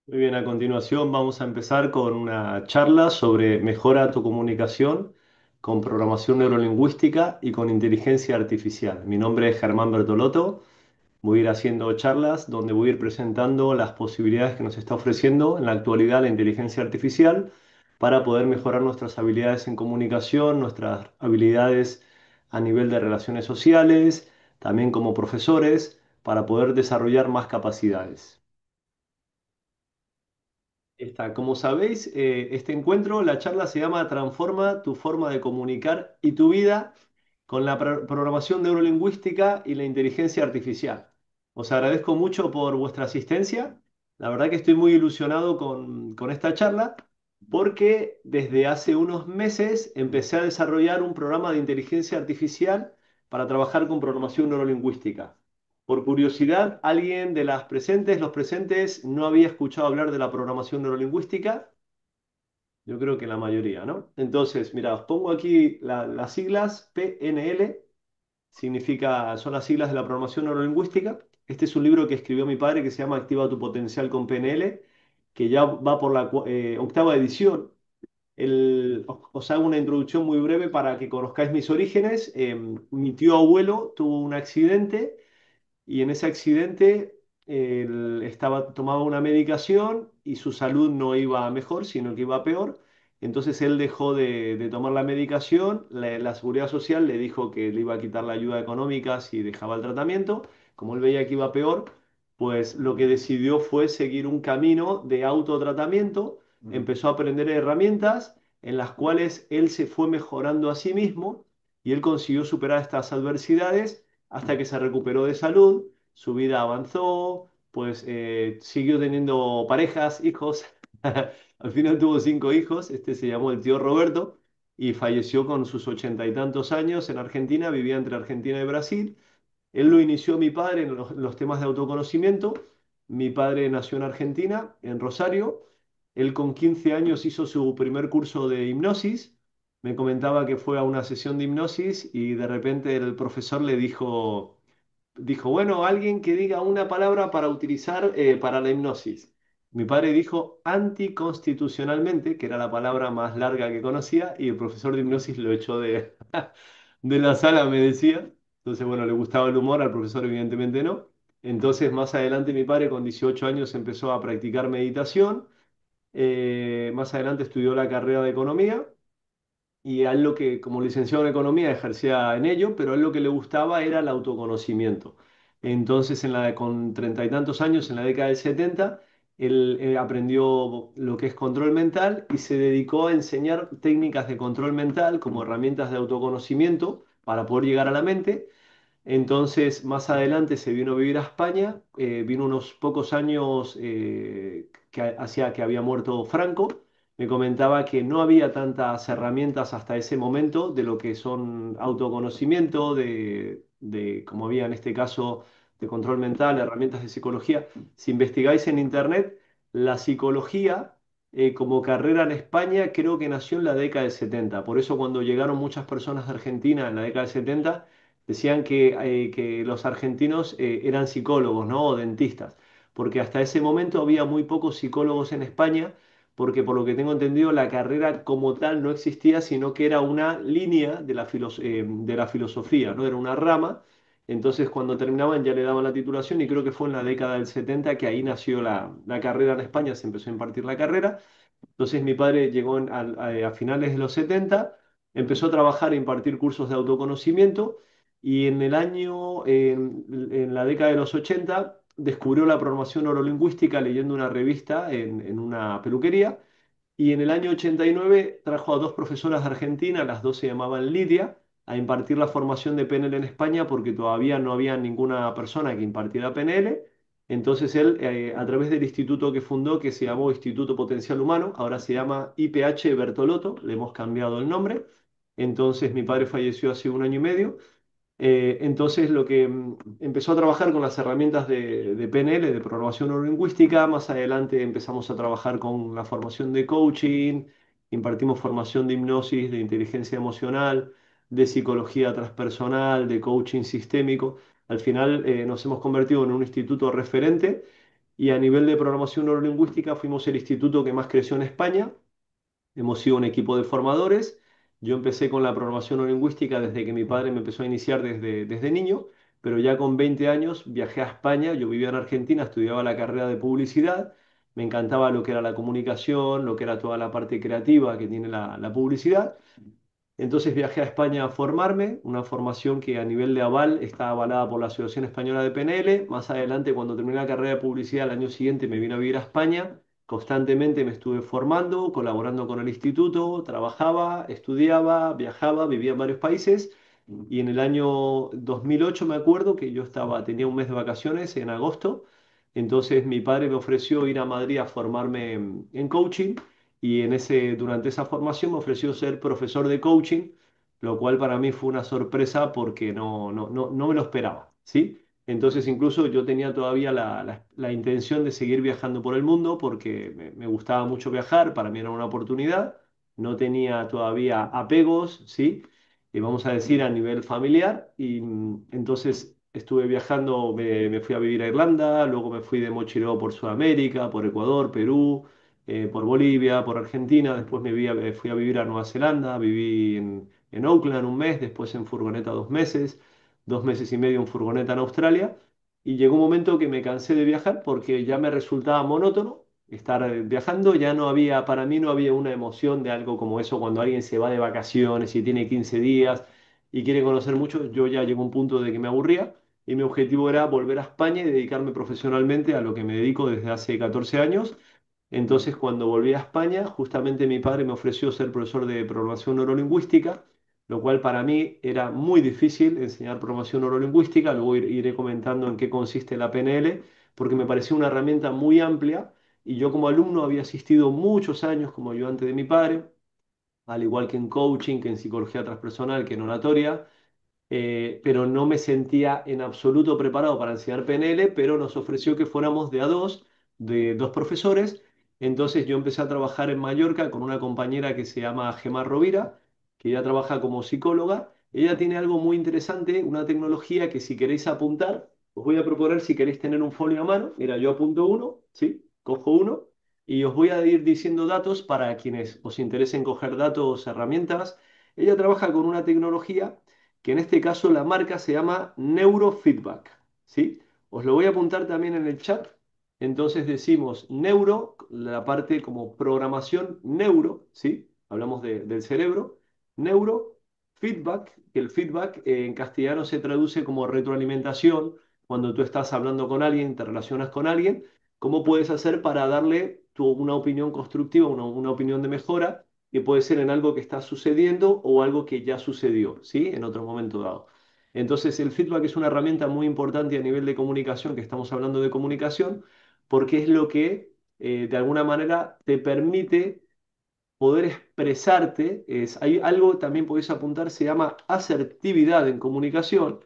Muy bien, a continuación vamos a empezar con una charla sobre mejora tu comunicación con programación neurolingüística y con inteligencia artificial. Mi nombre es Germán Bertolotto. Voy a ir haciendo charlas donde voy a ir presentando las posibilidades que nos está ofreciendo en la actualidad la inteligencia artificial para poder mejorar nuestras habilidades en comunicación, nuestras habilidades a nivel de relaciones sociales, también como profesores, para poder desarrollar más capacidades. Como sabéis, este encuentro, la charla se llama Transforma tu forma de comunicar y tu vida con la programación neurolingüística y la inteligencia artificial. Os agradezco mucho por vuestra asistencia. La verdad que estoy muy ilusionado con esta charla porque desde hace unos meses empecé a desarrollar un programa de inteligencia artificial para trabajar con programación neurolingüística. Por curiosidad, ¿alguien de los presentes, no había escuchado hablar de la programación neurolingüística? Yo creo que la mayoría, ¿no? Entonces, mira, os pongo aquí las siglas PNL, son las siglas de la programación neurolingüística. Este es un libro que escribió mi padre que se llama Activa tu potencial con PNL, que ya va por la octava edición. Os hago una introducción muy breve para que conozcáis mis orígenes. Mi tío abuelo tuvo un accidente y en ese accidente tomaba una medicación y su salud no iba a mejor, sino que iba a peor. Entonces él dejó de tomar la medicación, la Seguridad Social le dijo que le iba a quitar la ayuda económica si dejaba el tratamiento. Como él veía que iba peor, pues lo que decidió fue seguir un camino de autotratamiento. Empezó a aprender herramientas en las cuales él se fue mejorando a sí mismo y él consiguió superar estas adversidades hasta que se recuperó de salud, su vida avanzó, pues siguió teniendo parejas, hijos. Al final tuvo 5 hijos. Este se llamó el tío Roberto y falleció con sus 80 y tantos años en Argentina. Vivía entre Argentina y Brasil. Él lo inició mi padre en los temas de autoconocimiento. Mi padre nació en Argentina, en Rosario. Él con 15 años hizo su primer curso de hipnosis. Me comentaba que fue a una sesión de hipnosis y de repente el profesor le dijo, bueno, alguien que diga una palabra para utilizar para la hipnosis. Mi padre dijo anticonstitucionalmente, que era la palabra más larga que conocía, y el profesor de hipnosis lo echó de la sala, me decía. Entonces, bueno, le gustaba el humor, al profesor evidentemente no. Entonces, más adelante mi padre con 18 años empezó a practicar meditación. Más adelante estudió la carrera de economía y a él lo que, como licenciado en economía, ejercía en ello, pero a él lo que le gustaba era el autoconocimiento. Entonces, con 30 y tantos años, en la década del 70, él aprendió lo que es control mental y se dedicó a enseñar técnicas de control mental como herramientas de autoconocimiento para poder llegar a la mente. Entonces, más adelante se vino a vivir a España, vino unos pocos años que hacía que había muerto Franco. Me comentaba que no había tantas herramientas hasta ese momento de lo que son autoconocimiento, como había en este caso de control mental, herramientas de psicología. Si investigáis en internet, la psicología como carrera en España creo que nació en la década del 70. Por eso cuando llegaron muchas personas de Argentina en la década del 70, decían que los argentinos eran psicólogos, ¿no? O dentistas, porque hasta ese momento había muy pocos psicólogos en España, porque por lo que tengo entendido la carrera como tal no existía, sino que era una línea de la filosofía, ¿no? Era una rama. Entonces cuando terminaban ya le daban la titulación y creo que fue en la década del 70 que ahí nació la carrera en España, se empezó a impartir la carrera. Entonces mi padre llegó a finales de los 70, empezó a trabajar e impartir cursos de autoconocimiento y en la década de los 80, descubrió la programación neurolingüística leyendo una revista en una peluquería y en el año 89 trajo a dos profesoras de Argentina, las dos se llamaban Lidia, a impartir la formación de PNL en España porque todavía no había ninguna persona que impartiera PNL. Entonces él, a través del instituto que fundó, que se llamó Instituto Potencial Humano, ahora se llama IPH Bertolotto, le hemos cambiado el nombre. Entonces mi padre falleció hace un año y medio. Entonces, lo que empezó a trabajar con las herramientas de PNL, de programación neurolingüística. Más adelante empezamos a trabajar con la formación de coaching, impartimos formación de hipnosis, de inteligencia emocional, de psicología transpersonal, de coaching sistémico. Al final nos hemos convertido en un instituto referente Y a nivel de programación neurolingüística fuimos el instituto que más creció en España. Hemos sido un equipo de formadores. Yo empecé con la programación neurolingüística desde que mi padre me empezó a iniciar desde niño, pero ya con 20 años viajé a España. Yo vivía en Argentina, estudiaba la carrera de publicidad. Me encantaba lo que era la comunicación, lo que era toda la parte creativa que tiene la publicidad. Entonces viajé a España a formarme, una formación que a nivel de aval está avalada por la Asociación Española de PNL. Más adelante, cuando terminé la carrera de publicidad, el año siguiente me vine a vivir a España. Constantemente me estuve formando, colaborando con el instituto, trabajaba, estudiaba, viajaba, vivía en varios países. Y en el año 2008 me acuerdo que yo tenía un mes de vacaciones en agosto. Entonces mi padre me ofreció ir a Madrid a formarme en coaching y durante esa formación me ofreció ser profesor de coaching, lo cual para mí fue una sorpresa porque no me lo esperaba, ¿sí? Entonces incluso yo tenía todavía la intención de seguir viajando por el mundo porque me gustaba mucho viajar, para mí era una oportunidad, no tenía todavía apegos, ¿sí? Y vamos a decir a nivel familiar, y entonces estuve viajando, me fui a vivir a Irlanda, luego me fui de mochileo por Sudamérica, por Ecuador, Perú, por Bolivia, por Argentina, después fui a vivir a Nueva Zelanda, viví en Auckland un mes, después en furgoneta 2 meses, 2 meses y medio en furgoneta en Australia, y llegó un momento que me cansé de viajar porque ya me resultaba monótono estar viajando, ya no había, para mí no había una emoción de algo como eso cuando alguien se va de vacaciones y tiene 15 días y quiere conocer mucho, yo ya llegó un punto de que me aburría. Y mi objetivo era volver a España y dedicarme profesionalmente a lo que me dedico desde hace 14 años. Entonces, cuando volví a España, justamente mi padre me ofreció ser profesor de programación neurolingüística, lo cual para mí era muy difícil enseñar programación neurolingüística. Luego iré comentando en qué consiste la PNL, porque me pareció una herramienta muy amplia y yo como alumno había asistido muchos años como ayudante de mi padre, al igual que en coaching, que en psicología transpersonal, que en oratoria, pero no me sentía en absoluto preparado para enseñar PNL, pero nos ofreció que fuéramos de dos profesores. Entonces yo empecé a trabajar en Mallorca con una compañera que se llama Gemma Rovira, que ella trabaja como psicóloga. Ella tiene algo muy interesante, una tecnología que si queréis apuntar, os voy a proponer si queréis tener un folio a mano. Mira, yo apunto uno, ¿sí? Cojo uno y os voy a ir diciendo datos para quienes os interesen coger datos, herramientas. Ella trabaja con una tecnología que en este caso la marca se llama Neurofeedback, ¿sí? Os lo voy a apuntar también en el chat. Entonces decimos neuro, la parte como programación neuro, ¿sí? Hablamos del cerebro. Neurofeedback, que el feedback en castellano se traduce como retroalimentación. Cuando tú estás hablando con alguien, te relacionas con alguien, ¿cómo puedes hacer para darle una opinión constructiva, una opinión de mejora? Que puede ser en algo que está sucediendo o algo que ya sucedió, ¿sí? En otro momento dado. Entonces, el feedback es una herramienta muy importante a nivel de comunicación, que estamos hablando de comunicación, porque es lo que de alguna manera te permite poder expresarte. Hay algo también podéis apuntar, se llama asertividad en comunicación.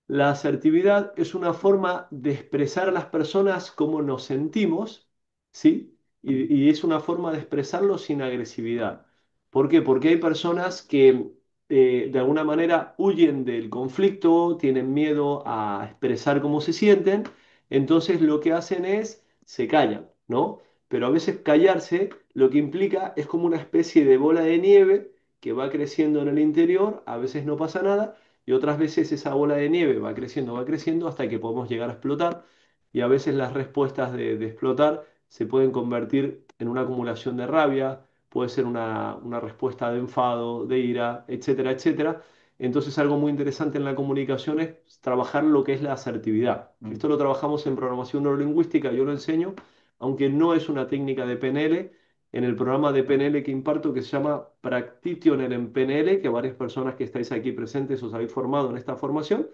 La asertividad es una forma de expresar a las personas cómo nos sentimos, ¿sí? Y es una forma de expresarlo sin agresividad. ¿Por qué? Porque hay personas que de alguna manera huyen del conflicto, tienen miedo a expresar cómo se sienten, entonces lo que hacen es se callan, ¿no? Pero a veces callarse lo que implica es como una especie de bola de nieve que va creciendo en el interior, a veces no pasa nada y otras veces esa bola de nieve va creciendo hasta que podemos llegar a explotar. Y a veces las respuestas de explotar se pueden convertir en una acumulación de rabia, puede ser una respuesta de enfado, de ira, etcétera, etcétera. Entonces algo muy interesante en la comunicación es trabajar lo que es la asertividad. Esto lo trabajamos en programación neurolingüística, yo lo enseño, aunque no es una técnica de PNL, en el programa de PNL que imparto que se llama Practitioner en PNL, que varias personas que estáis aquí presentes os habéis formado en esta formación.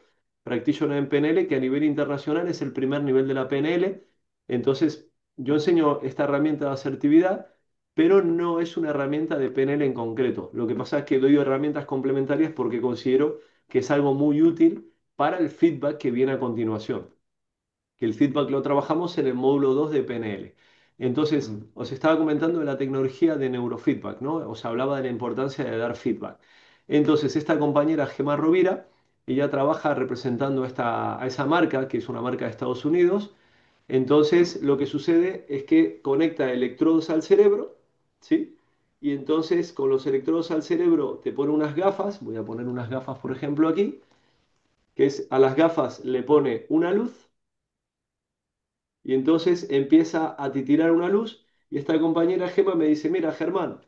Practitioner en PNL, que a nivel internacional es el primer nivel de la PNL. Entonces, yo enseño esta herramienta de asertividad, pero no es una herramienta de PNL en concreto. Lo que pasa es que doy herramientas complementarias porque considero que es algo muy útil para el feedback que viene a continuación, que el feedback lo trabajamos en el módulo 2 de PNL. Entonces, os estaba comentando de la tecnología de neurofeedback, ¿no? Os hablaba de la importancia de dar feedback. Entonces, esta compañera Gemma Rovira, ella trabaja representando a esa marca, que es una marca de Estados Unidos, Entonces, lo que sucede es que conecta electrodos al cerebro, ¿sí? Y entonces, con los electrodos al cerebro, te pone unas gafas, voy a poner unas gafas, por ejemplo, aquí, que es a las gafas le pone una luz y entonces empieza a titirar una luz y esta compañera Gema me dice, mira, Germán,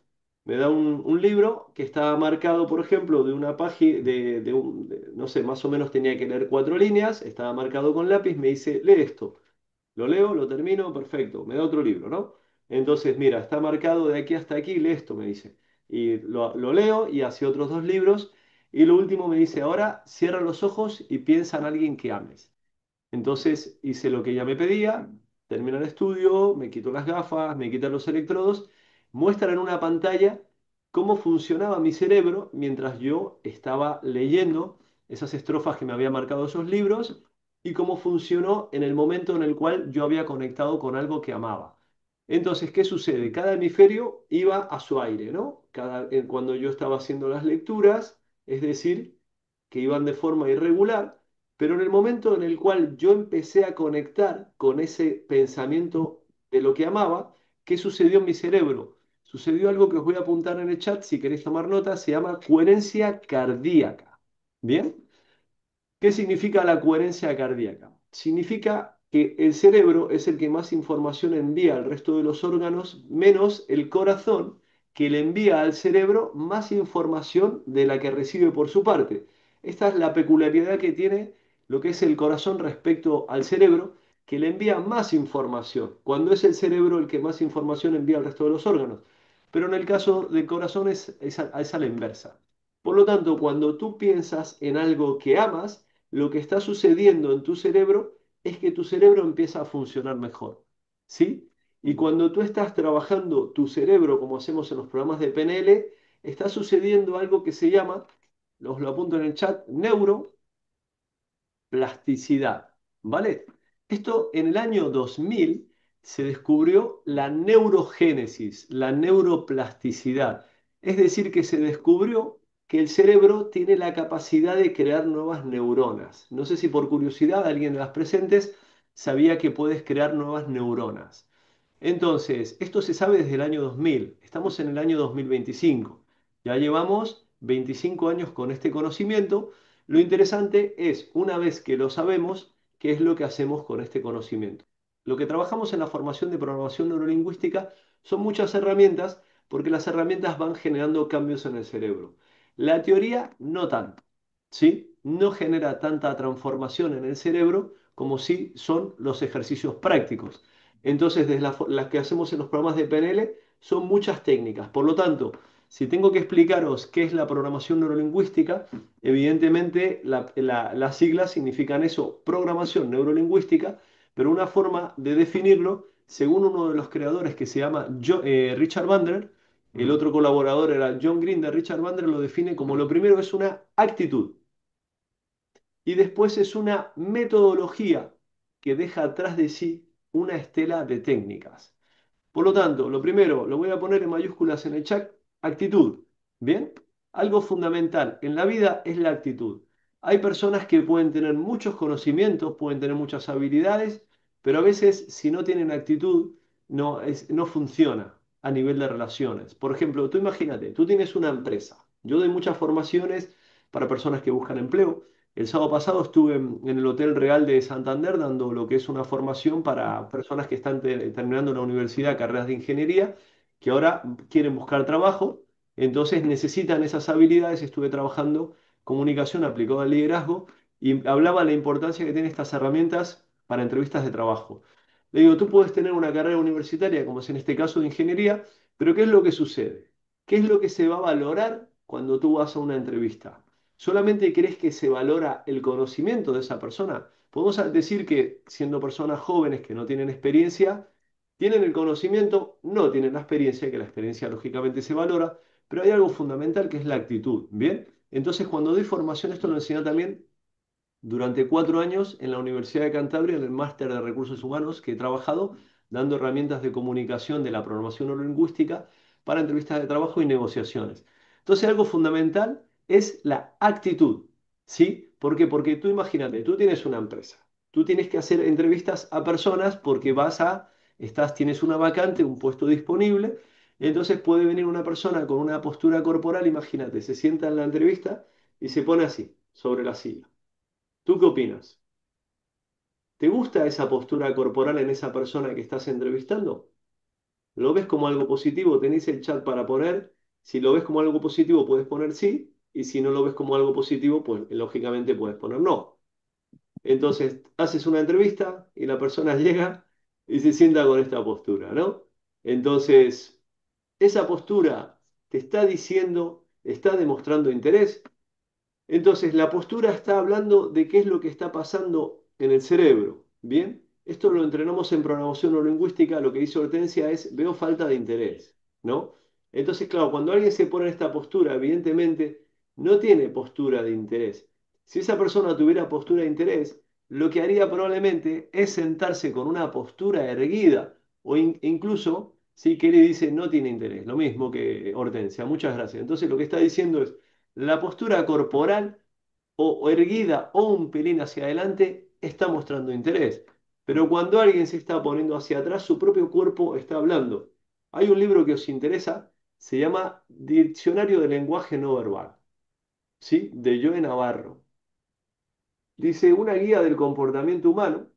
me da un libro que está marcado, por ejemplo, de una página, no sé, más o menos tenía que leer 4 líneas, estaba marcado con lápiz, me dice, lee esto. Lo leo, lo termino, perfecto. Me da otro libro, ¿no? Entonces, mira, está marcado de aquí hasta aquí, lee esto, me dice. Y lo leo y hace otros 2 libros. Y lo último me dice, ahora cierra los ojos y piensa en alguien que ames. Entonces hice lo que ella me pedía, termina el estudio, me quito las gafas, me quitan los electrodos, muestran en una pantalla cómo funcionaba mi cerebro mientras yo estaba leyendo esas estrofas que me había marcado esos libros y cómo funcionó en el momento en el cual yo había conectado con algo que amaba. Entonces, ¿qué sucede? Cada hemisferio iba a su aire, ¿no? Cuando yo estaba haciendo las lecturas, es decir, que iban de forma irregular, pero en el momento en el cual yo empecé a conectar con ese pensamiento de lo que amaba, ¿qué sucedió en mi cerebro? Sucedió algo que os voy a apuntar en el chat si queréis tomar nota, se llama coherencia cardíaca. ¿Bien? ¿Qué significa la coherencia cardíaca? Significa que el cerebro es el que más información envía al resto de los órganos, menos el corazón, que le envía al cerebro más información de la que recibe por su parte. Esta es la peculiaridad que tiene lo que es el corazón respecto al cerebro, que le envía más información, cuando es el cerebro el que más información envía al resto de los órganos. Pero en el caso del corazón es a la inversa. Por lo tanto, cuando tú piensas en algo que amas, lo que está sucediendo en tu cerebro es que tu cerebro empieza a funcionar mejor, ¿sí? Y cuando tú estás trabajando tu cerebro, como hacemos en los programas de PNL, está sucediendo algo que se llama, os lo apunto en el chat, plasticidad, ¿vale? Esto en el año 2000 se descubrió la neurogénesis, la neuroplasticidad. Es decir, que se descubrió que el cerebro tiene la capacidad de crear nuevas neuronas. No sé si por curiosidad alguien de las presentes sabía que puedes crear nuevas neuronas. Entonces, esto se sabe desde el año 2000. Estamos en el año 2025. Ya llevamos 25 años con este conocimiento. Lo interesante es, una vez que lo sabemos, qué es lo que hacemos con este conocimiento. Lo que trabajamos en la formación de programación neurolingüística son muchas herramientas, porque las herramientas van generando cambios en el cerebro. La teoría no tanto, ¿sí? No genera tanta transformación en el cerebro como si son los ejercicios prácticos. Entonces, desde las que hacemos en los programas de PNL, son muchas técnicas. Por lo tanto, si tengo que explicaros qué es la programación neurolingüística, evidentemente las siglas significan eso, programación neurolingüística, pero una forma de definirlo, según uno de los creadores que se llama Richard Bandler, el otro colaborador era John Grinder, Richard Bandler lo define como lo primero es una actitud y después es una metodología que deja atrás de sí una estela de técnicas. Por lo tanto, lo primero, lo voy a poner en mayúsculas en el chat, actitud. ¿Bien? Algo fundamental en la vida es la actitud. Hay personas que pueden tener muchos conocimientos, pueden tener muchas habilidades, pero a veces si no tienen actitud, no funciona a nivel de relaciones. Por ejemplo, tú imagínate, tú tienes una empresa. Yo doy muchas formaciones para personas que buscan empleo. El sábado pasado estuve en el Hotel Real de Santander dando lo que es una formación para personas que están terminando la universidad, carreras de ingeniería, que ahora quieren buscar trabajo, entonces necesitan esas habilidades. Estuve trabajando comunicación aplicada al liderazgo y hablaba de la importancia que tienen estas herramientas para entrevistas de trabajo. Le digo, tú puedes tener una carrera universitaria, como es en este caso de ingeniería, pero ¿qué es lo que sucede? ¿Qué es lo que se va a valorar cuando tú vas a una entrevista? ¿Solamente crees que se valora el conocimiento de esa persona? Podemos decir que siendo personas jóvenes que no tienen experiencia, tienen el conocimiento, no tienen la experiencia, que la experiencia lógicamente se valora, pero hay algo fundamental que es la actitud, ¿bien? Entonces, cuando doy formación, esto lo enseño también durante 4 años en la Universidad de Cantabria, en el máster de recursos humanos, que he trabajado dando herramientas de comunicación de la programación neurolingüística para entrevistas de trabajo y negociaciones. Entonces, algo fundamental es la actitud, ¿sí? ¿Por qué? Porque tú imagínate, tú tienes una empresa. Tú tienes que hacer entrevistas a personas porque tienes una vacante, un puesto disponible, entonces puede venir una persona con una postura corporal, imagínate, se sienta en la entrevista y se pone así, sobre la silla. ¿Tú qué opinas? ¿Te gusta esa postura corporal en esa persona que estás entrevistando? ¿Lo ves como algo positivo? Tenéis el chat para poner. Si lo ves como algo positivo, puedes poner sí. Y si no lo ves como algo positivo, pues lógicamente puedes poner no. Entonces, haces una entrevista y la persona llega y se sienta con esta postura, ¿no? Entonces, esa postura te está diciendo, está demostrando interés. Entonces, la postura está hablando de qué es lo que está pasando en el cerebro. Bien, esto lo entrenamos en programación neurolingüística. Lo que dice Hortensia es, veo falta de interés, ¿no? Entonces, claro, cuando alguien se pone en esta postura, evidentemente no tiene postura de interés. Si esa persona tuviera postura de interés, lo que haría probablemente es sentarse con una postura erguida o incluso, si quiere, dice, no tiene interés. Lo mismo que Hortensia. Muchas gracias. Entonces, lo que está diciendo es la postura corporal o erguida o un pelín hacia adelante está mostrando interés. Pero cuando alguien se está poniendo hacia atrás, su propio cuerpo está hablando. Hay un libro que os interesa, se llama Diccionario del Lenguaje No Verbal, ¿sí? De Joe Navarro. Dice una guía del comportamiento humano,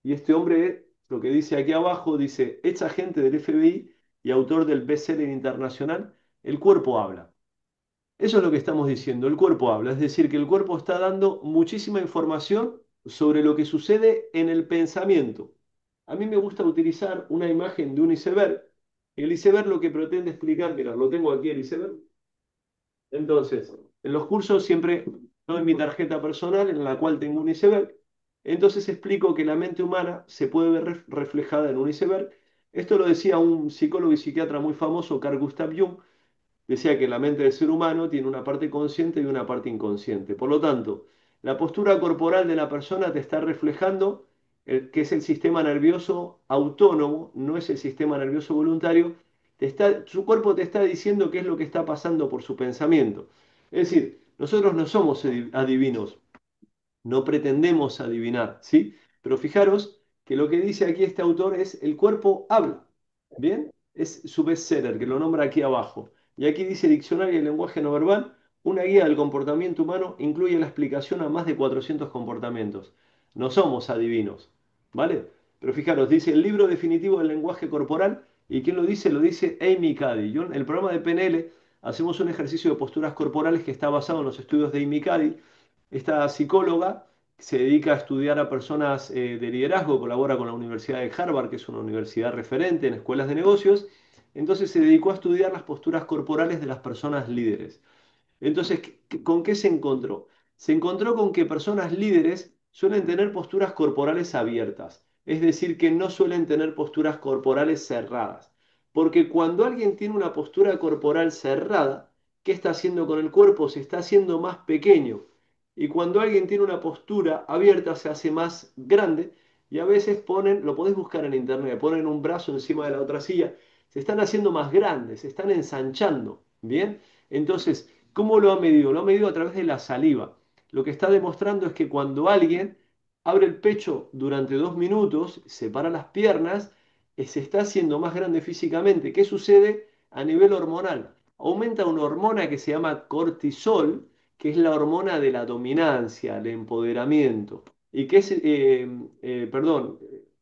y este hombre, lo que dice aquí abajo, dice, ex agente del FBI y autor del bestseller internacional, El cuerpo habla. Eso es lo que estamos diciendo, el cuerpo habla, es decir, que el cuerpo está dando muchísima información sobre lo que sucede en el pensamiento. A mí me gusta utilizar una imagen de un iceberg. El iceberg lo que pretende explicar, mira, lo tengo aquí el iceberg. Entonces, en los cursos siempre doy mi tarjeta personal en la cual tengo un iceberg. Entonces explico que la mente humana se puede ver reflejada en un iceberg. Esto lo decía un psicólogo y psiquiatra muy famoso, Carl Gustav Jung. Decía que la mente del ser humano tiene una parte consciente y una parte inconsciente. Por lo tanto, la postura corporal de la persona te está reflejando que es el sistema nervioso autónomo, no es el sistema nervioso voluntario. Su cuerpo te está diciendo qué es lo que está pasando por su pensamiento. Es decir, nosotros no somos adivinos, no pretendemos adivinar, ¿sí? Pero fijaros que lo que dice aquí este autor es el cuerpo habla, ¿bien? Es su bestseller, que lo nombra aquí abajo. Y aquí dice Diccionario del Lenguaje No Verbal, una guía del comportamiento humano incluye la explicación a más de 400 comportamientos. No somos adivinos, ¿vale? Pero fijaros, dice el libro definitivo del lenguaje corporal, ¿y quién lo dice? Lo dice Amy Cuddy. Yo en el programa de PNL hacemos un ejercicio de posturas corporales que está basado en los estudios de Amy Cuddy. Esta psicóloga se dedica a estudiar a personas de liderazgo, colabora con la Universidad de Harvard, que es una universidad referente en escuelas de negocios. Entonces se dedicó a estudiar las posturas corporales de las personas líderes. Entonces, ¿con qué se encontró? Se encontró con que personas líderes suelen tener posturas corporales abiertas, es decir, que no suelen tener posturas corporales cerradas. Porque cuando alguien tiene una postura corporal cerrada, ¿qué está haciendo con el cuerpo? Se está haciendo más pequeño. Y cuando alguien tiene una postura abierta, se hace más grande. Y a veces ponen, lo podés buscar en internet, ponen un brazo encima de la otra silla, se están haciendo más grandes, se están ensanchando. ¿Bien? Entonces, ¿cómo lo ha medido? Lo ha medido a través de la saliva. Lo que está demostrando es que cuando alguien abre el pecho durante 2 minutos, separa las piernas, se está haciendo más grande físicamente. ¿Qué sucede a nivel hormonal? Aumenta una hormona que se llama cortisol, que es la hormona de la dominancia, el empoderamiento. Y que es, perdón,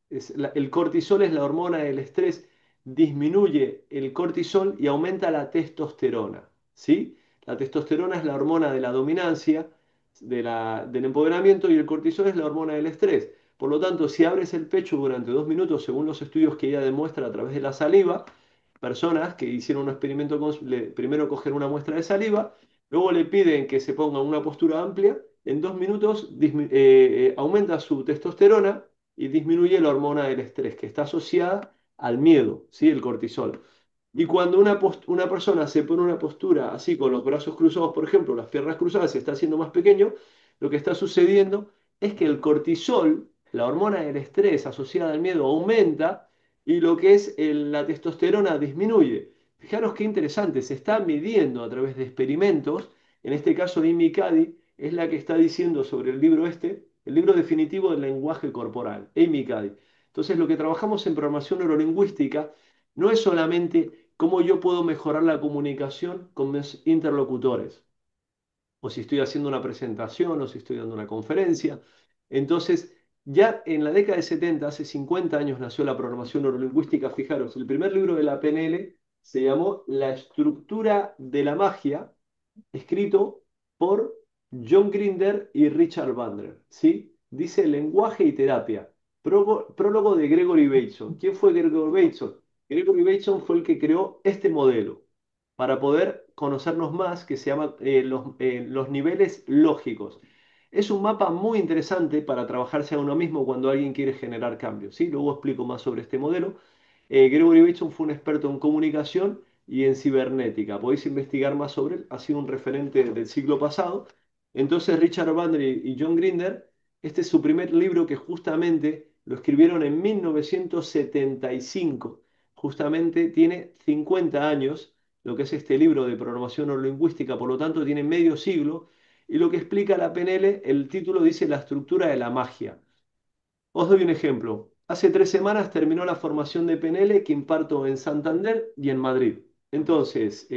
el cortisol es la hormona del estrés, disminuye el cortisol y aumenta la testosterona, ¿sí? La testosterona es la hormona de la dominancia, del empoderamiento y el cortisol es la hormona del estrés. Por lo tanto, si abres el pecho durante 2 minutos, según los estudios que ella demuestra a través de la saliva, personas que hicieron un experimento primero cogen una muestra de saliva, luego le piden que se ponga en una postura amplia, en 2 minutos aumenta su testosterona y disminuye la hormona del estrés, que está asociada al miedo, ¿sí? El cortisol. Y cuando una persona se pone una postura así, con los brazos cruzados, por ejemplo, las piernas cruzadas, se está haciendo más pequeño, lo que está sucediendo es que el cortisol, la hormona del estrés asociada al miedo, aumenta y lo que es la testosterona disminuye. Fijaros qué interesante, se está midiendo a través de experimentos, en este caso Amy Cuddy es la que está diciendo sobre el libro este, el libro definitivo del lenguaje corporal, Amy Cuddy. Entonces, lo que trabajamos en programación neurolingüística no es solamente cómo yo puedo mejorar la comunicación con mis interlocutores, o si estoy haciendo una presentación, o si estoy dando una conferencia. Entonces, ya en la década de 70, hace 50 años, nació la programación neurolingüística. Fijaros, el primer libro de la PNL se llamó La estructura de la magia, escrito por John Grinder y Richard Bandler, ¿sí? Dice lenguaje y terapia. Prólogo de Gregory Bateson. ¿Quién fue Gregory Bateson? Gregory Bateson fue el que creó este modelo para poder conocernos más, que se llama los niveles lógicos. Es un mapa muy interesante para trabajarse a uno mismo cuando alguien quiere generar cambios, ¿sí? Luego explico más sobre este modelo. Gregory Bateson fue un experto en comunicación y en cibernética. Podéis investigar más sobre él, ha sido un referente del siglo pasado. Entonces, Richard Bandler y John Grinder, este es su primer libro que justamente lo escribieron en 1975. Justamente tiene 50 años lo que es este libro de programación neurolingüística, por lo tanto tiene medio siglo, y lo que explica la PNL, el título dice la estructura de la magia. Os doy un ejemplo. Hace 3 semanas terminó la formación de PNL que imparto en Santander y en Madrid. Entonces,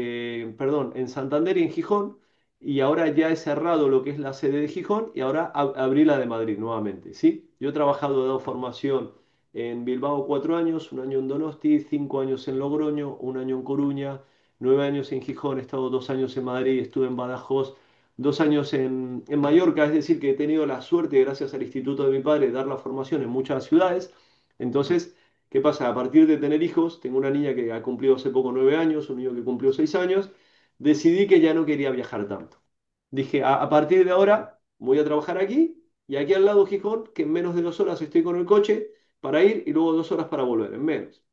perdón, en Santander y en Gijón, y ahora ya he cerrado lo que es la sede de Gijón y ahora abrí la de Madrid nuevamente, ¿sí? Yo he trabajado, he dado formación en Bilbao 4 años, un año en Donosti, 5 años en Logroño, un año en Coruña, 9 años en Gijón, he estado 2 años en Madrid, estuve en Badajoz, 2 años en Mallorca, es decir, que he tenido la suerte, gracias al instituto de mi padre, de dar la formación en muchas ciudades. Entonces, ¿qué pasa? A partir de tener hijos, tengo una niña que ha cumplido hace poco 9 años, un niño que cumplió 6 años, decidí que ya no quería viajar tanto. Dije, a partir de ahora voy a trabajar aquí y aquí al lado Gijón, que en menos de 2 horas estoy con el coche para ir y luego 2 horas para volver, en menos.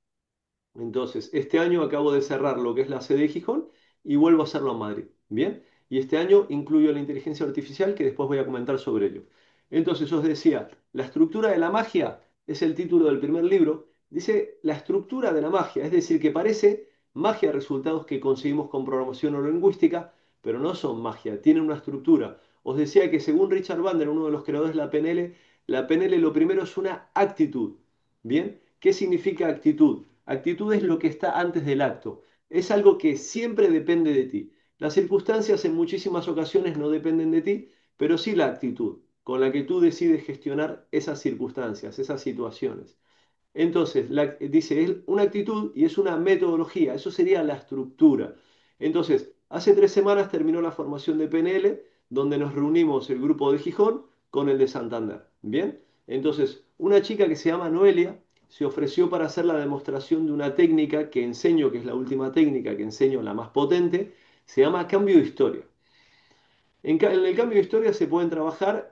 Entonces, este año acabo de cerrar lo que es la sede de Gijón y vuelvo a hacerlo en Madrid. Bien, y este año incluyo la inteligencia artificial que después voy a comentar sobre ello. Entonces, os decía, la estructura de la magia es el título del primer libro. Dice la estructura de la magia, es decir, que parece magia resultados que conseguimos con programación neurolingüística, pero no son magia, tienen una estructura. Os decía que según Richard Bandler, uno de los creadores de la PNL lo primero es una actitud. Bien, ¿qué significa actitud? Actitud es lo que está antes del acto. Es algo que siempre depende de ti. Las circunstancias en muchísimas ocasiones no dependen de ti, pero sí la actitud con la que tú decides gestionar esas circunstancias, esas situaciones. Entonces, dice, es una actitud y es una metodología, eso sería la estructura. Entonces, hace 3 semanas terminó la formación de PNL, donde nos reunimos el grupo de Gijón con el de Santander. Bien, entonces, una chica que se llama Noelia se ofreció para hacer la demostración de una técnica que enseño, que es la última técnica que enseño, la más potente, se llama cambio de historia. En el cambio de historia se pueden trabajar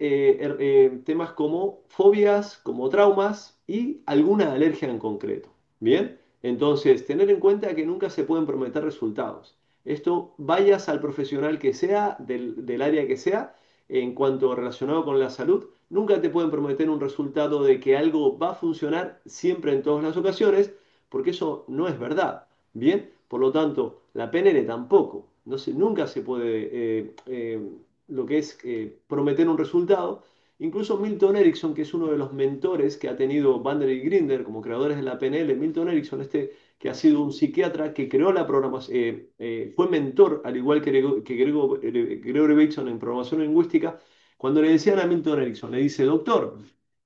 temas como fobias, como traumas y alguna alergia en concreto. Bien, entonces tener en cuenta que nunca se pueden prometer resultados. Esto vayas al profesional que sea, del área que sea, en cuanto relacionado con la salud, nunca te pueden prometer un resultado de que algo va a funcionar siempre en todas las ocasiones, porque eso no es verdad. Bien, por lo tanto, la PNL tampoco. No se, nunca se puede lo que es prometer un resultado. Incluso Milton Erickson, que es uno de los mentores que ha tenido Bandler y Grinder como creadores de la PNL, Milton Erickson, este que ha sido un psiquiatra que creó la programación, fue mentor, al igual que Gregory Bateson en programación lingüística, cuando le decían a Milton Erickson, le dice, doctor,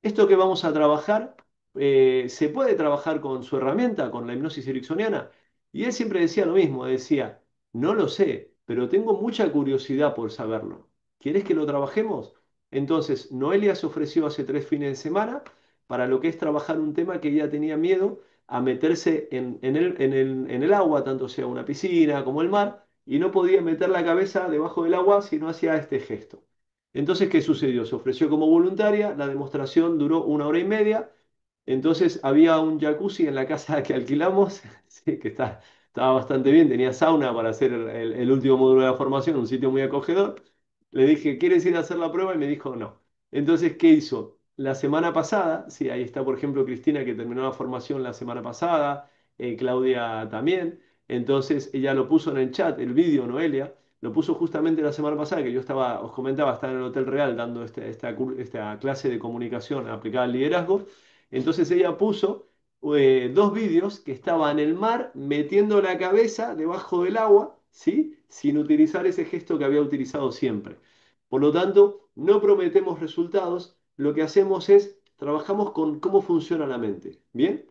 esto que vamos a trabajar, ¿se puede trabajar con su herramienta, con la hipnosis ericksoniana? Y él siempre decía lo mismo, decía, no lo sé, pero tengo mucha curiosidad por saberlo. ¿Quieres que lo trabajemos? Entonces, Noelia se ofreció hace 3 fines de semana para lo que es trabajar un tema que ella tenía miedo a meterse en el agua, tanto sea una piscina como el mar, y no podía meter la cabeza debajo del agua si no hacía este gesto. Entonces, ¿qué sucedió? Se ofreció como voluntaria, la demostración duró 1 hora y media, entonces había un jacuzzi en la casa que alquilamos, sí, que estaba bastante bien, tenía sauna para hacer el último módulo de la formación, un sitio muy acogedor. Le dije, ¿quieres ir a hacer la prueba? Y me dijo, no. Entonces, ¿qué hizo? La semana pasada, sí, ahí está, por ejemplo, Cristina, que terminó la formación la semana pasada, Claudia también. Entonces, ella lo puso en el chat, el vídeo, Noelia. lo puso justamente la semana pasada, que yo estaba, os comentaba, estaba en el Hotel Real dando esta clase de comunicación aplicada al liderazgo. Entonces ella puso dos vídeos que estaba en el mar metiendo la cabeza debajo del agua, ¿sí? Sin utilizar ese gesto que había utilizado siempre. Por lo tanto, no prometemos resultados, lo que hacemos es, trabajamos con cómo funciona la mente, ¿bien?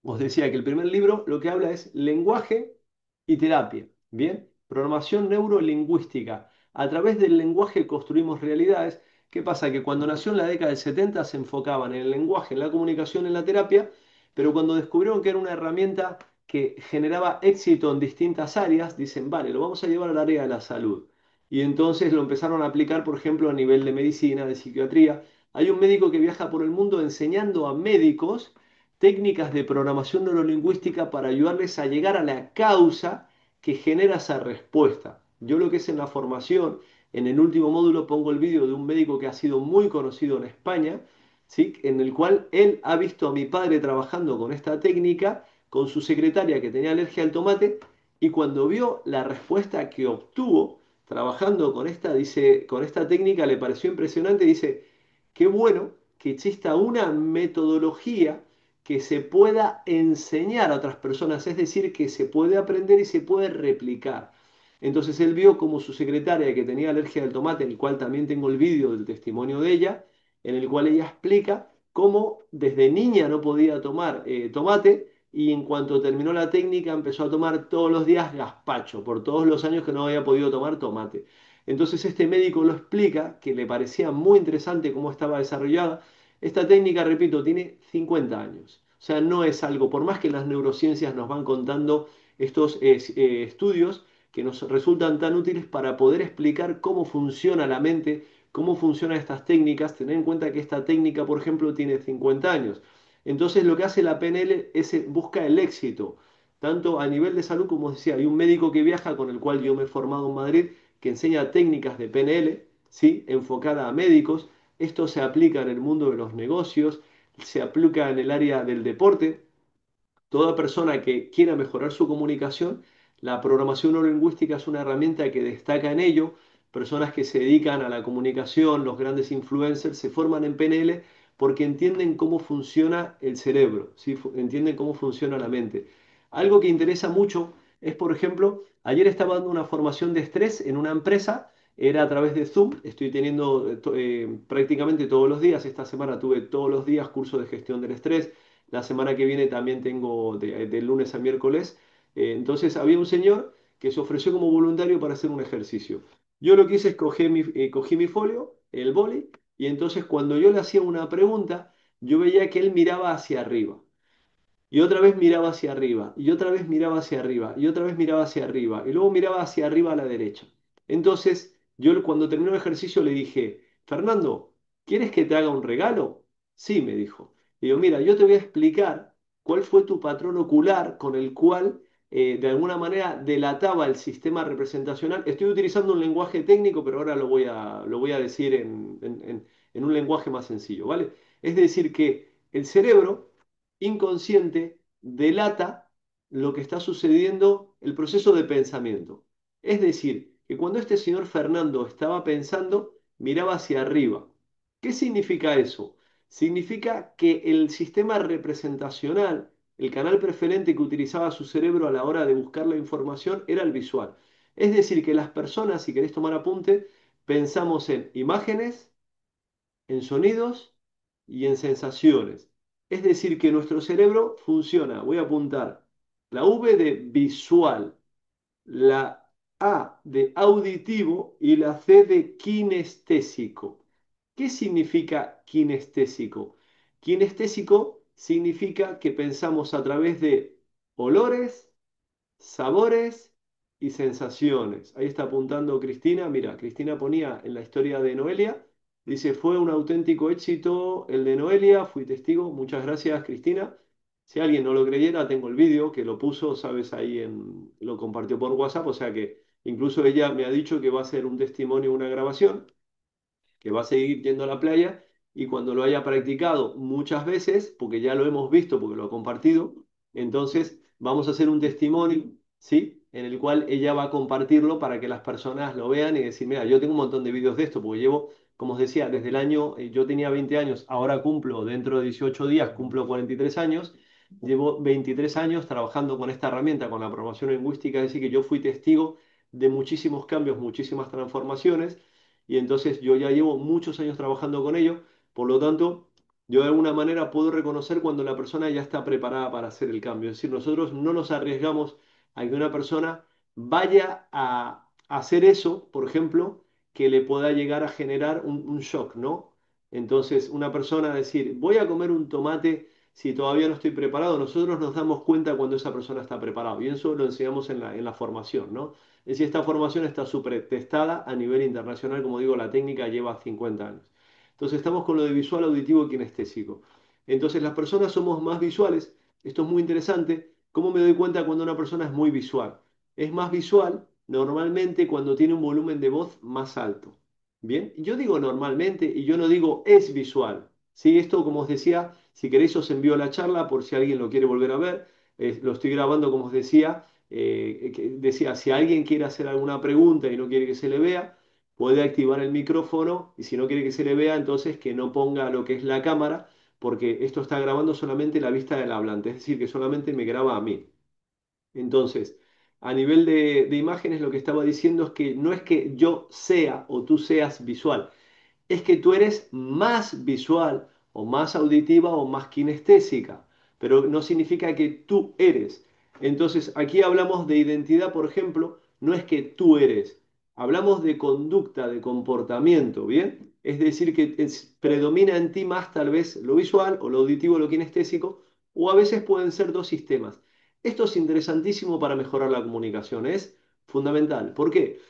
Os decía que el primer libro lo que habla es lenguaje y terapia. Bien, programación neurolingüística. A través del lenguaje construimos realidades. ¿Qué pasa? Que cuando nació en la década del 70 se enfocaban en el lenguaje, en la comunicación, en la terapia, pero cuando descubrieron que era una herramienta que generaba éxito en distintas áreas, dicen, vale, lo vamos a llevar al área de la salud. Y entonces lo empezaron a aplicar, por ejemplo, a nivel de medicina, de psiquiatría. Hay un médico que viaja por el mundo enseñando a médicos técnicas de programación neurolingüística para ayudarles a llegar a la causa que genera esa respuesta. Yo lo que es en la formación, en el último módulo pongo el vídeo de un médico que ha sido muy conocido en España, ¿sí? En el cual él ha visto a mi padre trabajando con esta técnica, con su secretaria que tenía alergia al tomate, y cuando vio la respuesta que obtuvo trabajando con con esta técnica, le pareció impresionante, dice, qué bueno que exista una metodología que se pueda enseñar a otras personas, es decir, que se puede aprender y se puede replicar. Entonces él vio como su secretaria que tenía alergia al tomate, en el cual también tengo el vídeo del testimonio de ella, en el cual ella explica cómo desde niña no podía tomar tomate y en cuanto terminó la técnica empezó a tomar todos los días gazpacho, por todos los años que no había podido tomar tomate. Entonces este médico lo explica, que le parecía muy interesante cómo estaba desarrollada. Esta técnica, repito, tiene 50 años. O sea, no es algo, por más que las neurociencias nos van contando estos estudios que nos resultan tan útiles para poder explicar cómo funciona la mente, cómo funcionan estas técnicas, tener en cuenta que esta técnica, por ejemplo, tiene 50 años. Entonces, lo que hace la PNL es busca el éxito, tanto a nivel de salud como os decía, hay un médico que viaja con el cual yo me he formado en Madrid, que enseña técnicas de PNL, ¿sí? Enfocada a médicos. Esto se aplica en el mundo de los negocios, se aplica en el área del deporte. Toda persona que quiera mejorar su comunicación, la programación neurolingüística es una herramienta que destaca en ello. Personas que se dedican a la comunicación, los grandes influencers, se forman en PNL porque entienden cómo funciona el cerebro, ¿sí? Entienden cómo funciona la mente. Algo que interesa mucho es, por ejemplo, ayer estaba dando una formación de estrés en una empresa, era a través de Zoom, estoy teniendo prácticamente todos los días, esta semana tuve todos los días curso de gestión del estrés, la semana que viene también tengo de lunes a miércoles. Entonces había un señor que se ofreció como voluntario para hacer un ejercicio. Yo lo que hice es cogí mi folio, el boli, y entonces cuando yo le hacía una pregunta, yo veía que él miraba hacia arriba. Y otra vez miraba hacia arriba, y otra vez miraba hacia arriba, y otra vez miraba hacia arriba, y luego miraba hacia arriba a la derecha. Entonces, yo cuando terminó el ejercicio le dije, Fernando, ¿quieres que te haga un regalo? Sí, me dijo. Y digo, mira, yo te voy a explicar cuál fue tu patrón ocular con el cual de alguna manera delataba el sistema representacional. Estoy utilizando un lenguaje técnico, pero ahora lo voy a decir en un lenguaje más sencillo, ¿vale? Es decir, que el cerebro inconsciente delata lo que está sucediendo, el proceso de pensamiento. Es decir, que cuando este señor Fernando estaba pensando, miraba hacia arriba. ¿Qué significa eso? Significa que el sistema representacional, el canal preferente que utilizaba su cerebro a la hora de buscar la información era el visual. Es decir, que las personas, si queréis tomar apunte, pensamos en imágenes, en sonidos y en sensaciones. Es decir, que nuestro cerebro funciona, voy a apuntar, la V de visual, la A de auditivo y la C de kinestésico. ¿Qué significa kinestésico? Kinestésico significa que pensamos a través de olores, sabores y sensaciones. Ahí está apuntando Cristina. Mira, Cristina ponía en la historia de Noelia, dice, fue un auténtico éxito el de Noelia, fui testigo. Muchas gracias, Cristina. Si alguien no lo creyera, tengo el vídeo que lo puso, sabes, lo compartió por WhatsApp, o sea que incluso ella me ha dicho que va a hacer un testimonio, una grabación, que va a seguir yendo a la playa y cuando lo haya practicado muchas veces, porque ya lo hemos visto, porque lo ha compartido, entonces vamos a hacer un testimonio, ¿sí? en el cual ella va a compartirlo para que las personas lo vean y decir, mira, yo tengo un montón de vídeos de esto, porque llevo, como os decía, desde el año, yo tenía 20 años, ahora cumplo, dentro de 18 días, cumplo 43 años, llevo 23 años trabajando con esta herramienta, con la programación lingüística, es decir, que yo fui testigo de muchísimos cambios, muchísimas transformaciones, y entonces yo ya llevo muchos años trabajando con ello, por lo tanto, yo de alguna manera puedo reconocer cuando la persona ya está preparada para hacer el cambio. Es decir, nosotros no nos arriesgamos a que una persona vaya a hacer eso, por ejemplo, que le pueda llegar a generar un shock, ¿no? Entonces, una persona decir, voy a comer un tomate si todavía no estoy preparado, nosotros nos damos cuenta cuando esa persona está preparada. Y eso lo enseñamos en la formación, ¿no? Es decir, esta formación está súper testada a nivel internacional, como digo, la técnica lleva 50 años. Entonces estamos con lo de visual, auditivo y kinestésico. Entonces las personas somos más visuales. Esto es muy interesante. ¿Cómo me doy cuenta cuando una persona es muy visual? Es más visual normalmente cuando tiene un volumen de voz más alto. Bien, yo digo normalmente y yo no digo es visual. ¿Sí? Esto, como os decía, si queréis os envío la charla por si alguien lo quiere volver a ver. Lo estoy grabando, como os decía. Decía, si alguien quiere hacer alguna pregunta y no quiere que se le vea, puede activar el micrófono y si no quiere que se le vea, entonces que no ponga lo que es la cámara, porque esto está grabando solamente la vista del hablante, es decir, que solamente me graba a mí. Entonces, a nivel de imágenes, lo que estaba diciendo es que no es que yo sea o tú seas visual, es que tú eres más visual o más auditiva o más kinestésica, pero no significa que tú eres. Entonces, aquí hablamos de identidad, por ejemplo, no es que tú eres, hablamos de conducta, de comportamiento, ¿bien? Es decir, que predomina en ti más tal vez lo visual o lo auditivo o lo kinestésico, o a veces pueden ser dos sistemas. Esto es interesantísimo para mejorar la comunicación, es fundamental. ¿Por qué?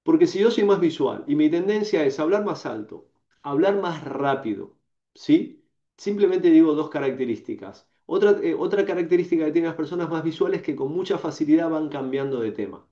Porque si yo soy más visual y mi tendencia es hablar más alto, hablar más rápido, ¿sí? Simplemente digo dos características. Otra característica que tienen las personas más visuales es que con mucha facilidad van cambiando de tema.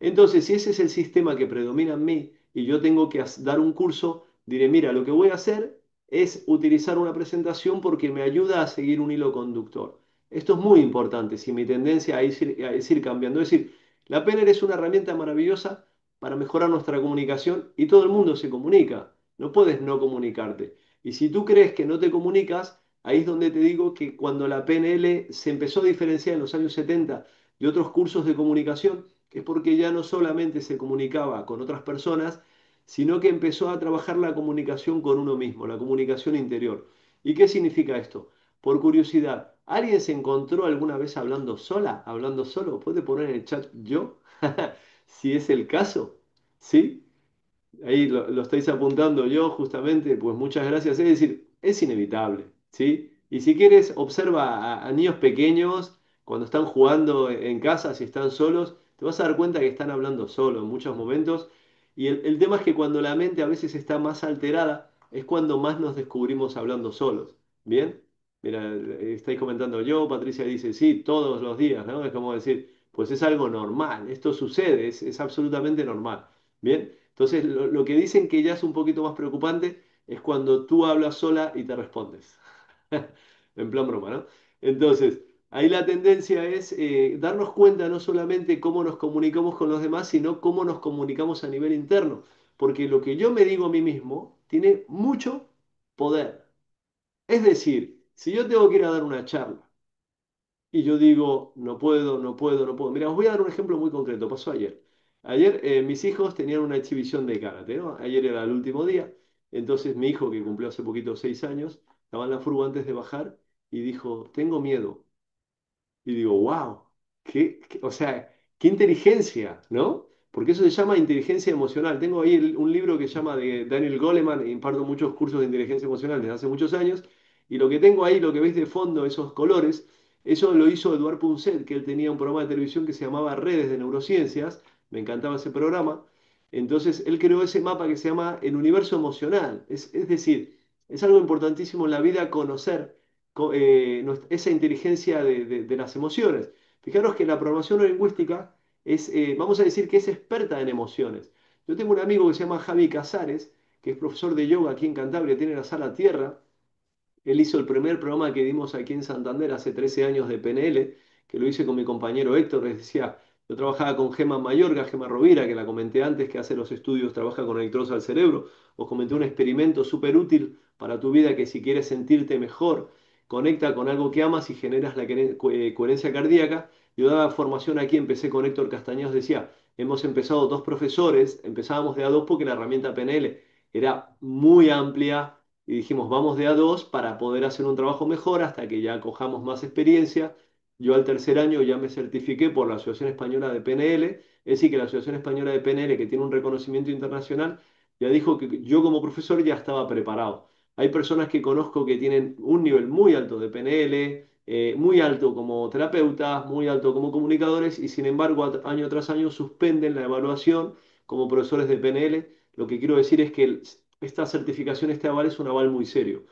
Entonces, si ese es el sistema que predomina en mí y yo tengo que dar un curso, diré, mira, lo que voy a hacer es utilizar una presentación porque me ayuda a seguir un hilo conductor. Esto es muy importante si mi tendencia es ir cambiando. Es decir, la PNL es una herramienta maravillosa para mejorar nuestra comunicación y todo el mundo se comunica. No puedes no comunicarte. Y si tú crees que no te comunicas, ahí es donde te digo que cuando la PNL se empezó a diferenciar en los años 70 de otros cursos de comunicación, que es porque ya no solamente se comunicaba con otras personas, sino que empezó a trabajar la comunicación con uno mismo, la comunicación interior. ¿Y qué significa esto? Por curiosidad, ¿alguien se encontró alguna vez hablando sola, hablando solo? ¿Puede poner en el chat yo? Si es el caso, ¿sí? Ahí lo estáis apuntando yo justamente, pues muchas gracias. Es decir, es inevitable, ¿sí? Y si quieres, observa a niños pequeños cuando están jugando en casa, si están solos, te vas a dar cuenta que están hablando solo en muchos momentos. Y el tema es que cuando la mente a veces está más alterada, es cuando más nos descubrimos hablando solos. ¿Bien? Mira, estáis comentando yo, Patricia dice, sí, todos los días, ¿no? Es como decir, pues es algo normal, esto sucede, es absolutamente normal. ¿Bien? Entonces, lo que dicen que ya es un poquito más preocupante es cuando tú hablas sola y te respondes. En plan broma, ¿no? Entonces, ahí la tendencia es darnos cuenta no solamente cómo nos comunicamos con los demás, sino cómo nos comunicamos a nivel interno. Porque lo que yo me digo a mí mismo tiene mucho poder. Es decir, si yo tengo que ir a dar una charla, y yo digo, no puedo, no puedo, no puedo. Mira, os voy a dar un ejemplo muy concreto. Pasó ayer. Ayer mis hijos tenían una exhibición de karate, ¿no? Ayer era el último día. Entonces mi hijo, que cumplió hace poquito 6 años, estaba en la furgo antes de bajar y dijo, tengo miedo. Y digo, wow, o sea, qué inteligencia, ¿no? Porque eso se llama inteligencia emocional. Tengo ahí un libro que se llama de Daniel Goleman, imparto muchos cursos de inteligencia emocional desde hace muchos años, y lo que tengo ahí, lo que veis de fondo, esos colores, eso lo hizo Eduard Punset, que él tenía un programa de televisión que se llamaba Redes de Neurociencias, me encantaba ese programa. Entonces, él creó ese mapa que se llama el universo emocional. Es decir, es algo importantísimo en la vida conocer esa inteligencia de las emociones. Fijaros que la programación neurolingüística vamos a decir que es experta en emociones. Yo tengo un amigo que se llama Javi Casares, que es profesor de yoga aquí en Cantabria, tiene la sala Tierra. Él hizo el primer programa que dimos aquí en Santander hace 13 años de PNL, que lo hice con mi compañero Héctor. Les decía, Yo trabajaba con Gema Mayorga, Gema Rovira, que la comenté antes, que hace los estudios, trabaja con electrodos al cerebro. Os comenté un experimento súper útil para tu vida que si quieres sentirte mejor, conecta con algo que amas y generas la coherencia cardíaca. Yo daba formación aquí, empecé con Héctor Castaños, decía, hemos empezado dos profesores, empezábamos de A2 porque la herramienta PNL era muy amplia y dijimos, vamos de A2 para poder hacer un trabajo mejor hasta que ya cojamos más experiencia. Yo al tercer año ya me certifiqué por la Asociación Española de PNL, es decir, que la Asociación Española de PNL, que tiene un reconocimiento internacional, ya dijo que yo como profesor ya estaba preparado. Hay personas que conozco que tienen un nivel muy alto de PNL, muy alto como terapeutas, muy alto como comunicadores, y sin embargo año tras año suspenden la evaluación como profesores de PNL. Lo que quiero decir es que esta certificación, este aval es un aval muy serio.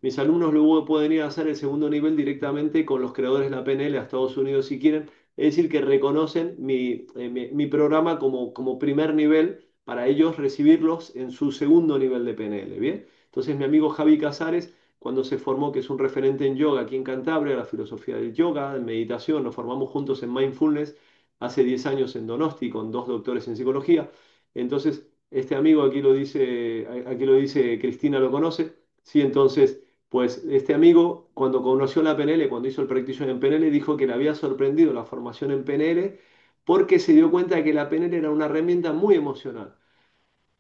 Mis alumnos luego pueden ir a hacer el segundo nivel directamente con los creadores de la PNL a Estados Unidos si quieren. Es decir, que reconocen mi programa como primer nivel para ellos recibirlos en su segundo nivel de PNL. ¿Bien? Entonces mi amigo Javi Casares, cuando se formó, que es un referente en yoga aquí en Cantabria, la filosofía del yoga, en meditación, nos formamos juntos en mindfulness hace 10 años en Donosti con dos doctores en psicología. Entonces, este amigo aquí lo dice, Cristina lo conoce. Sí, entonces pues este amigo, cuando conoció la PNL, cuando hizo el practitioner en PNL, dijo que le había sorprendido la formación en PNL porque se dio cuenta de que la PNL era una herramienta muy emocional.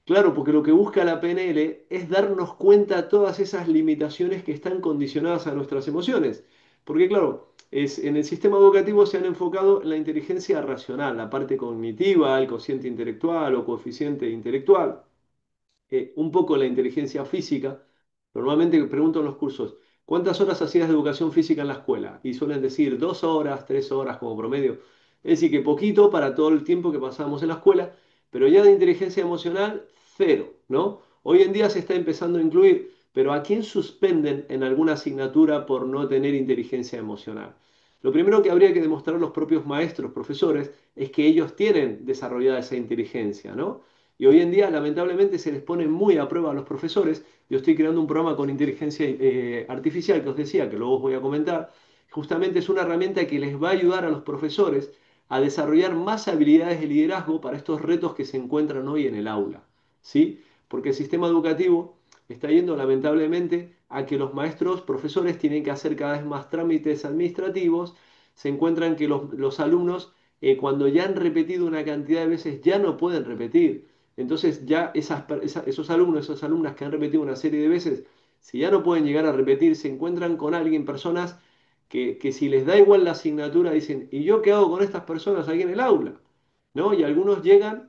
Claro, porque lo que busca la PNL es darnos cuenta de todas esas limitaciones que están condicionadas a nuestras emociones. Porque claro, en el sistema educativo se han enfocado en la inteligencia racional, la parte cognitiva, el cociente intelectual o coeficiente intelectual, un poco la inteligencia física. Normalmente pregunto en los cursos, ¿cuántas horas hacías de educación física en la escuela? Y suelen decir 2 horas, 3 horas como promedio. Es decir, que poquito para todo el tiempo que pasábamos en la escuela, pero ya de inteligencia emocional, cero, ¿no? Hoy en día se está empezando a incluir, pero ¿a quién suspenden en alguna asignatura por no tener inteligencia emocional? Lo primero que habría que demostrar los propios maestros, profesores, es que ellos tienen desarrollada esa inteligencia, ¿no? Y hoy en día, lamentablemente, se les pone muy a prueba a los profesores. Yo estoy creando un programa con inteligencia artificial que os decía, que luego os voy a comentar. Justamente es una herramienta que les va a ayudar a los profesores a desarrollar más habilidades de liderazgo para estos retos que se encuentran hoy en el aula. ¿Sí? Porque el sistema educativo está yendo lamentablemente a que los maestros, profesores, tienen que hacer cada vez más trámites administrativos. Se encuentran que los alumnos, cuando ya han repetido una cantidad de veces, ya no pueden repetir. Entonces ya esos alumnos, esas alumnas que han repetido una serie de veces, si ya no pueden llegar a repetir, se encuentran con alguien, personas que si les da igual la asignatura, dicen, ¿y yo qué hago con estas personas aquí en el aula? ¿No? Y algunos llegan,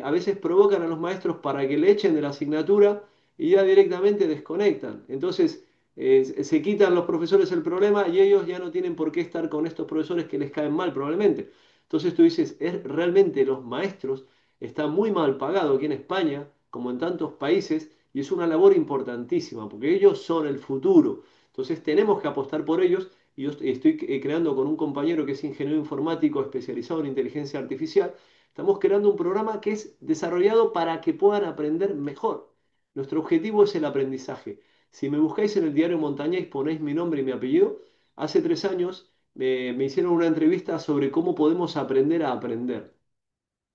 a veces provocan a los maestros para que le echen de la asignatura y ya directamente desconectan. Entonces se quitan los profesores el problema y ellos ya no tienen por qué estar con estos profesores que les caen mal probablemente. Entonces tú dices, es realmente los maestros está muy mal pagado aquí en España, como en tantos países, y es una labor importantísima, porque ellos son el futuro. Entonces tenemos que apostar por ellos, y yo estoy creando con un compañero que es ingeniero informático especializado en inteligencia artificial, estamos creando un programa que es desarrollado para que puedan aprender mejor. Nuestro objetivo es el aprendizaje. Si me buscáis en el diario Montañés, ponéis mi nombre y mi apellido, hace 3 años me hicieron una entrevista sobre cómo podemos aprender a aprender.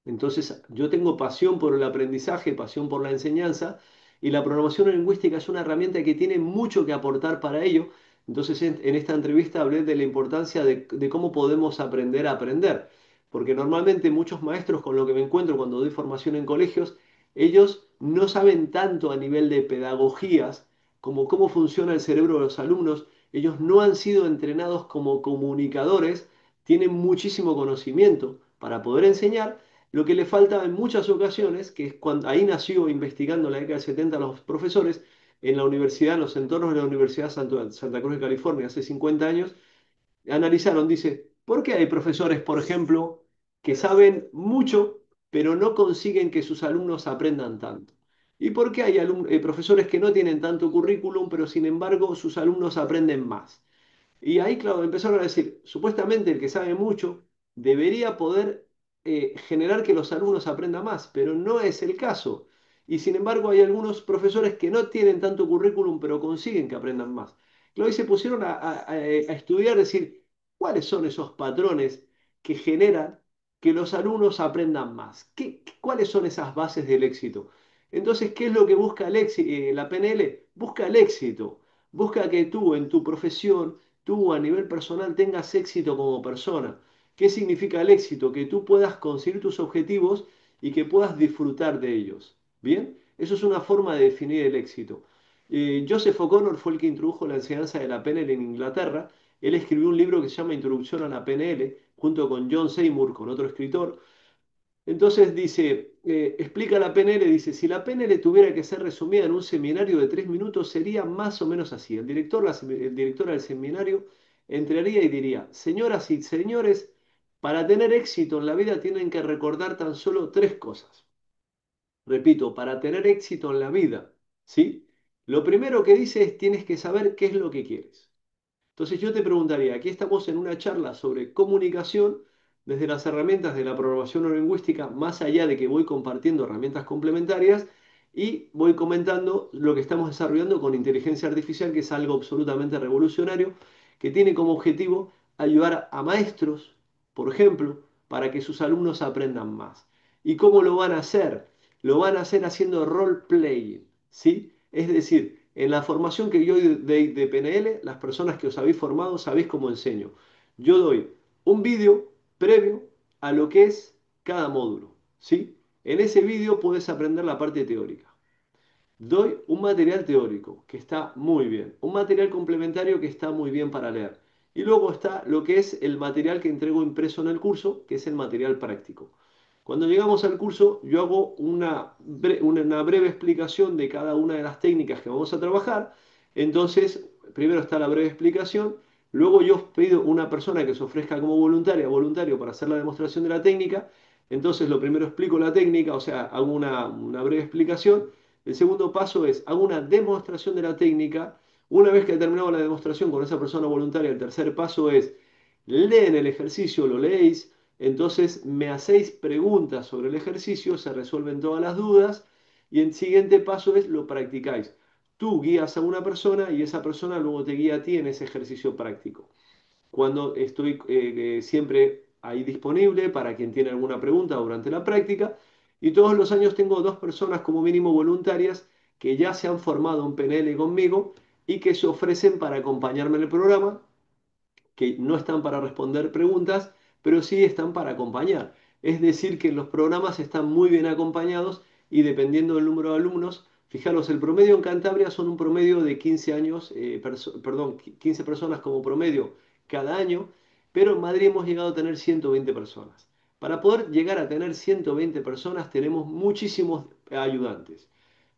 Entonces, yo tengo pasión por el aprendizaje, pasión por la enseñanza, y la programación lingüística es una herramienta que tiene mucho que aportar para ello. Entonces, en esta entrevista hablé de la importancia de cómo podemos aprender a aprender, porque normalmente muchos maestros con lo que me encuentro cuando doy formación en colegios, ellos no saben tanto a nivel de pedagogías como cómo funciona el cerebro de los alumnos, ellos no han sido entrenados como comunicadores, tienen muchísimo conocimiento para poder enseñar lo que le falta en muchas ocasiones, que es cuando ahí nació investigando en la década del 70 los profesores en la universidad, en los entornos de la Universidad Santa Cruz de California, hace 50 años, analizaron, dice, ¿por qué hay profesores, por ejemplo, que saben mucho, pero no consiguen que sus alumnos aprendan tanto? ¿Y por qué hay profesores que no tienen tanto currículum, pero sin embargo sus alumnos aprenden más? Y ahí, claro, empezaron a decir, supuestamente el que sabe mucho debería poder generar que los alumnos aprendan más, pero no es el caso. Y sin embargo hay algunos profesores que no tienen tanto currículum, pero consiguen que aprendan más. Claro, y se pusieron a estudiar, decir, cuáles son esos patrones que generan que los alumnos aprendan más. ¿Cuáles son esas bases del éxito? Entonces, ¿qué es lo que busca la PNL? Busca el éxito. Busca que tú en tu profesión, tú a nivel personal tengas éxito como persona. ¿Qué significa el éxito? Que tú puedas conseguir tus objetivos y que puedas disfrutar de ellos. ¿Bien? Eso es una forma de definir el éxito. Joseph O'Connor fue el que introdujo la enseñanza de la PNL en Inglaterra. Él escribió un libro que se llama Introducción a la PNL, junto con John Seymour, con otro escritor. Entonces dice, explica la PNL, dice, si la PNL tuviera que ser resumida en un seminario de 3 minutos, sería más o menos así. El director del seminario entraría y diría, señoras y señores, para tener éxito en la vida tienen que recordar tan solo tres cosas. Repito, para tener éxito en la vida, ¿sí? Lo primero que dice es, tienes que saber qué es lo que quieres. Entonces yo te preguntaría, aquí estamos en una charla sobre comunicación desde las herramientas de la programación neurolingüística, más allá de que voy compartiendo herramientas complementarias y voy comentando lo que estamos desarrollando con inteligencia artificial, que es algo absolutamente revolucionario, que tiene como objetivo ayudar a maestros, por ejemplo, para que sus alumnos aprendan más. ¿Y cómo lo van a hacer? Lo van a hacer haciendo role-playing, ¿sí? Es decir, en la formación que yo doy de PNL, las personas que os habéis formado sabéis cómo enseño. Yo doy un vídeo previo a lo que es cada módulo, ¿sí? En ese vídeo puedes aprender la parte teórica. Doy un material teórico que está muy bien, un material complementario que está muy bien para leer. Y luego está lo que es el material que entrego impreso en el curso, que es el material práctico. Cuando llegamos al curso, yo hago una breve explicación de cada una de las técnicas que vamos a trabajar. Entonces, primero está la breve explicación, luego yo pido una persona que se ofrezca como voluntario para hacer la demostración de la técnica. Entonces, lo primero explico la técnica, o sea, hago una breve explicación. El segundo paso es, hago una demostración de la técnica. Una vez que he terminado la demostración con esa persona voluntaria, el tercer paso es, leen el ejercicio, lo leéis, entonces me hacéis preguntas sobre el ejercicio, se resuelven todas las dudas y el siguiente paso es, lo practicáis. Tú guías a una persona y esa persona luego te guía a ti en ese ejercicio práctico. Cuando estoy siempre ahí disponible para quien tiene alguna pregunta durante la práctica. Y todos los años tengo dos personas como mínimo voluntarias que ya se han formado en PNL conmigo y que se ofrecen para acompañarme en el programa, que no están para responder preguntas, pero sí están para acompañar. Es decir, que los programas están muy bien acompañados y dependiendo del número de alumnos, fijaros, el promedio en Cantabria son un promedio de 15 años, perdón, 15 personas como promedio cada año, pero en Madrid hemos llegado a tener 120 personas. Para poder llegar a tener 120 personas tenemos muchísimos ayudantes.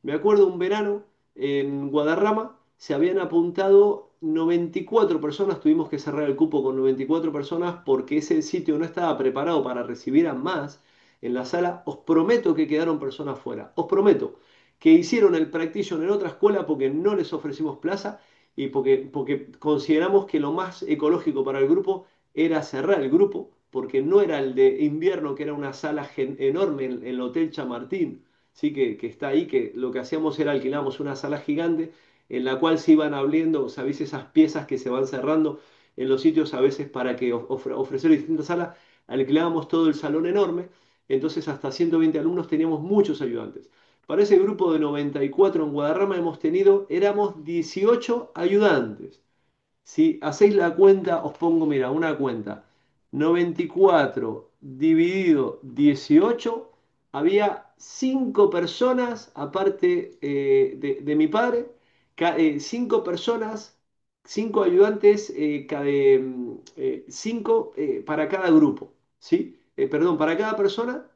Me acuerdo un verano en Guadarrama, se habían apuntado 94 personas, tuvimos que cerrar el cupo con 94 personas porque ese sitio no estaba preparado para recibir a más en la sala. Os prometo que quedaron personas fuera. Os prometo que hicieron el practitioner en otra escuela porque no les ofrecimos plaza y porque consideramos que lo más ecológico para el grupo era cerrar el grupo, porque no era el de invierno, que era una sala enorme en el Hotel Chamartín, sí, que está ahí, que lo que hacíamos era alquilamos una sala gigante en la cual se iban abriendo, ¿sabéis? Esas piezas que se van cerrando en los sitios a veces para que ofrecer distintas salas, alquilábamos todo el salón enorme, entonces hasta 120 alumnos teníamos muchos ayudantes. Para ese grupo de 94 en Guadarrama éramos 18 ayudantes. Si hacéis la cuenta, os pongo, mira, una cuenta. 94 dividido 18, había 5 personas, aparte de mi padre, 5 personas, 5 ayudantes, 5 para cada grupo, ¿sí? Perdón, para cada persona,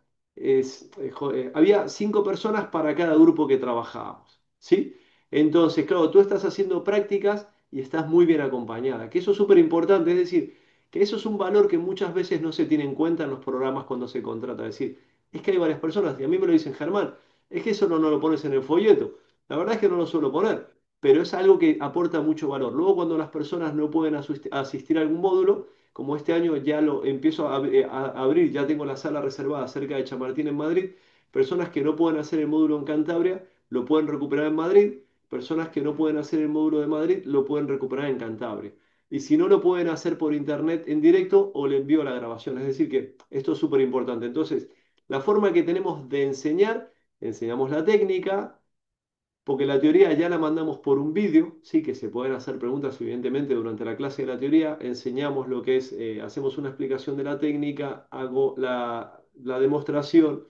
había 5 personas para cada grupo que trabajábamos, ¿sí? Entonces, claro, tú estás haciendo prácticas y estás muy bien acompañada, que eso es súper importante, es decir, que eso es un valor que muchas veces no se tiene en cuenta en los programas cuando se contrata, es decir, es que hay varias personas, y a mí me lo dicen, Germán, es que eso no lo pones en el folleto, la verdad es que no lo suelo poner, pero es algo que aporta mucho valor. Luego cuando las personas no pueden asistir a algún módulo, como este año ya lo empiezo a abrir, ya tengo la sala reservada cerca de Chamartín en Madrid, personas que no pueden hacer el módulo en Cantabria, lo pueden recuperar en Madrid, personas que no pueden hacer el módulo de Madrid lo pueden recuperar en Cantabria. y si no lo pueden hacer por internet en directo o le envío la grabación. Es decir, que esto es súper importante. Entonces, la forma que tenemos de enseñar, enseñamos la técnica, porque la teoría ya la mandamos por un vídeo, sí, que se pueden hacer preguntas evidentemente durante la clase de la teoría, enseñamos lo que es, hacemos una explicación de la técnica, hago la demostración,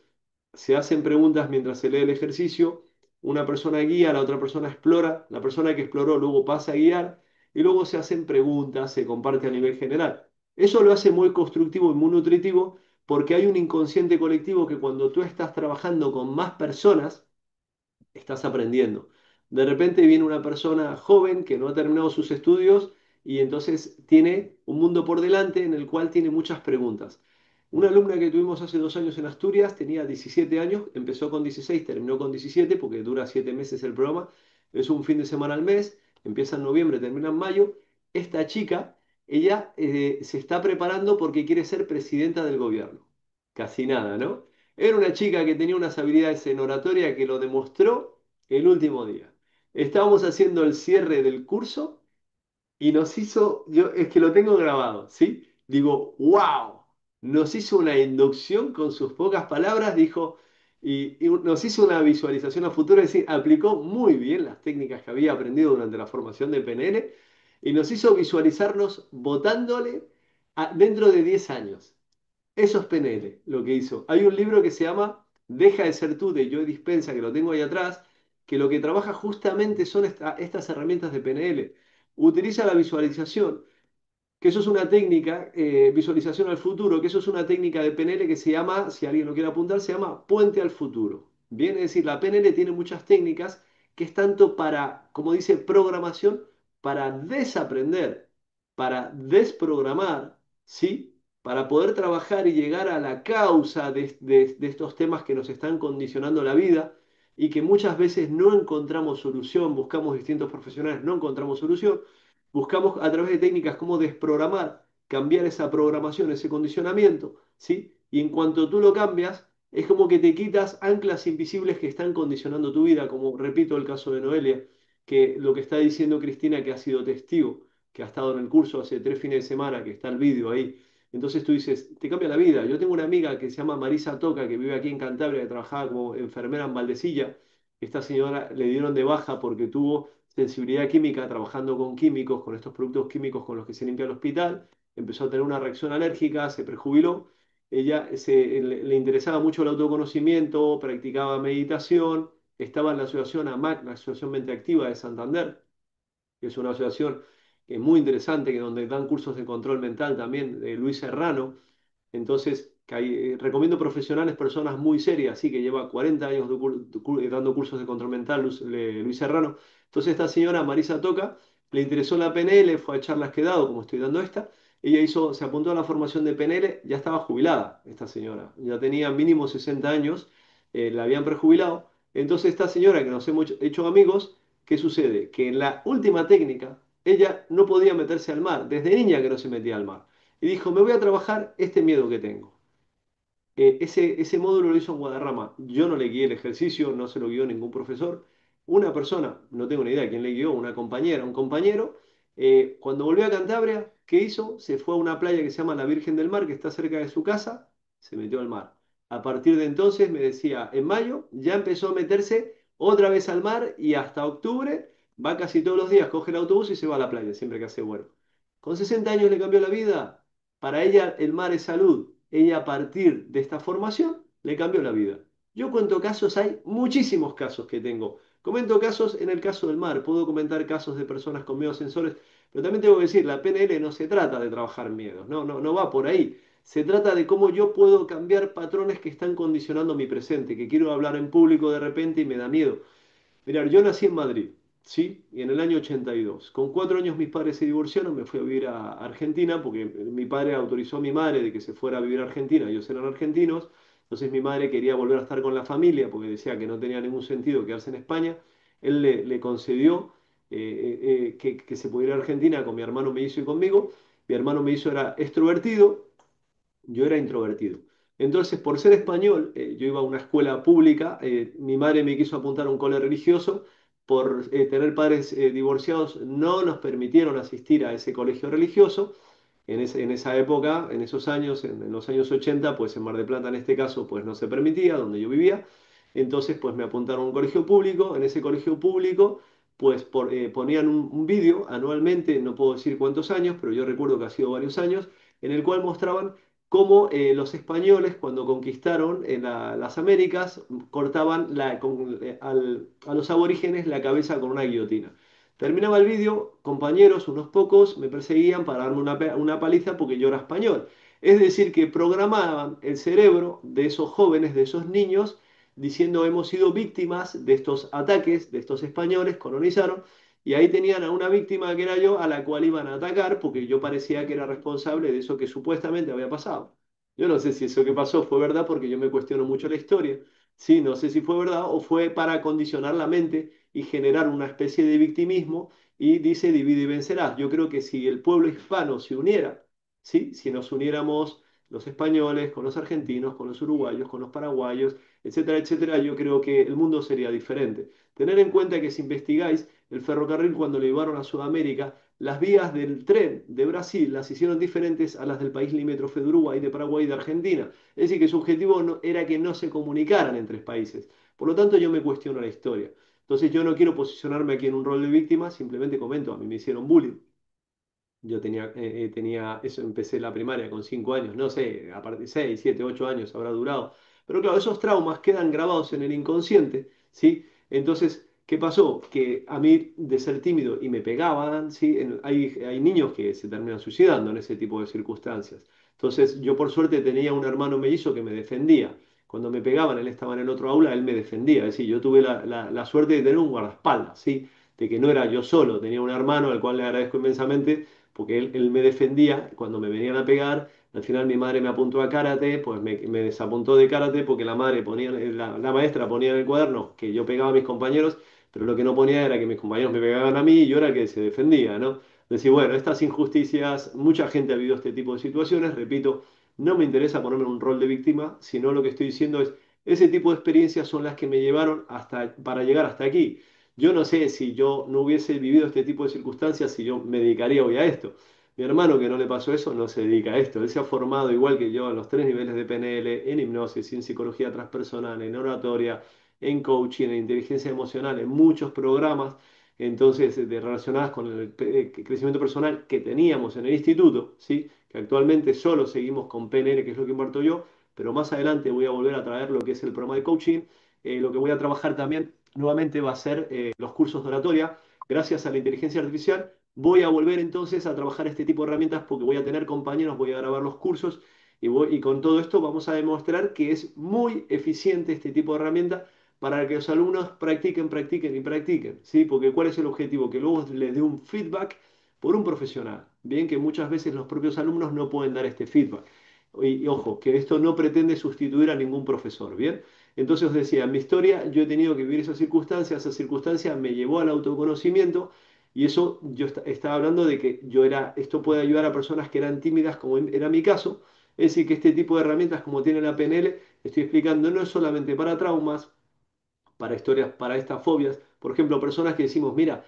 se hacen preguntas mientras se lee el ejercicio, una persona guía, la otra persona explora, la persona que exploró luego pasa a guiar y luego se hacen preguntas, se comparte a nivel general. Eso lo hace muy constructivo y muy nutritivo porque hay un inconsciente colectivo que cuando tú estás trabajando con más personas, estás aprendiendo. De repente viene una persona joven que no ha terminado sus estudios y entonces tiene un mundo por delante en el cual tiene muchas preguntas. Una alumna que tuvimos hace 2 años en Asturias tenía 17 años, empezó con 16, terminó con 17 porque dura 7 meses el programa, es un fin de semana al mes, empieza en noviembre, termina en mayo. Esta chica, ella se está preparando porque quiere ser presidenta del gobierno. Casi nada, ¿no? Era una chica que tenía unas habilidades en oratoria que lo demostró el último día. Estábamos haciendo el cierre del curso y nos hizo, yo es que lo tengo grabado, ¿sí? Digo, wow, nos hizo una inducción con sus pocas palabras, dijo, y nos hizo una visualización a futuro, es decir, aplicó muy bien las técnicas que había aprendido durante la formación de PNL y nos hizo visualizarnos votándole dentro de 10 años. Eso es PNL, lo que hizo. Hay un libro que se llama Deja de ser tú, de Joe Dispenza, que lo tengo ahí atrás, que lo que trabaja justamente son estas herramientas de PNL. Utiliza la visualización, que eso es una técnica, visualización al futuro, que eso es una técnica de PNL que se llama, si alguien lo quiere apuntar, se llama puente al futuro. Bien, es decir, la PNL tiene muchas técnicas que es tanto para, como dice, programación, para desaprender, para desprogramar, ¿sí? Para poder trabajar y llegar a la causa de estos temas que nos están condicionando la vida y que muchas veces no encontramos solución, buscamos distintos profesionales, no encontramos solución. Buscamos a través de técnicas como desprogramar, cambiar esa programación, ese condicionamiento, ¿sí? Y en cuanto tú lo cambias, es como que te quitas anclas invisibles que están condicionando tu vida, como repito el caso de Noelia, que lo que está diciendo Cristina, que ha sido testigo, que ha estado en el curso hace 3 fines de semana, que está el vídeo ahí. Entonces tú dices, te cambia la vida. Yo tengo una amiga que se llama Marisa Toca, que vive aquí en Cantabria, que trabajaba como enfermera en Valdecilla. Esta señora le dieron de baja porque tuvo sensibilidad química trabajando con químicos, con estos productos químicos con los que se limpia el hospital, empezó a tener una reacción alérgica, se prejubiló, ella le interesaba mucho el autoconocimiento, practicaba meditación, estaba en la asociación AMAC, la Asociación Mente Activa de Santander, que es una asociación que es muy interesante, que donde dan cursos de control mental también, de Luis Serrano. Entonces, recomiendo profesionales, personas muy serias, así que lleva 40 años dando cursos de control mental, Luis Serrano. Entonces, esta señora, Marisa Toca, le interesó la PNL, fue a charlas que he dado, como estoy dando esta. Ella se apuntó a la formación de PNL, ya estaba jubilada esta señora, ya tenía mínimo 60 años, la habían prejubilado. Entonces, esta señora, que nos hemos hecho amigos, ¿qué sucede? Que en la última técnica, ella no podía meterse al mar, desde niña que no se metía al mar. Y dijo, me voy a trabajar este miedo que tengo. Ese módulo lo hizo en Guadarrama. Yo no le guié el ejercicio, no se lo guió ningún profesor. Una persona, no tengo ni idea quién le guió, una compañera, un compañero, cuando volvió a Cantabria, ¿qué hizo? Se fue a una playa que se llama la Virgen del Mar, que está cerca de su casa, se metió al mar. A partir de entonces, me decía, en mayo ya empezó a meterse otra vez al mar y hasta octubre va casi todos los días, coge el autobús y se va a la playa, siempre que hace bueno. Con 60 años le cambió la vida. Para ella el mar es salud. Ella a partir de esta formación le cambió la vida. Yo cuento casos, hay muchísimos casos que tengo. Comento casos en el caso del mar, puedo comentar casos de personas con miedos sensores, pero también tengo que decir, la PNL no se trata de trabajar miedos, no va por ahí. Se trata de cómo yo puedo cambiar patrones que están condicionando mi presente, que quiero hablar en público de repente y me da miedo. Mirá, yo nací en Madrid, ¿sí? Y en el año 82. Con 4 años mis padres se divorciaron, me fui a vivir a Argentina porque mi padre autorizó a mi madre de que se fuera a vivir a Argentina, ellos eran argentinos, entonces mi madre quería volver a estar con la familia porque decía que no tenía ningún sentido quedarse en España. Él le concedió que se pudiera ir a Argentina con mi hermano mellizo y conmigo. Mi hermano mellizo era extrovertido, yo era introvertido. Entonces, por ser español, yo iba a una escuela pública, mi madre me quiso apuntar a un cole religioso, por tener padres divorciados, no nos permitieron asistir a ese colegio religioso. En esa época, en esos años, en los años 80, pues en Mar del Plata en este caso, pues no se permitía, donde yo vivía. Entonces, pues me apuntaron a un colegio público. En ese colegio público, pues ponían un vídeo anualmente, no puedo decir cuántos años, pero yo recuerdo que ha sido varios años, en el cual mostraban cómo los españoles, cuando conquistaron las Américas, cortaban a los aborígenes la cabeza con una guillotina. Terminaba el vídeo, compañeros, unos pocos, me perseguían para darme una paliza porque yo era español. Es decir, que programaban el cerebro de esos jóvenes, de esos niños, diciendo hemos sido víctimas de estos ataques, de estos españoles, colonizaron, y ahí tenían a una víctima que era yo, a la cual iban a atacar porque yo parecía que era responsable de eso que supuestamente había pasado. Yo no sé si eso que pasó fue verdad porque yo me cuestiono mucho la historia. Sí, no sé si fue verdad o fue para condicionar la mente y generar una especie de victimismo y dice divide y vencerás. Yo creo que si el pueblo hispano se uniera, ¿sí? Si nos uniéramos los españoles con los argentinos, con los uruguayos, con los paraguayos, etcétera, etcétera, yo creo que el mundo sería diferente. Tener en cuenta que si investigáis, el ferrocarril cuando lo llevaron a Sudamérica, las vías del tren de Brasil las hicieron diferentes a las del país limítrofe de Uruguay, de Paraguay y de Argentina. Es decir, que su objetivo era que no se comunicaran entre países. Por lo tanto, yo me cuestiono la historia. Entonces yo no quiero posicionarme aquí en un rol de víctima, simplemente comento, a mí me hicieron bullying. Yo tenía eso, empecé la primaria con 5 años, no sé, a partir de 6, 7, 8 años habrá durado. Pero claro, esos traumas quedan grabados en el inconsciente, ¿sí? Entonces, ¿qué pasó? Que a mí, de ser tímido y me pegaban, ¿sí? Hay niños que se terminan suicidando en ese tipo de circunstancias. Entonces, yo por suerte tenía un hermano mellizo que me defendía. Cuando me pegaban, él estaba en el otro aula, él me defendía. Es decir, yo tuve la suerte de tener un guardaespaldas, ¿sí? De que no era yo solo, tenía un hermano al cual le agradezco inmensamente porque él me defendía cuando me venían a pegar. Al final mi madre me apuntó a karate, pues me desapuntó de karate porque la maestra ponía en el cuaderno que yo pegaba a mis compañeros, pero lo que no ponía era que mis compañeros me pegaban a mí y yo era el que se defendía, ¿no? Decir, bueno, estas injusticias, mucha gente ha vivido este tipo de situaciones, repito, no me interesa ponerme en un rol de víctima, sino lo que estoy diciendo es, ese tipo de experiencias son las que me llevaron para llegar hasta aquí. Yo no sé si yo no hubiese vivido este tipo de circunstancias, si yo me dedicaría hoy a esto. Mi hermano que no le pasó eso no se dedica a esto. Él se ha formado igual que yo en los 3 niveles de PNL, en hipnosis, en psicología transpersonal, en oratoria, en coaching, en inteligencia emocional, en muchos programas entonces relacionadas con el crecimiento personal que teníamos en el instituto, ¿sí? Que actualmente solo seguimos con PNL, que es lo que imparto yo, pero más adelante voy a volver a traer lo que es el programa de coaching. Lo que voy a trabajar también nuevamente va a ser los cursos de oratoria. Gracias a la inteligencia artificial voy a volver entonces a trabajar este tipo de herramientas porque voy a tener compañeros, voy a grabar los cursos y con todo esto vamos a demostrar que es muy eficiente este tipo de herramienta para que los alumnos practiquen, practiquen y practiquen, ¿sí? Porque ¿cuál es el objetivo? Que luego les dé un feedback por un profesional. Bien, que muchas veces los propios alumnos no pueden dar este feedback. Y ojo, que esto no pretende sustituir a ningún profesor, ¿bien? Entonces os decía, en mi historia yo he tenido que vivir esa circunstancia me llevó al autoconocimiento y eso yo estaba hablando de que esto puede ayudar a personas que eran tímidas, como era mi caso, es decir, que este tipo de herramientas como tiene la PNL, estoy explicando, no es solamente para traumas, para historias, para estas fobias. Por ejemplo, personas que decimos, mira,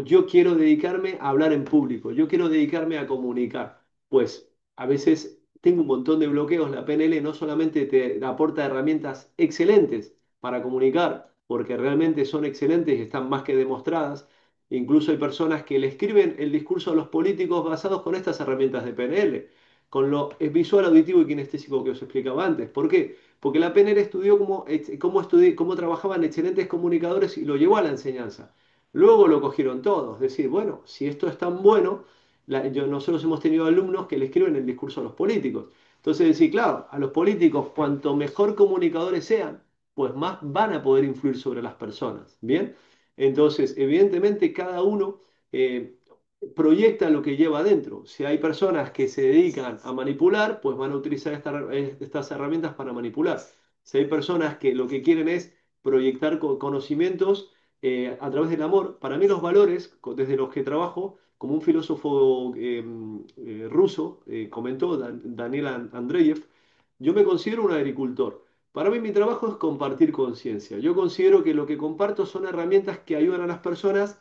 yo quiero dedicarme a hablar en público, yo quiero dedicarme a comunicar. Pues a veces tengo un montón de bloqueos. La PNL no solamente te aporta herramientas excelentes para comunicar, porque realmente son excelentes y están más que demostradas. Incluso hay personas que le escriben el discurso a los políticos basados con estas herramientas de PNL, con lo visual, auditivo y kinestésico que os explicaba antes. ¿Por qué? Porque la PNL estudió cómo trabajaban excelentes comunicadores y lo llevó a la enseñanza. Luego lo cogieron todos. Es decir, bueno, si esto es tan bueno, nosotros hemos tenido alumnos que le escriben el discurso a los políticos. Entonces, decir, claro, a los políticos, cuanto mejor comunicadores sean, pues más van a poder influir sobre las personas. ¿Bien? Entonces, evidentemente, cada uno proyecta lo que lleva adentro. Si hay personas que se dedican a manipular, pues van a utilizar estas herramientas para manipular. Si hay personas que lo que quieren es proyectar conocimientos a través del amor, para mí los valores, desde los que trabajo, como un filósofo ruso comentó, Daniel Andreyev, yo me considero un agricultor. Para mí mi trabajo es compartir conciencia. Yo considero que lo que comparto son herramientas que ayudan a las personas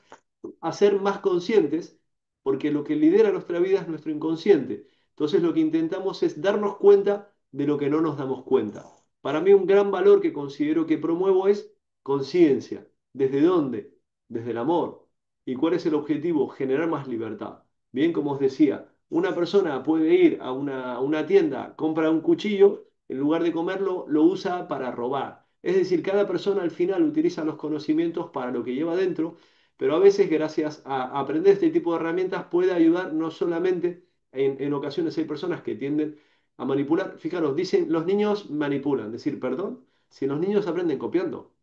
a ser más conscientes, porque lo que lidera nuestra vida es nuestro inconsciente. Entonces lo que intentamos es darnos cuenta de lo que no nos damos cuenta. Para mí un gran valor que considero que promuevo es conciencia. ¿Desde dónde? Desde el amor. ¿Y cuál es el objetivo? Generar más libertad. Bien, como os decía, una persona puede ir a una tienda, compra un cuchillo, en lugar de comerlo, lo usa para robar. Es decir, cada persona al final utiliza los conocimientos para lo que lleva dentro, pero a veces gracias a aprender este tipo de herramientas puede ayudar no solamente, en ocasiones hay personas que tienden a manipular. Fijaros, dicen, los niños manipulan, decir, perdón, si los niños aprenden copiando.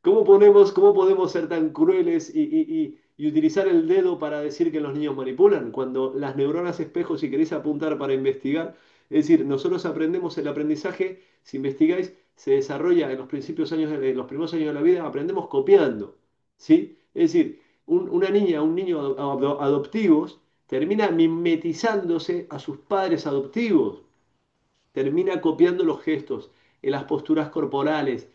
Cómo podemos ser tan crueles y utilizar el dedo para decir que los niños manipulan? Cuando las neuronas espejo, si queréis apuntar para investigar, es decir, nosotros aprendemos el aprendizaje, si investigáis, se desarrolla en los principios años, en los primeros años de la vida, aprendemos copiando, ¿sí? Es decir, una niña, un niño adoptivos termina mimetizándose a sus padres adoptivos, termina copiando los gestos, las posturas corporales,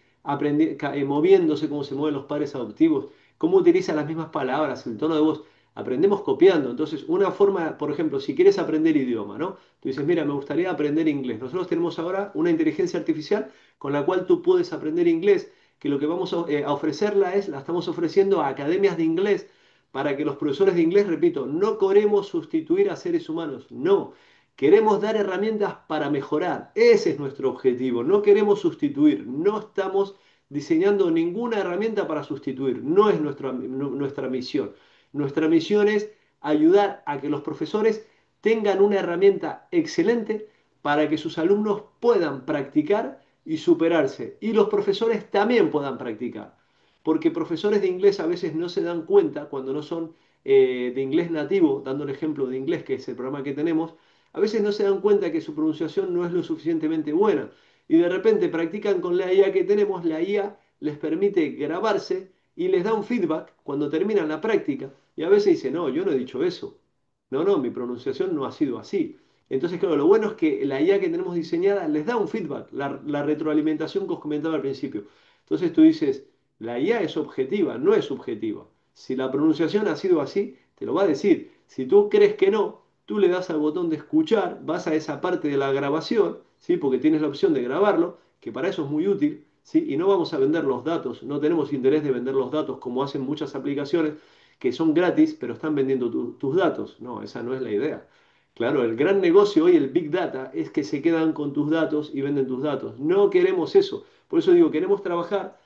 moviéndose como se mueven los padres adoptivos, cómo utiliza las mismas palabras, el tono de voz. Aprendemos copiando. Entonces, una forma, por ejemplo, si quieres aprender idioma, ¿no? Tú dices, mira, me gustaría aprender inglés. Nosotros tenemos ahora una inteligencia artificial con la cual tú puedes aprender inglés, que lo que vamos a ofrecerla es, la estamos ofreciendo a academias de inglés para que los profesores de inglés, repito, no queremos sustituir a seres humanos, no. Queremos dar herramientas para mejorar. Ese es nuestro objetivo. No queremos sustituir. No estamos diseñando ninguna herramienta para sustituir. No es nuestra misión. Nuestra misión es ayudar a que los profesores tengan una herramienta excelente para que sus alumnos puedan practicar y superarse. Y los profesores también puedan practicar. Porque profesores de inglés a veces no se dan cuenta cuando no son de inglés nativo, dando el ejemplo de inglés, que es el programa que tenemos, a veces no se dan cuenta que su pronunciación no es lo suficientemente buena y de repente practican con la IA que tenemos, la IA les permite grabarse y les da un feedback cuando terminan la práctica y a veces dicen, no, yo no he dicho eso, no, no, mi pronunciación no ha sido así. Entonces, claro, lo bueno es que la IA que tenemos diseñada les da un feedback, la retroalimentación que os comentaba al principio. Entonces tú dices, la IA es objetiva, no es subjetiva. Si la pronunciación ha sido así, te lo va a decir. Si tú crees que no, tú le das al botón de escuchar, vas a esa parte de la grabación, ¿sí? Porque tienes la opción de grabarlo, que para eso es muy útil, ¿sí? Y no vamos a vender los datos, no tenemos interés de vender los datos como hacen muchas aplicaciones que son gratis, pero están vendiendo tus datos. No, esa no es la idea. Claro, el gran negocio hoy, el Big Data, es que se quedan con tus datos y venden tus datos. No queremos eso. Por eso digo, queremos trabajar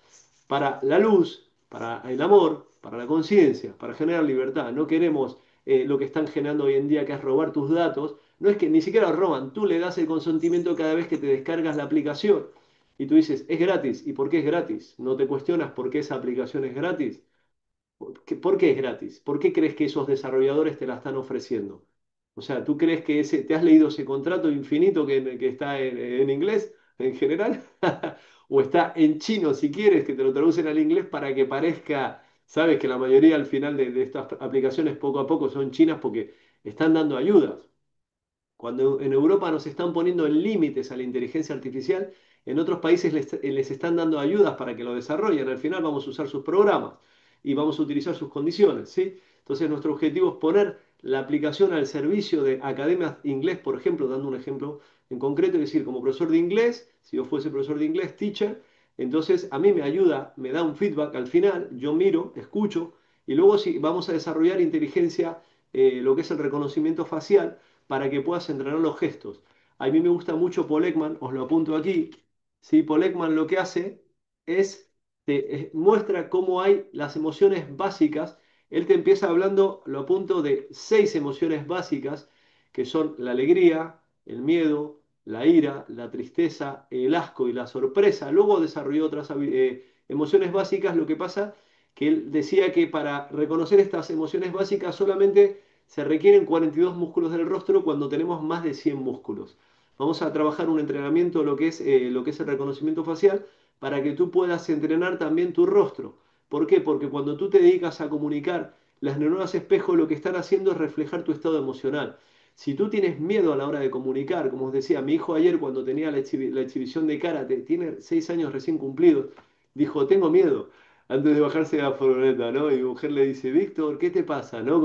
para la luz, para el amor, para la conciencia, para generar libertad. No queremos lo que están generando hoy en día, que es robar tus datos. No es que ni siquiera los roban, tú le das el consentimiento cada vez que te descargas la aplicación. Y tú dices, es gratis. ¿Y por qué es gratis? ¿No te cuestionas por qué esa aplicación es gratis? ¿Por qué es gratis? ¿Por qué crees que esos desarrolladores te la están ofreciendo? O sea, ¿tú crees que te has leído ese contrato infinito que está en inglés en general? ¿O está en chino si quieres, que te lo traducen al inglés para que parezca, sabes que la mayoría al final de estas aplicaciones poco a poco son chinas porque están dando ayudas? Cuando en Europa nos están poniendo límites a la inteligencia artificial, en otros países les están dando ayudas para que lo desarrollen. Al final vamos a usar sus programas y vamos a utilizar sus condiciones, ¿sí? Entonces nuestro objetivo es poner la aplicación al servicio de academias de inglés, por ejemplo, dando un ejemplo en concreto, es decir, como profesor de inglés, si yo fuese profesor de inglés, teacher, entonces a mí me ayuda, me da un feedback al final, yo miro, escucho, y luego sí, vamos a desarrollar inteligencia, lo que es el reconocimiento facial para que puedas entrenar los gestos. A mí me gusta mucho Paul Ekman, os lo apunto aquí. ¿Sí? Paul Ekman lo que hace es, te muestra cómo hay las emociones básicas. Él te empieza hablando, lo apunto, de 6 emociones básicas, que son la alegría, el miedo, la ira, la tristeza, el asco y la sorpresa. Luego desarrolló otras emociones básicas. Lo que pasa que él decía que para reconocer estas emociones básicas solamente se requieren 42 músculos del rostro cuando tenemos más de 100 músculos. Vamos a trabajar un entrenamiento, lo que es el reconocimiento facial, para que tú puedas entrenar también tu rostro. ¿Por qué? Porque cuando tú te dedicas a comunicar, las neuronas espejo lo que están haciendo es reflejar tu estado emocional. Si tú tienes miedo a la hora de comunicar, como os decía, mi hijo ayer cuando tenía la exhibición de karate, tiene 6 años recién cumplidos, dijo, tengo miedo, antes de bajarse de la furgoneta, ¿no? Y mi mujer le dice, Víctor, ¿qué te pasa? ¿No?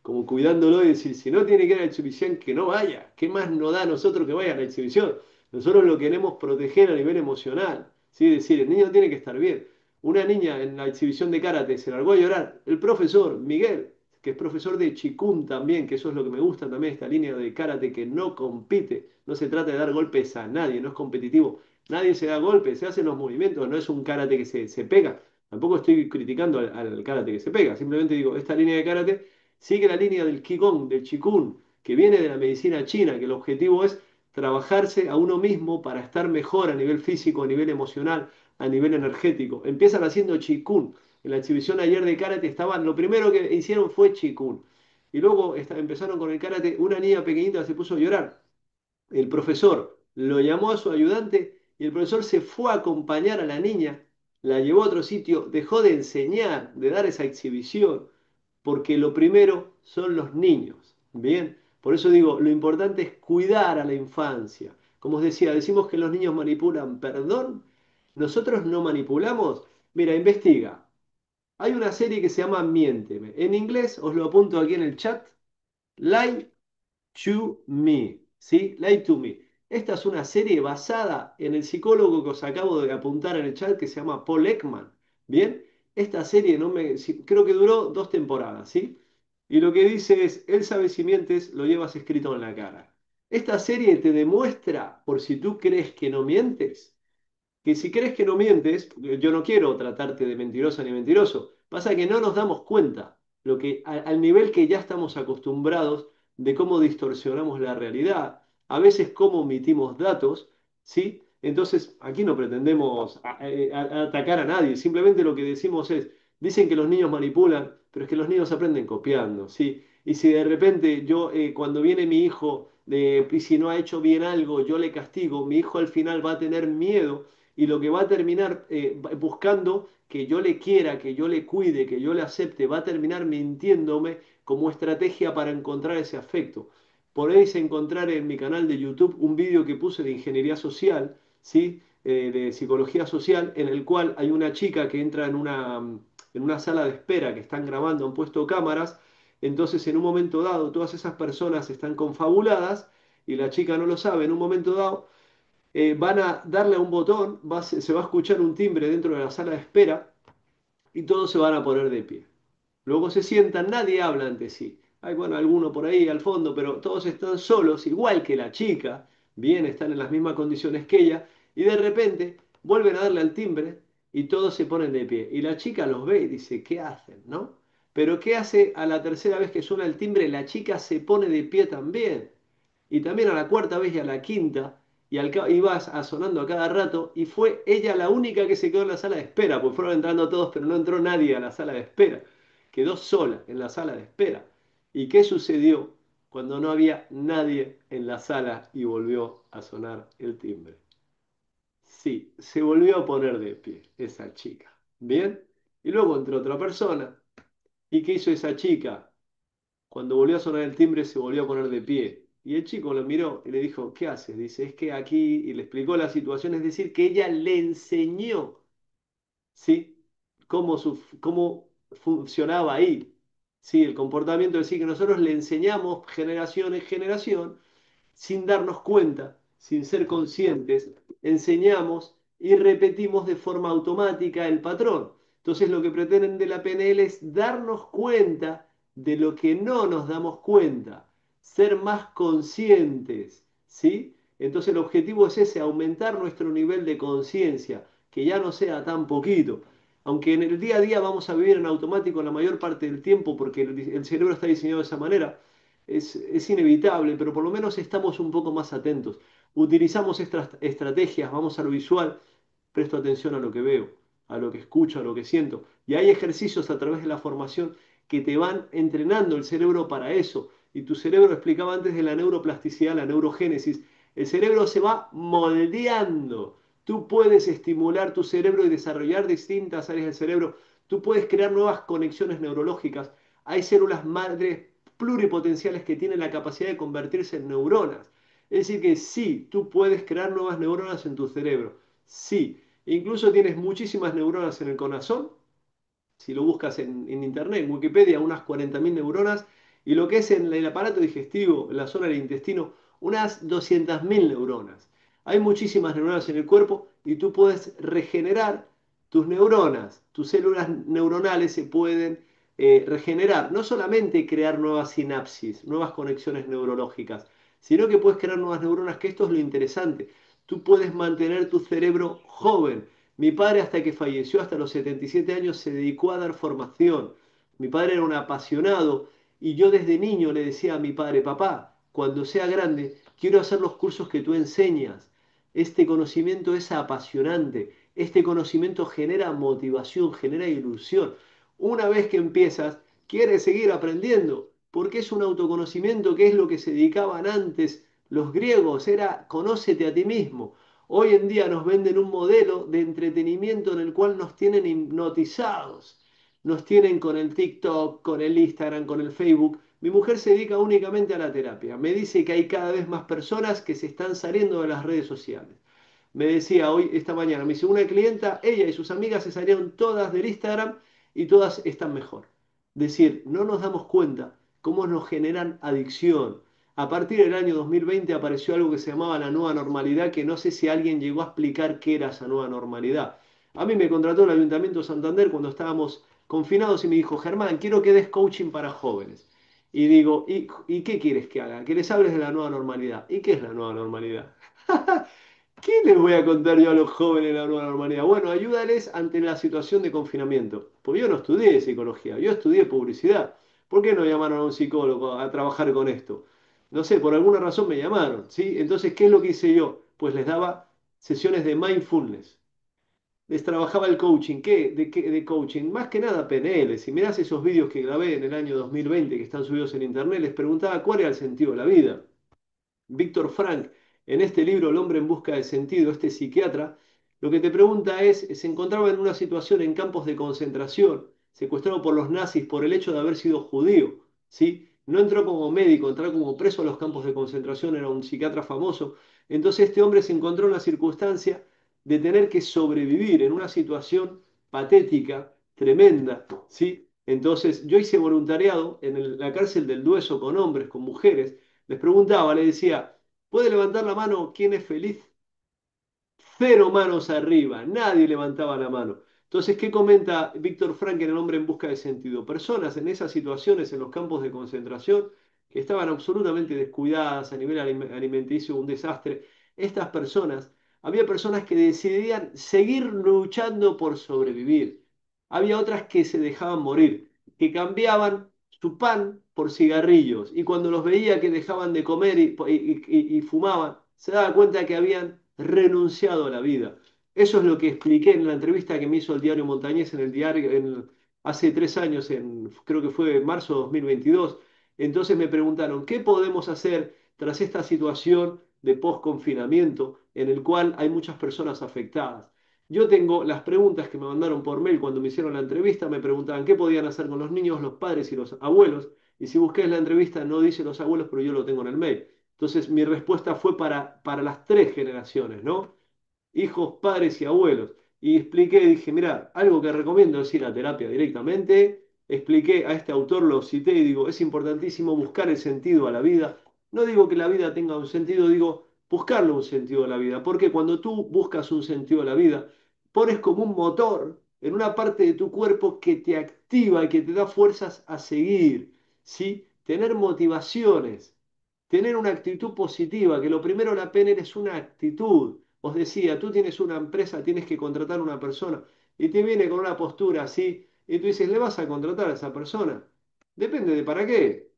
Como cuidándolo y decir, si no tiene que ir a la exhibición, que no vaya. ¿Qué más nos da a nosotros que vaya a la exhibición? Nosotros lo queremos proteger a nivel emocional, ¿sí? Es decir, el niño tiene que estar bien. Una niña en la exhibición de karate se largó a llorar. El profesor, Miguel, que es profesor de Chikun también, que eso es lo que me gusta también, esta línea de karate que no compite, no se trata de dar golpes a nadie, no es competitivo. Nadie se da golpes, se hacen los movimientos, no es un karate que se pega. Tampoco estoy criticando al karate que se pega, simplemente digo, esta línea de karate sigue la línea del Qigong, del Chikun, que viene de la medicina china, que el objetivo es trabajarse a uno mismo para estar mejor a nivel físico, a nivel emocional, a nivel energético. Empiezan haciendo Qigong. En la exhibición ayer de karate estaban, lo primero que hicieron fue Qigong. Y luego empezaron con el karate, una niña pequeñita se puso a llorar. El profesor lo llamó a su ayudante y el profesor se fue a acompañar a la niña, la llevó a otro sitio, dejó de enseñar, de dar esa exhibición, porque lo primero son los niños. Bien, por eso digo, lo importante es cuidar a la infancia. Como os decía, decimos que los niños manipulan, perdón, nosotros no manipulamos. Mira, investiga. Hay una serie que se llama Miénteme. En inglés, os lo apunto aquí en el chat, Lie to Me, ¿sí? Lie to Me. Esta es una serie basada en el psicólogo que os acabo de apuntar en el chat que se llama Paul Ekman. Bien, esta serie no me, creo que duró 2 temporadas, ¿sí? Y lo que dice es, él sabe si mientes, lo llevas escrito en la cara. Esta serie te demuestra, por si tú crees que no mientes, que si crees que no mientes, yo no quiero tratarte de mentirosa ni mentiroso, pasa que no nos damos cuenta al nivel que ya estamos acostumbrados de cómo distorsionamos la realidad, a veces cómo omitimos datos, ¿sí? Entonces, aquí no pretendemos a atacar a nadie, simplemente lo que decimos es, dicen que los niños manipulan, pero es que los niños aprenden copiando, ¿sí? Y si de repente yo, cuando viene mi hijo, y si no ha hecho bien algo, yo le castigo, mi hijo al final va a tener miedo y lo que va a terminar buscando que yo le quiera, que yo le cuide, que yo le acepte, va a terminar mintiéndome como estrategia para encontrar ese afecto. Podéis encontrar en mi canal de YouTube un vídeo que puse de ingeniería social, ¿sí? De psicología social, en el cual hay una chica que entra en una sala de espera que están grabando, han puesto cámaras, entonces en un momento dado todas esas personas están confabuladas y la chica no lo sabe, en un momento dado van a darle a un botón, se va a escuchar un timbre dentro de la sala de espera y todos se van a poner de pie. Luego se sientan, nadie habla ante sí. Hay, bueno, alguno por ahí al fondo, pero todos están solos, igual que la chica, bien, están en las mismas condiciones que ella, y de repente vuelven a darle al timbre y todos se ponen de pie. Y la chica los ve y dice, ¿qué hacen, no? Pero ¿qué hace a la tercera vez que suena el timbre? La chica se pone de pie también y también a la cuarta vez y a la quinta, iba sonando a cada rato, y fue ella la única que se quedó en la sala de espera, pues fueron entrando todos, pero no entró nadie a la sala de espera, quedó sola en la sala de espera. ¿Y qué sucedió cuando no había nadie en la sala y volvió a sonar el timbre? Sí, se volvió a poner de pie esa chica. ¿Bien? Y luego entró otra persona. ¿Y qué hizo esa chica? Cuando volvió a sonar el timbre se volvió a poner de pie. Y el chico lo miró y le dijo, ¿qué haces? Dice, es que aquí, y le explicó la situación, es decir, que ella le enseñó, ¿sí? Cómo funcionaba ahí, ¿sí? El comportamiento, es decir, que nosotros le enseñamos generación en generación sin darnos cuenta, sin ser conscientes, enseñamos y repetimos de forma automática el patrón. Entonces lo que pretenden de la PNL es darnos cuenta de lo que no nos damos cuenta, ser más conscientes, ¿sí? Entonces el objetivo es ese, aumentar nuestro nivel de conciencia, que ya no sea tan poquito. Aunque en el día a día vamos a vivir en automático la mayor parte del tiempo porque el cerebro está diseñado de esa manera, es inevitable, pero por lo menos estamos un poco más atentos. Utilizamos estas estrategias, vamos a lo visual, presto atención a lo que veo, a lo que escucho, a lo que siento. Y hay ejercicios a través de la formación que te van entrenando el cerebro para eso. Y tu cerebro, explicaba antes de la neuroplasticidad, la neurogénesis, el cerebro se va moldeando. Tú puedes estimular tu cerebro y desarrollar distintas áreas del cerebro. Tú puedes crear nuevas conexiones neurológicas. Hay células madre pluripotenciales que tienen la capacidad de convertirse en neuronas. Es decir, que sí, tú puedes crear nuevas neuronas en tu cerebro. Sí, incluso tienes muchísimas neuronas en el corazón. Si lo buscas en internet, en Wikipedia, unas 40.000 neuronas. Y lo que es en el aparato digestivo, en la zona del intestino, unas 200.000 neuronas. Hay muchísimas neuronas en el cuerpo y tú puedes regenerar tus neuronas. Tus células neuronales se pueden regenerar. No solamente crear nuevas sinapsis, nuevas conexiones neurológicas, sino que puedes crear nuevas neuronas, que esto es lo interesante. Tú puedes mantener tu cerebro joven. Mi padre, hasta que falleció, hasta los 77 años, se dedicó a dar formación. Mi padre era un apasionado y yo desde niño le decía a mi padre: papá, cuando sea grande, quiero hacer los cursos que tú enseñas. Este conocimiento es apasionante. Este conocimiento genera motivación, genera ilusión. Una vez que empiezas, quieres seguir aprendiendo, porque es un autoconocimiento que es lo que se dedicaban antes los griegos, era conócete a ti mismo. Hoy en día nos venden un modelo de entretenimiento en el cual nos tienen hipnotizados. Nos tienen con el TikTok, con el Instagram, con el Facebook. Mi mujer se dedica únicamente a la terapia. Me dice que hay cada vez más personas que se están saliendo de las redes sociales. Me decía hoy, esta mañana, me dice una clienta, ella y sus amigas se salieron todas del Instagram y todas están mejor. Decir, no nos damos cuenta cómo nos generan adicción. A partir del año 2020 apareció algo que se llamaba la nueva normalidad, que no sé si alguien llegó a explicar qué era esa nueva normalidad. A mí me contrató el Ayuntamiento de Santander cuando estábamos confinados y me dijo: Germán, quiero que des coaching para jóvenes. Y digo, ¿y qué quieres que haga? Que les hables de la nueva normalidad. ¿Y qué es la nueva normalidad? ¿Qué les voy a contar yo a los jóvenes de la nueva normalidad? Bueno, ayúdales ante la situación de confinamiento. Porque yo no estudié psicología, yo estudié publicidad. ¿Por qué no llamaron a un psicólogo a trabajar con esto? No sé, por alguna razón me llamaron, ¿sí? Entonces, ¿qué es lo que hice yo? Pues les daba sesiones de mindfulness. Les trabajaba el coaching. ¿Qué de coaching? Más que nada PNL. Si mirás esos vídeos que grabé en el año 2020 que están subidos en internet, les preguntaba cuál era el sentido de la vida. Víctor Frank, en este libro El hombre en busca de sentido, este psiquiatra, lo que te pregunta es: se encontraba en una situación en campos de concentración, secuestrado por los nazis por el hecho de haber sido judío, ¿sí? No entró como médico, entró como preso a los campos de concentración, era un psiquiatra famoso. Entonces este hombre se encontró en la circunstancia de tener que sobrevivir en una situación patética, tremenda, ¿sí? Entonces yo hice voluntariado en la cárcel del Dueso con hombres, con mujeres. Les preguntaba, les decía: ¿puede levantar la mano quién es feliz? Cero manos arriba, nadie levantaba la mano. Entonces, ¿qué comenta Víctor Frank en El hombre en busca de sentido? Personas en esas situaciones, en los campos de concentración, que estaban absolutamente descuidadas a nivel alimenticio, un desastre. Estas personas, había personas que decidían seguir luchando por sobrevivir. Había otras que se dejaban morir, que cambiaban su pan por cigarrillos, y cuando los veía que dejaban de comer y fumaban, se daba cuenta que habían renunciado a la vida. Eso es lo que expliqué en la entrevista que me hizo el diario Montañés en el diario hace 3 años, creo que fue en marzo de 2022. Entonces me preguntaron: ¿qué podemos hacer tras esta situación de post-confinamiento en el cual hay muchas personas afectadas? Yo tengo las preguntas que me mandaron por mail cuando me hicieron la entrevista. Me preguntaban qué podían hacer con los niños, los padres y los abuelos. Y si busqué la entrevista, no dice los abuelos, pero yo lo tengo en el mail. Entonces mi respuesta fue para las tres generaciones, ¿no? Hijos, padres y abuelos. Y expliqué, dije: mira, algo que recomiendo es ir a terapia directamente. Expliqué, a este autor lo cité y digo: es importantísimo buscar el sentido a la vida. No digo que la vida tenga un sentido, digo buscarle un sentido a la vida. Porque cuando tú buscas un sentido a la vida, pones como un motor en una parte de tu cuerpo que te activa y que te da fuerzas a seguir, ¿sí? Tener motivaciones, tener una actitud positiva, que lo primero la PNL es una actitud. Os decía, tú tienes una empresa, tienes que contratar a una persona y te viene con una postura así y tú dices: ¿le vas a contratar a esa persona? Depende de para qué.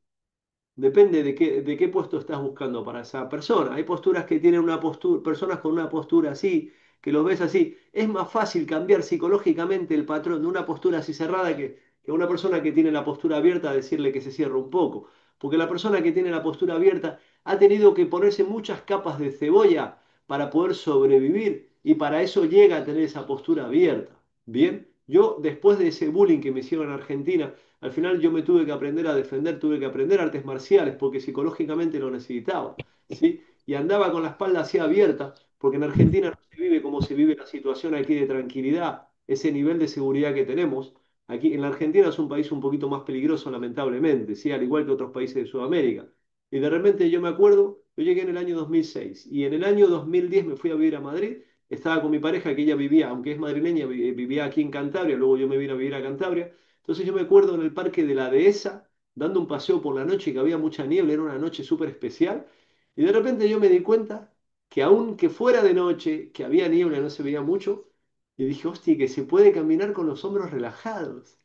Depende de qué puesto estás buscando para esa persona. Hay posturas que tienen una postura, personas con una postura así, que los ves así. Es más fácil cambiar psicológicamente el patrón de una postura así cerrada que una persona que tiene la postura abierta, decirle que se cierre un poco. Porque la persona que tiene la postura abierta ha tenido que ponerse muchas capas de cebolla para poder sobrevivir y para eso llega a tener esa postura abierta. ¿Bien? Yo, después de ese bullying que me hicieron en Argentina, al final yo me tuve que aprender a defender, tuve que aprender artes marciales porque psicológicamente lo necesitaba, ¿sí? Y andaba con la espalda así abierta, porque en Argentina no se vive como se vive la situación aquí de tranquilidad, ese nivel de seguridad que tenemos. Aquí en la Argentina es un país un poquito más peligroso, lamentablemente, ¿sí? Al igual que otros países de Sudamérica. Y de repente yo me acuerdo, yo llegué en el año 2006 y en el año 2010 me fui a vivir a Madrid. Estaba con mi pareja que ella vivía, aunque es madrileña, vivía aquí en Cantabria, luego yo me vine a vivir a Cantabria. Entonces yo me acuerdo en el parque de la Dehesa, dando un paseo por la noche, que había mucha niebla, era una noche súper especial, y de repente yo me di cuenta que aunque fuera de noche, que había niebla, no se veía mucho, y dije, hostia, que se puede caminar con los hombros relajados.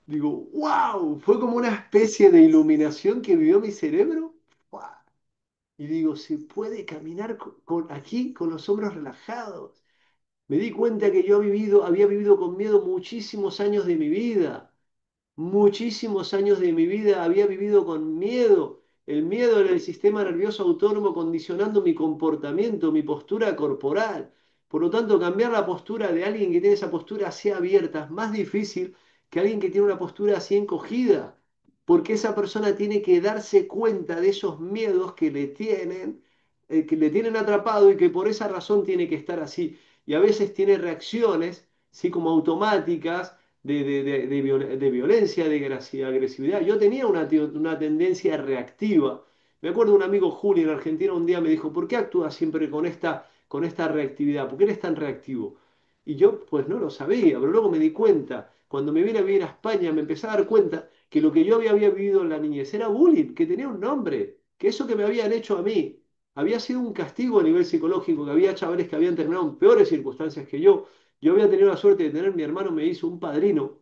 Digo, wow, fue como una especie de iluminación que vivió mi cerebro. ¡Guau! Y digo, se puede caminar aquí con los hombros relajados. Me di cuenta que yo había vivido con miedo muchísimos años de mi vida. Muchísimos años de mi vida había vivido con miedo. El miedo era el sistema nervioso autónomo condicionando mi comportamiento, mi postura corporal. Por lo tanto, cambiar la postura de alguien que tiene esa postura así abierta es más difícil que alguien que tiene una postura así encogida, porque esa persona tiene que darse cuenta de esos miedos que le tienen atrapado y que por esa razón tiene que estar así. Y a veces tiene reacciones, ¿sí? Como automáticas de violencia, de agresividad. Yo tenía una tendencia reactiva. Me acuerdo un amigo Julio en Argentina un día me dijo, ¿por qué actúas siempre con esta reactividad? ¿Por qué eres tan reactivo? Y yo pues no lo sabía, pero luego me di cuenta, cuando me vine a vivir a España, me empecé a dar cuenta que lo que yo había vivido en la niñez era bullying, que tenía un nombre, que eso que me habían hecho a mí había sido un castigo a nivel psicológico, que había chavales que habían terminado en peores circunstancias que yo había tenido la suerte de tener, mi hermano me hizo un padrino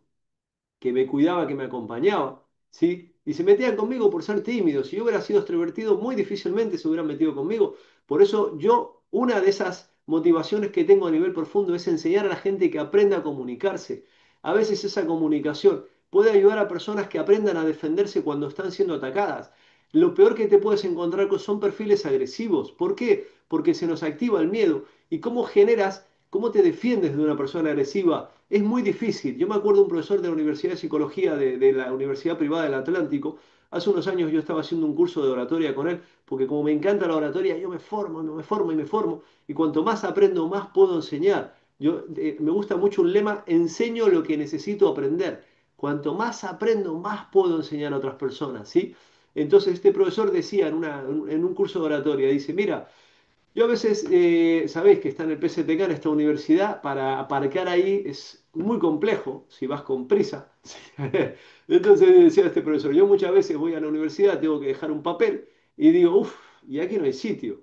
que me cuidaba, que me acompañaba, ¿sí? Y se metían conmigo por ser tímidos. Si yo hubiera sido extrovertido, muy difícilmente se hubieran metido conmigo. Por eso yo, una de esas motivaciones que tengo a nivel profundo es enseñar a la gente que aprenda a comunicarse. A veces esa comunicación puede ayudar a personas que aprendan a defenderse cuando están siendo atacadas. Lo peor que te puedes encontrar son perfiles agresivos. ¿Por qué? Porque se nos activa el miedo. ¿Y cómo generas, cómo te defiendes de una persona agresiva? Es muy difícil. Yo me acuerdo de un profesor de la Universidad de Psicología de la Universidad Privada del Atlántico. Hace unos años yo estaba haciendo un curso de oratoria con él, porque como me encanta la oratoria, yo me formo, me formo y me formo. Y cuanto más aprendo, más puedo enseñar. Me gusta mucho un lema, enseño lo que necesito aprender. Cuanto más aprendo, más puedo enseñar a otras personas, ¿sí? Entonces este profesor decía en un curso de oratoria, dice, mira, yo a veces, sabéis que está en el PSTK, en esta universidad, para aparcar ahí es muy complejo si vas con prisa. Entonces decía este profesor, yo muchas veces voy a la universidad, tengo que dejar un papel y digo, uff, y aquí no hay sitio.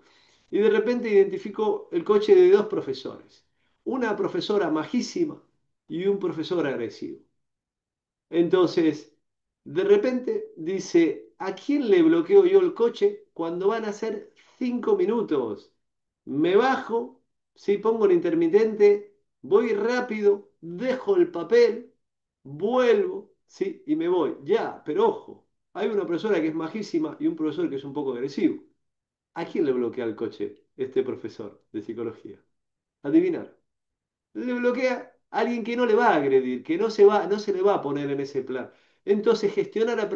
Y de repente identifico el coche de dos profesores, una profesora majísima y un profesor agresivo. Entonces, de repente dice, ¿a quién le bloqueo yo el coche cuando van a ser 5 minutos? Me bajo, si pongo el intermitente, voy rápido, dejo el papel, vuelvo, ¿sí? Y me voy. Ya, pero ojo, hay una profesora que es majísima y un profesor que es un poco agresivo. ¿A quién le bloquea el coche este profesor de psicología? Adivinar. Le bloquea a alguien que no le va a agredir, que no se le va a poner en ese plan. Entonces, gestionar a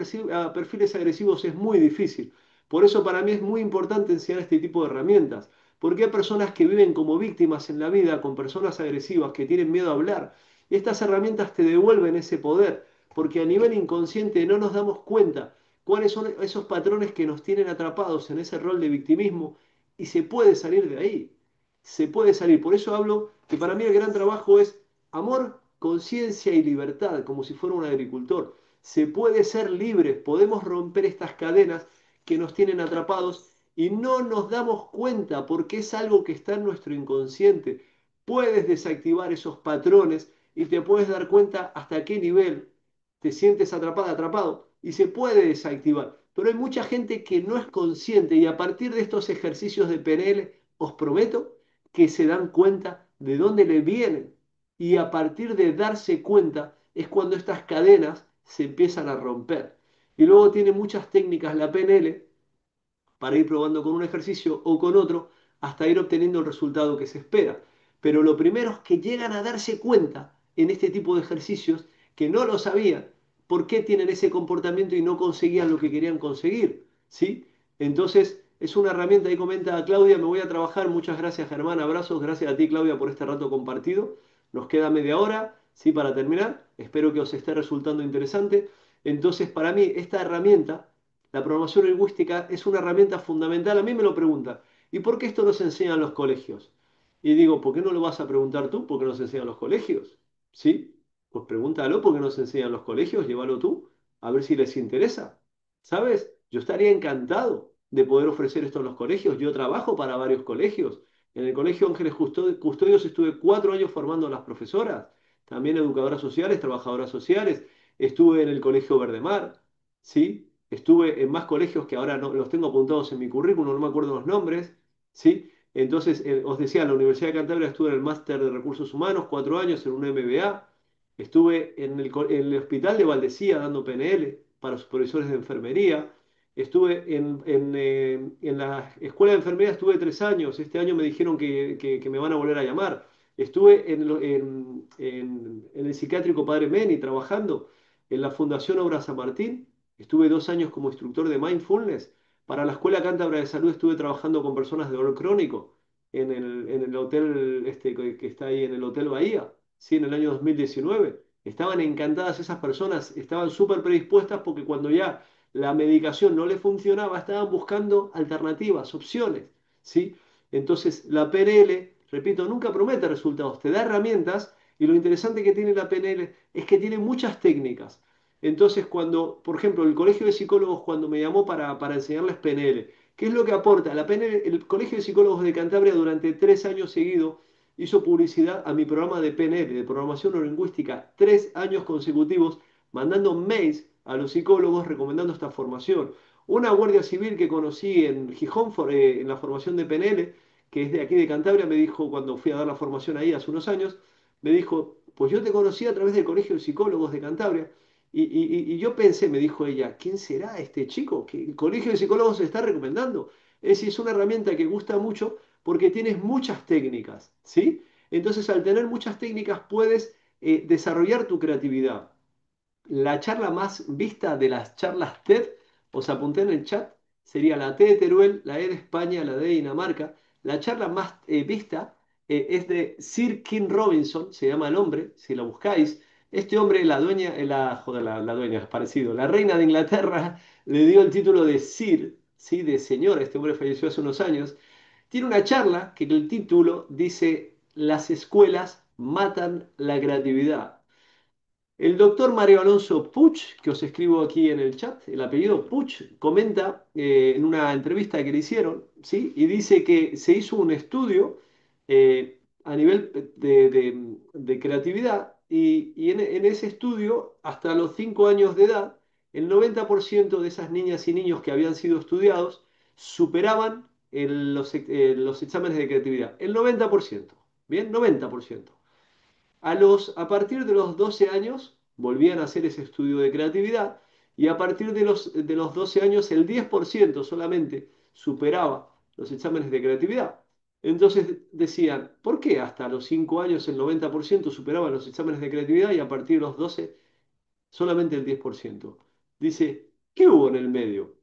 perfiles agresivos es muy difícil. Por eso para mí es muy importante enseñar este tipo de herramientas, porque hay personas que viven como víctimas en la vida con personas agresivas que tienen miedo a hablar. Y estas herramientas te devuelven ese poder, porque a nivel inconsciente no nos damos cuenta cuáles son esos patrones que nos tienen atrapados en ese rol de victimismo y se puede salir de ahí, se puede salir. Por eso hablo que para mí el gran trabajo es amor, conciencia y libertad, como si fuera un agricultor. Se puede ser libres, podemos romper estas cadenas que nos tienen atrapados y no nos damos cuenta porque es algo que está en nuestro inconsciente. Puedes desactivar esos patrones y te puedes dar cuenta hasta qué nivel te sientes atrapada, atrapado y se puede desactivar. Pero hay mucha gente que no es consciente y a partir de estos ejercicios de PNL, os prometo que se dan cuenta de dónde le vienen. Y a partir de darse cuenta es cuando estas cadenas se empiezan a romper. Y luego tiene muchas técnicas la PNL para ir probando con un ejercicio o con otro hasta ir obteniendo el resultado que se espera. Pero lo primero es que llegan a darse cuenta en este tipo de ejercicios que no lo sabían, por qué tienen ese comportamiento y no conseguían lo que querían conseguir, ¿sí? Entonces, es una herramienta, ahí comenta Claudia, me voy a trabajar, muchas gracias Germán, abrazos, gracias a ti Claudia por este rato compartido, nos queda media hora, ¿sí? Para terminar, espero que os esté resultando interesante. Entonces, para mí, esta herramienta, la programación lingüística, es una herramienta fundamental, a mí me lo preguntan, ¿y por qué esto no se enseña en los colegios? Y digo, ¿por qué no lo vas a preguntar tú? ¿Por qué no se enseña en los colegios? ¿Sí? Pues pregúntalo, ¿por qué no se enseña en los colegios? Llévalo tú, a ver si les interesa. ¿Sabes? Yo estaría encantado de poder ofrecer esto en los colegios. Yo trabajo para varios colegios. En el Colegio Ángeles Custodios estuve 4 años formando a las profesoras, también educadoras sociales, trabajadoras sociales. Estuve en el Colegio Verdemar, ¿sí? Estuve en más colegios que ahora no los tengo apuntados en mi currículum, no me acuerdo los nombres, ¿sí? Entonces, os decía, en la Universidad de Cantabria estuve en el máster de recursos humanos, 4 años, en un MBA. Estuve en el hospital de Valdecía dando PNL para supervisores de enfermería. Estuve en la escuela de enfermería, estuve 3 años. Este año me dijeron que me van a volver a llamar. Estuve en el psiquiátrico Padre Meni trabajando en la Fundación Obra San Martín. Estuve 2 años como instructor de mindfulness. Para la Escuela Cántabra de Salud estuve trabajando con personas de dolor crónico en el hotel que está ahí en el Hotel Bahía, sí, en el año 2019. Estaban encantadas esas personas, estaban súper predispuestas porque cuando ya la medicación no les funcionaba, estaban buscando alternativas, opciones, ¿sí? Entonces, la PNL, repito, nunca promete resultados, te da herramientas y lo interesante que tiene la PNL es que tiene muchas técnicas. Entonces, cuando, por ejemplo, el Colegio de Psicólogos, cuando me llamó para enseñarles PNL, ¿qué es lo que aporta? La PNL, el Colegio de Psicólogos de Cantabria durante 3 años seguidos hizo publicidad a mi programa de PNL, de programación neurolingüística, 3 años consecutivos, mandando mails a los psicólogos recomendando esta formación. Una guardia civil que conocí en Gijón, en la formación de PNL, que es de aquí de Cantabria, me dijo cuando fui a dar la formación ahí hace unos años, me dijo, pues yo te conocí a través del Colegio de Psicólogos de Cantabria. Y yo pensé, me dijo ella, ¿quién será este chico que el Colegio de Psicólogos se está recomendando? Es decir, es una herramienta que gusta mucho porque tienes muchas técnicas, ¿sí? Entonces, al tener muchas técnicas, puedes desarrollar tu creatividad. La charla más vista de las charlas TED, os apunté en el chat, sería la T de Teruel, la E de España, la D de Dinamarca. La charla más vista es de Sir King Robinson, se llama el hombre, si lo buscáis. Este hombre, la dueña, joder, la dueña, es parecido, la reina de Inglaterra le dio el título de Sir, ¿sí? De señor. Este hombre falleció hace unos años. Tiene una charla que el título dice, las escuelas matan la creatividad. El doctor Mario Alonso Puig, que os escribo aquí en el chat, el apellido Puig, comenta en una entrevista que le hicieron, ¿sí? Y dice que se hizo un estudio a nivel de creatividad y en ese estudio, hasta los 5 años de edad, el 90% de esas niñas y niños que habían sido estudiados superaban los exámenes de creatividad. El 90%, ¿bien? 90%. A partir de los 12 años volvían a hacer ese estudio de creatividad y a partir de los 12 años el 10% solamente superaba los exámenes de creatividad. Entonces decían, ¿por qué hasta los 5 años el 90% superaban los exámenes de creatividad y a partir de los 12 solamente el 10%? Dice, ¿qué hubo en el medio?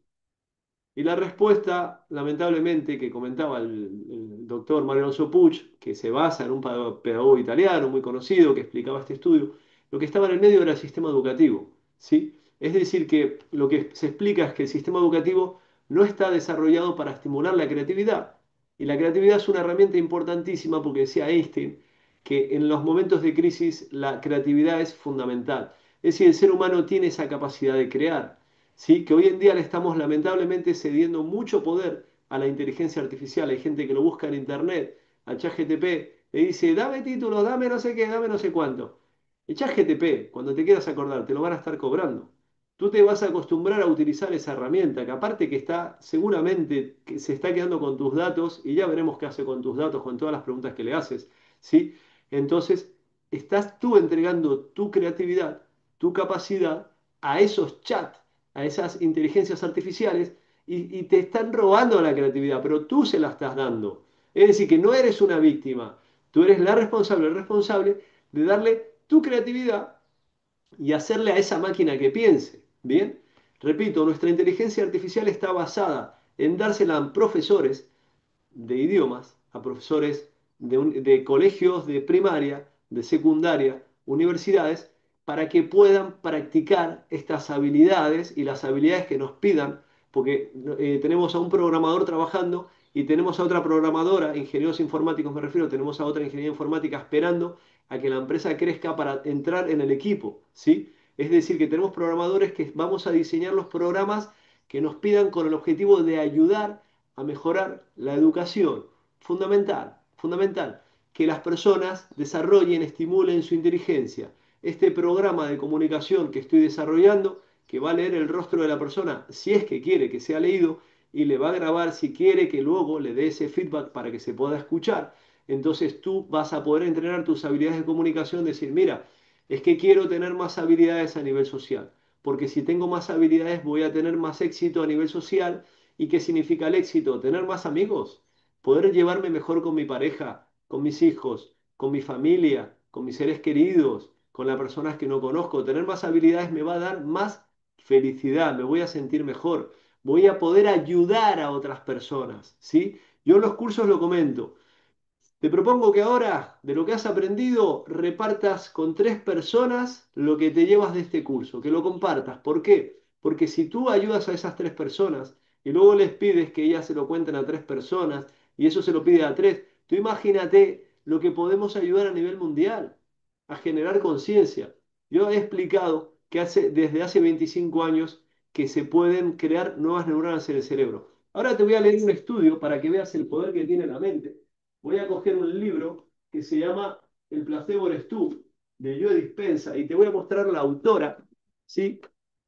Y la respuesta, lamentablemente, que comentaba el doctor Mario Alonso Puig, que se basa en un pedagogo italiano muy conocido que explicaba este estudio, lo que estaba en el medio era el sistema educativo, ¿sí? Es decir, que lo que se explica es que el sistema educativo no está desarrollado para estimular la creatividad. Y la creatividad es una herramienta importantísima porque decía Einstein que en los momentos de crisis la creatividad es fundamental. Es decir, el ser humano tiene esa capacidad de crear. ¿Sí? Que hoy en día le estamos lamentablemente cediendo mucho poder a la inteligencia artificial. Hay gente que lo busca en internet, al ChatGPT, le dice, dame títulos, dame no sé qué, dame no sé cuánto. El ChatGPT, cuando te quieras acordar, te lo van a estar cobrando. Tú te vas a acostumbrar a utilizar esa herramienta, que aparte que está seguramente que se está quedando con tus datos y ya veremos qué hace con tus datos, con todas las preguntas que le haces, ¿sí? Entonces, estás tú entregando tu creatividad, tu capacidad a esos chats, a esas inteligencias artificiales y te están robando la creatividad, pero tú se la estás dando. Es decir, que no eres una víctima, tú eres la responsable, el responsable de darle tu creatividad y hacerle a esa máquina que piense. Bien, repito, nuestra inteligencia artificial está basada en dársela a profesores de idiomas, a profesores de colegios de primaria, de secundaria, universidades, para que puedan practicar estas habilidades y las habilidades que nos pidan, porque tenemos a un programador trabajando y tenemos a otra programadora, ingenieros informáticos me refiero, tenemos a otra ingeniería informática esperando a que la empresa crezca para entrar en el equipo, ¿sí? Es decir, que tenemos programadores que vamos a diseñar los programas que nos pidan con el objetivo de ayudar a mejorar la educación. Fundamental, fundamental, que las personas desarrollen, estimulen su inteligencia. Este programa de comunicación que estoy desarrollando, que va a leer el rostro de la persona si es que quiere que sea leído y le va a grabar si quiere que luego le dé ese feedback para que se pueda escuchar. Entonces tú vas a poder entrenar tus habilidades de comunicación, decir, mira, es que quiero tener más habilidades a nivel social, porque si tengo más habilidades voy a tener más éxito a nivel social. ¿Y qué significa el éxito? Tener más amigos, poder llevarme mejor con mi pareja, con mis hijos, con mi familia, con mis seres queridos, con las personas que no conozco. Tener más habilidades me va a dar más felicidad, me voy a sentir mejor, voy a poder ayudar a otras personas, ¿sí? Yo en los cursos lo comento. Te propongo que ahora, de lo que has aprendido, repartas con 3 personas lo que te llevas de este curso, que lo compartas. ¿Por qué? Porque si tú ayudas a esas 3 personas y luego les pides que ellas se lo cuenten a 3 personas y eso se lo pide a tres, tú imagínate lo que podemos ayudar a nivel mundial, a generar conciencia. Yo he explicado que desde hace 25 años que se pueden crear nuevas neuronas en el cerebro. Ahora te voy a leer un estudio para que veas el poder que tiene la mente. Voy a coger un libro que se llama El placebo eres tú, de Joe Dispenza, y te voy a mostrar la autora, ¿sí?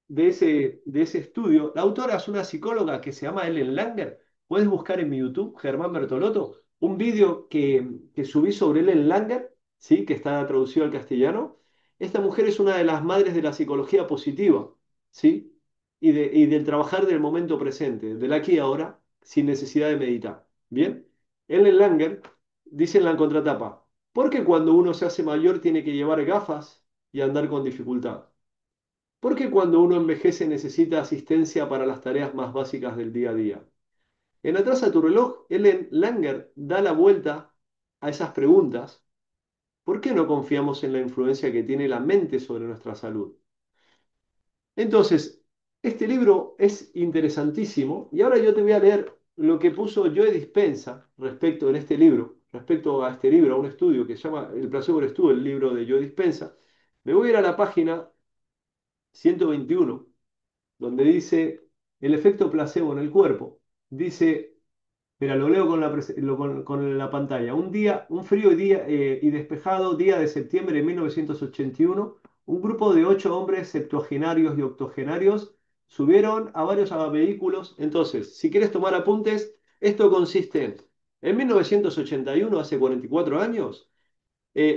de ese estudio. La autora es una psicóloga que se llama Ellen Langer. Puedes buscar en mi YouTube, Germán Bertolotto, un vídeo que subí sobre Ellen Langer, ¿sí? Que está traducido al castellano. Esta mujer es una de las madres de la psicología positiva, ¿sí? Y del trabajar del momento presente, del aquí y ahora, sin necesidad de meditar. ¿Bien? Ellen Langer dice en la contratapa, ¿por qué cuando uno se hace mayor tiene que llevar gafas y andar con dificultad? ¿Por qué cuando uno envejece necesita asistencia para las tareas más básicas del día a día? En Atrás a tu reloj, Ellen Langer da la vuelta a esas preguntas. ¿Por qué no confiamos en la influencia que tiene la mente sobre nuestra salud? Entonces, este libro es interesantísimo y ahora yo te voy a leer lo que puso Joe Dispenza respecto en este libro, respecto a este libro, a un estudio que se llama El placebo eres tú, el libro de Joe Dispenza. Me voy a ir a la página 121, donde dice el efecto placebo en el cuerpo. Dice, mira, lo leo con la pantalla. Un frío y despejado día de septiembre de 1981, un grupo de 8 hombres septuagenarios y octogenarios subieron a varios vehículos. Entonces, si quieres tomar apuntes, esto consiste en 1981, hace 44 años,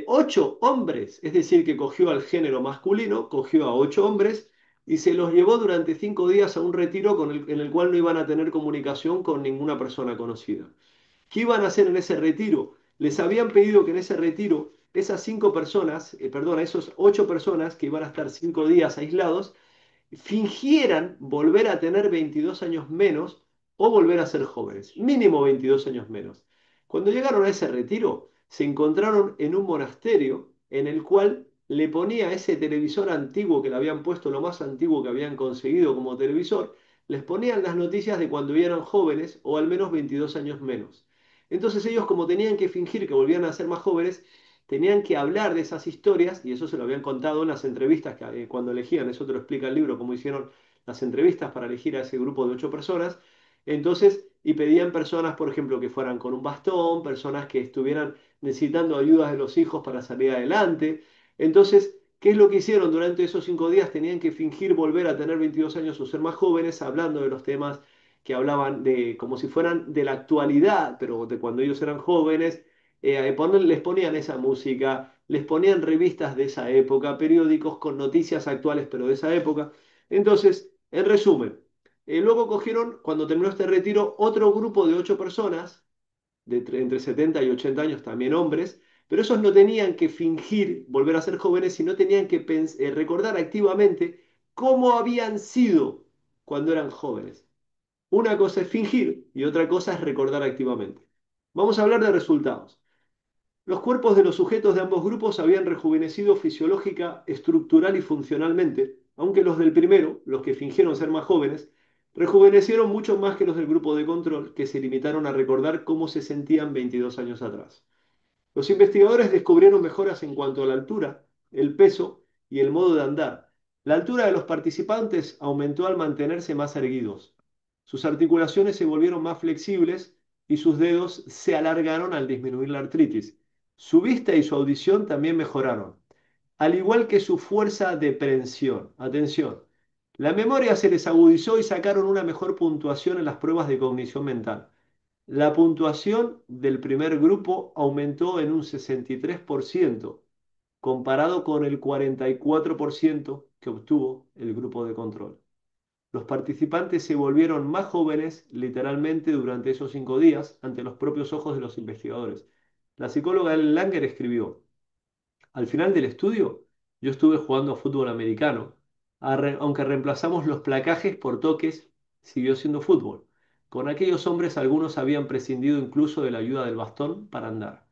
8 hombres, es decir, que cogió al género masculino, cogió a 8 hombres y se los llevó durante 5 días a un retiro en el cual no iban a tener comunicación con ninguna persona conocida. ¿Qué iban a hacer en ese retiro? Les habían pedido que en ese retiro, esas 5 personas, perdón, esos 8 personas que iban a estar 5 días aislados, fingieran volver a tener 22 años menos o volver a ser jóvenes, mínimo 22 años menos. Cuando llegaron a ese retiro, se encontraron en un monasterio en el cual le ponía ese televisor antiguo que le habían puesto, lo más antiguo que habían conseguido como televisor, les ponían las noticias de cuando eran jóvenes o al menos 22 años menos. Entonces ellos, como tenían que fingir que volvían a ser más jóvenes, tenían que hablar de esas historias, y eso se lo habían contado en las entrevistas que, cuando elegían, eso te lo explica el libro, cómo hicieron las entrevistas para elegir a ese grupo de 8 personas. Entonces, y pedían personas, por ejemplo, que fueran con un bastón, personas que estuvieran necesitando ayuda de los hijos para salir adelante. Entonces, ¿qué es lo que hicieron durante esos 5 días? Tenían que fingir volver a tener 22 años o ser más jóvenes, hablando de los temas que hablaban de, como si fueran de la actualidad, pero de cuando ellos eran jóvenes, les ponían esa música, les ponían revistas de esa época, periódicos con noticias actuales, pero de esa época. Entonces, en resumen, luego cogieron, cuando terminó este retiro, otro grupo de 8 personas, entre 70 y 80 años, también hombres, Pero esos no tenían que fingir volver a ser jóvenes, sino tenían que recordar activamente cómo habían sido cuando eran jóvenes. Una cosa es fingir y otra cosa es recordar activamente. Vamos a hablar de resultados. Los cuerpos de los sujetos de ambos grupos habían rejuvenecido fisiológica, estructural y funcionalmente, aunque los del primero, los que fingieron ser más jóvenes, rejuvenecieron mucho más que los del grupo de control, que se limitaron a recordar cómo se sentían 22 años atrás. Los investigadores descubrieron mejoras en cuanto a la altura, el peso y el modo de andar. La altura de los participantes aumentó al mantenerse más erguidos. Sus articulaciones se volvieron más flexibles y sus dedos se alargaron al disminuir la artritis. Su vista y su audición también mejoraron, al igual que su fuerza de prensión. Atención, la memoria se les agudizó y sacaron una mejor puntuación en las pruebas de cognición mental. La puntuación del primer grupo aumentó en un 63%, comparado con el 44% que obtuvo el grupo de control. Los participantes se volvieron más jóvenes literalmente durante esos 5 días ante los propios ojos de los investigadores. La psicóloga Ellen Langer escribió: al final del estudio, yo estuve jugando a fútbol americano. Aunque reemplazamos los placajes por toques, siguió siendo fútbol. Con aquellos hombres algunos habían prescindido incluso de la ayuda del bastón para andar.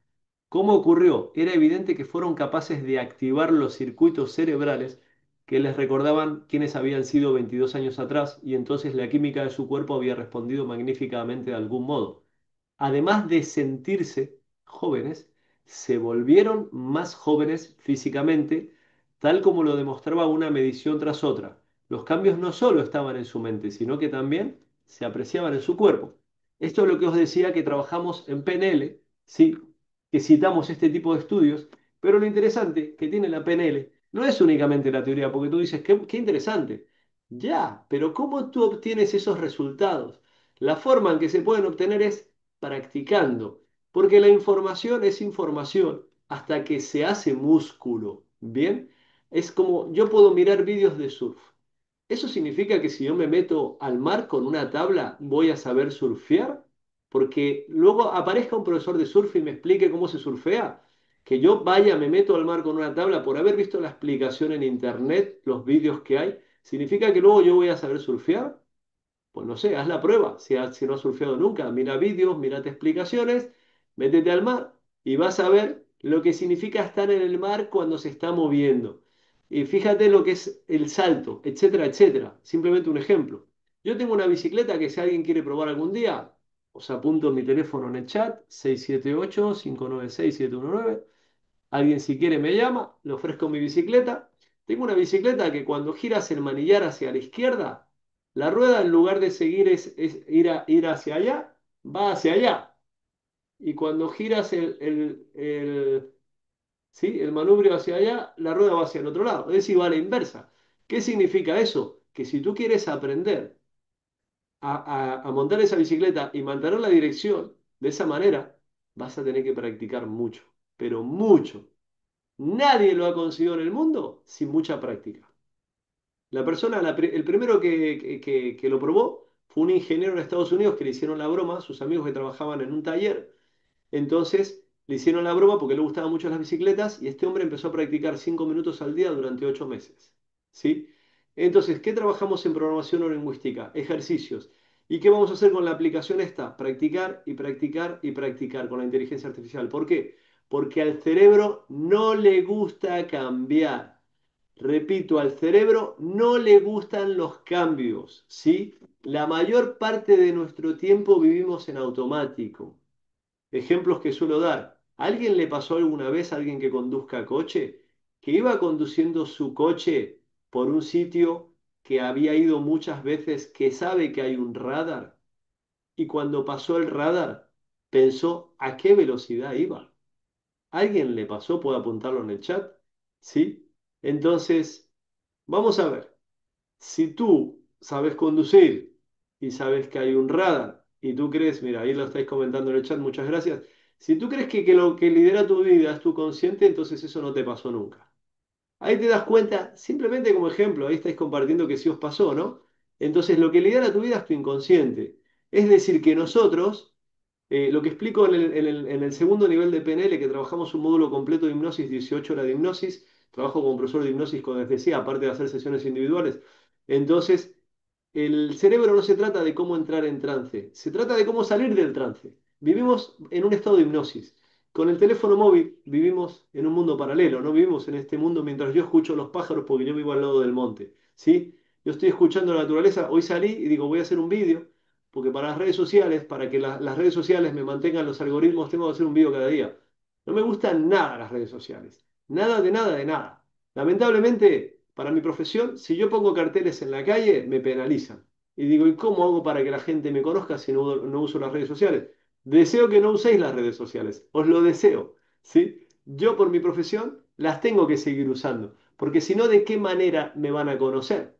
¿Cómo ocurrió? Era evidente que fueron capaces de activar los circuitos cerebrales que les recordaban quiénes habían sido 22 años atrás y entonces la química de su cuerpo había respondido magníficamente de algún modo. Además de sentirse jóvenes, se volvieron más jóvenes físicamente, tal como lo demostraba una medición tras otra. Los cambios no solo estaban en su mente, sino que también se apreciaban en su cuerpo. Esto es lo que os decía que trabajamos en PNL, sí, que citamos este tipo de estudios, pero lo interesante que tiene la PNL no es únicamente la teoría, porque tú dices, qué interesante. Ya, pero ¿cómo tú obtienes esos resultados? La forma en que se pueden obtener es practicando, porque la información es información hasta que se hace músculo, ¿bien? Es como yo puedo mirar vídeos de surf. ¿Eso significa que si yo me meto al mar con una tabla voy a saber surfear? Porque luego aparezca un profesor de surf y me explique cómo se surfea. Que yo vaya, me meto al mar con una tabla por haber visto la explicación en internet, los vídeos que hay, ¿significa que luego yo voy a saber surfear? Pues no sé, haz la prueba. Si no has surfeado nunca, mira vídeos, mírate explicaciones, métete al mar y vas a ver lo que significa estar en el mar cuando se está moviendo. Y fíjate lo que es el salto, etcétera, etcétera. Simplemente un ejemplo. Yo tengo una bicicleta que si alguien quiere probar algún día, os apunto mi teléfono en el chat, 678-596-719. Alguien si quiere me llama, le ofrezco mi bicicleta. Tengo una bicicleta que cuando giras el manillar hacia la izquierda, la rueda en lugar de seguir es ir hacia allá, va hacia allá. Y cuando giras ¿sí? el manubrio hacia allá, la rueda va hacia el otro lado. Es decir, va a la inversa. ¿Qué significa eso? Que si tú quieres aprender a montar esa bicicleta y mantener la dirección de esa manera, vas a tener que practicar mucho, pero mucho. Nadie lo ha conseguido en el mundo sin mucha práctica. El primero que lo probó fue un ingeniero en Estados Unidos que le hicieron la broma a sus amigos que trabajaban en un taller. Entonces le hicieron la broma porque le gustaban mucho las bicicletas y este hombre empezó a practicar 5 minutos al día durante 8 meses. ¿Sí? Entonces, ¿qué trabajamos en programación neurolingüística? Ejercicios. ¿Y qué vamos a hacer con la aplicación esta? Practicar y practicar y practicar con la inteligencia artificial. ¿Por qué? Porque al cerebro no le gusta cambiar. Repito, al cerebro no le gustan los cambios, ¿sí? La mayor parte de nuestro tiempo vivimos en automático. Ejemplos que suelo dar. ¿A alguien le pasó alguna vez a alguien que conduzca coche que iba conduciendo su coche por un sitio que había ido muchas veces, que sabe que hay un radar y cuando pasó el radar pensó a qué velocidad iba? ¿Alguien le pasó? ¿Puede apuntarlo en el chat? ¿Sí? Entonces, vamos a ver. Si tú sabes conducir y sabes que hay un radar y tú crees, mira, ahí lo estáis comentando en el chat, muchas gracias. Si tú crees que lo que lidera tu vida es tu consciente, entonces eso no te pasó nunca. Ahí te das cuenta, simplemente como ejemplo, ahí estáis compartiendo que sí os pasó, ¿no? Entonces lo que lidera tu vida es tu inconsciente. Es decir, que nosotros Lo que explico en el segundo nivel de PNL, que trabajamos un módulo completo de hipnosis, 18 horas de hipnosis, trabajo como profesor de hipnosis, como les decía, aparte de hacer sesiones individuales. Entonces, el cerebro no se trata de cómo entrar en trance, se trata de cómo salir del trance. Vivimos en un estado de hipnosis. Con el teléfono móvil vivimos en un mundo paralelo, no vivimos en este mundo mientras yo escucho los pájaros porque yo vivo al lado del monte, ¿sí? Yo estoy escuchando la naturaleza, hoy salí y digo, voy a hacer un vídeo, porque para las redes sociales, para que las redes sociales me mantengan los algoritmos, tengo que hacer un vídeo cada día. No me gustan nada las redes sociales, nada de nada de nada. Lamentablemente, para mi profesión, si yo pongo carteles en la calle, me penalizan. Y digo, ¿y cómo hago para que la gente me conozca si no uso las redes sociales? Deseo que no uséis las redes sociales, os lo deseo, ¿sí? Yo por mi profesión las tengo que seguir usando, porque si no, ¿de qué manera me van a conocer?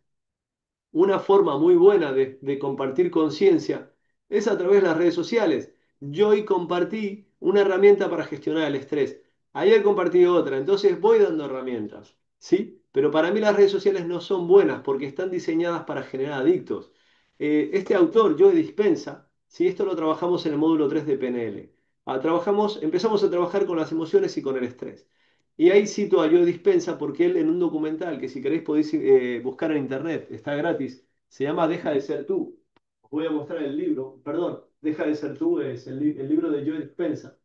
Una forma muy buena de compartir conciencia es a través de las redes sociales. Yo hoy compartí una herramienta para gestionar el estrés. Ayer compartí otra, entonces voy dando herramientas, ¿sí? Pero para mí las redes sociales no son buenas porque están diseñadas para generar adictos. Este autor, Joe Dispenza, ¿sí? Esto lo trabajamos en el módulo 3 de PNL. Empezamos a trabajar con las emociones y con el estrés. Y ahí cito a Joe Dispenza porque él en un documental que si queréis podéis buscar en internet, está gratis, se llama Deja de ser tú. Os voy a mostrar el libro, perdón, Deja de ser tú es el libro de Joe Dispenza.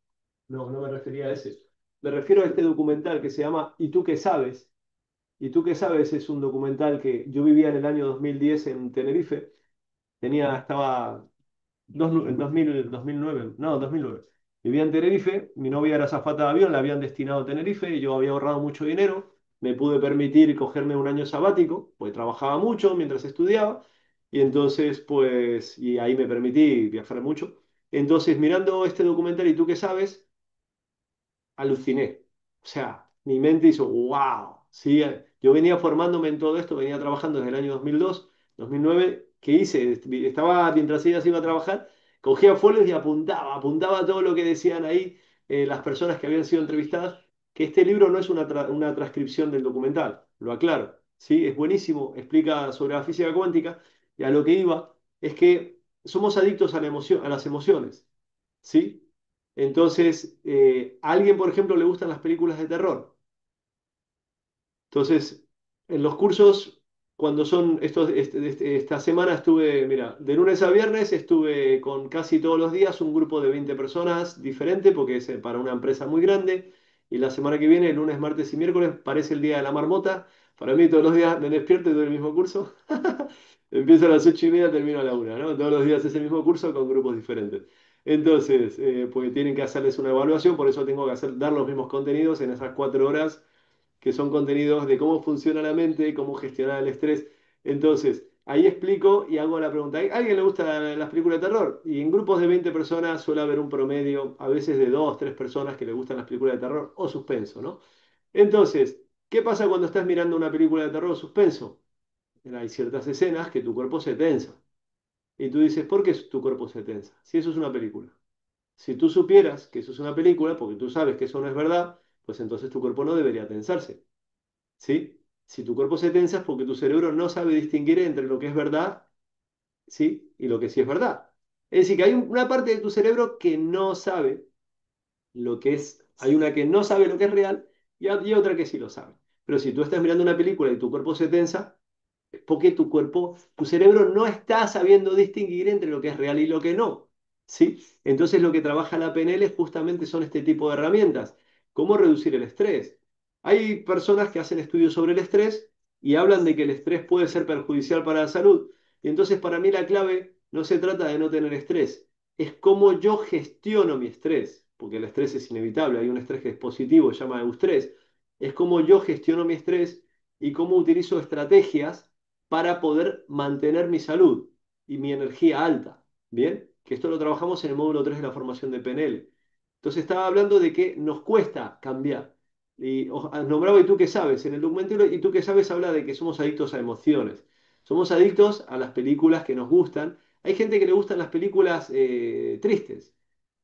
No, no me refería a ese. Me refiero a este documental que se llama ¿Y tú qué sabes? ¿Y tú qué sabes? Es un documental que yo vivía en el año 2010 en Tenerife. Estaba en 2009, no, 2009. Vivía en Tenerife, mi novia era azafata de avión, la habían destinado a Tenerife y yo había ahorrado mucho dinero. Me pude permitir cogerme un año sabático, pues trabajaba mucho mientras estudiaba y entonces, pues, y ahí me permití viajar mucho. Entonces, mirando este documental, ¿y tú qué sabes? Aluciné. O sea, mi mente hizo, wow. Sí, yo venía formándome en todo esto, venía trabajando desde el año 2002, 2009. ¿Qué hice? Estaba, mientras ella se iba a trabajar, cogía folios y apuntaba todo lo que decían ahí las personas que habían sido entrevistadas, que este libro no es una transcripción del documental, lo aclaro. Sí, es buenísimo, explica sobre la física cuántica y a lo que iba es que somos adictos a la emoción, a las emociones. ¿Sí? Entonces, a alguien, por ejemplo, le gustan las películas de terror. Entonces, en los cursos, cuando son esta semana estuve, mira, de lunes a viernes estuve con casi todos los días un grupo de 20 personas diferente, porque es para una empresa muy grande. Y la semana que viene, lunes, martes y miércoles, parece el día de la marmota. Para mí, todos los días me despierto y doy el mismo curso. Empiezo a las 8:30, termino a la 1, ¿no? Todos los días es el mismo curso con grupos diferentes. Entonces, pues tienen que hacerles una evaluación, por eso tengo que dar los mismos contenidos en esas 4 horas que son contenidos de cómo funciona la mente, cómo gestionar el estrés. Entonces, ahí explico y hago la pregunta. ¿A alguien le gustan las películas de terror? Y en grupos de 20 personas suele haber un promedio, a veces de 2, 3 personas que le gustan las películas de terror o suspenso, ¿no? Entonces, ¿qué pasa cuando estás mirando una película de terror o suspenso? Hay ciertas escenas que tu cuerpo se tensa. Y tú dices, ¿por qué tu cuerpo se tensa? Si eso es una película. Si tú supieras que eso es una película, porque tú sabes que eso no es verdad, pues entonces tu cuerpo no debería tensarse. ¿Sí? Si tu cuerpo se tensa es porque tu cerebro no sabe distinguir entre lo que es verdad, ¿sí? Y lo que sí es verdad. Es decir, que hay una parte de tu cerebro que no sabe lo que es, hay una que no sabe lo que es real y otra que sí lo sabe. Pero si tú estás mirando una película y tu cuerpo se tensa, porque tu cuerpo, tu cerebro no está sabiendo distinguir entre lo que es real y lo que no. ¿Sí? Entonces lo que trabaja la PNL justamente son este tipo de herramientas. ¿Cómo reducir el estrés? Hay personas que hacen estudios sobre el estrés y hablan de que el estrés puede ser perjudicial para la salud. Y entonces para mí la clave no se trata de no tener estrés, es cómo yo gestiono mi estrés, porque el estrés es inevitable, hay un estrés que es positivo, se llama eustrés. Es cómo yo gestiono mi estrés y cómo utilizo estrategias para poder mantener mi salud y mi energía alta. Bien, que esto lo trabajamos en el módulo 3 de la formación de PNL. Entonces estaba hablando de que nos cuesta cambiar. Y nombraba ¿y tú qué sabes? En el documental ¿y tú qué sabes? Habla de que somos adictos a emociones. Somos adictos a las películas que nos gustan. Hay gente que le gustan las películas tristes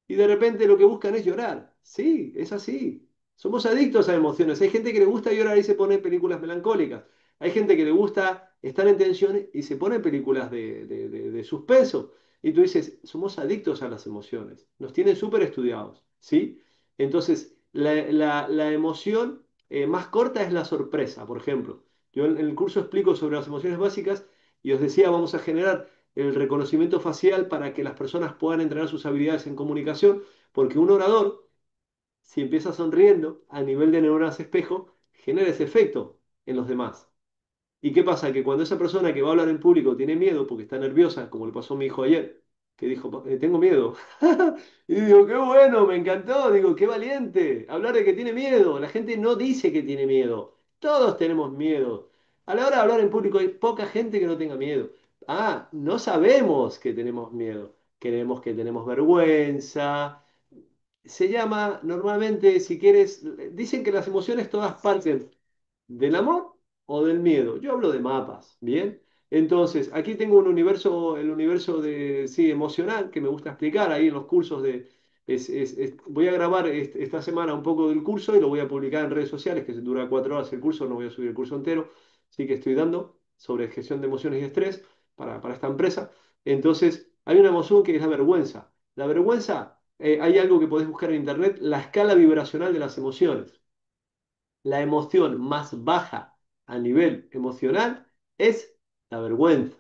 y de repente lo que buscan es llorar. Sí, es así. Somos adictos a emociones. Hay gente que le gusta llorar y se pone películas melancólicas. Hay gente que le gusta estar en tensión y se pone películas de suspenso. Y tú dices, somos adictos a las emociones, nos tienen súper estudiados, ¿sí? Entonces, la emoción más corta es la sorpresa, por ejemplo. Yo en el curso explico sobre las emociones básicas y os decía, vamos a generar el reconocimiento facial para que las personas puedan entrenar sus habilidades en comunicación, porque un orador, si empieza sonriendo a nivel de neuronas espejo, genera ese efecto en los demás. ¿Y qué pasa? Que cuando esa persona que va a hablar en público tiene miedo porque está nerviosa, como le pasó a mi hijo ayer, que dijo, Tengo miedo". Y digo, qué bueno, me encantó, digo, qué valiente, hablar de que tiene miedo. La gente no dice que tiene miedo, todos tenemos miedo. A la hora de hablar en público hay poca gente que no tenga miedo. Ah, no sabemos que tenemos miedo, creemos que tenemos vergüenza. Se llama normalmente, si quieres, dicen que las emociones todas parten ¿del amor o del miedo? Yo hablo de mapas, ¿bien? Entonces, aquí tengo un universo, el universo de, sí, emocional, que me gusta explicar ahí en los cursos de... voy a grabar esta semana un poco del curso y lo voy a publicar en redes sociales, que dura 4 horas el curso, no voy a subir el curso entero, sí que estoy dando sobre gestión de emociones y estrés para esta empresa. Entonces, hay una emoción que es la vergüenza. La vergüenza, hay algo que podés buscar en internet, la escala vibracional de las emociones. La emoción más baja a nivel emocional es la vergüenza.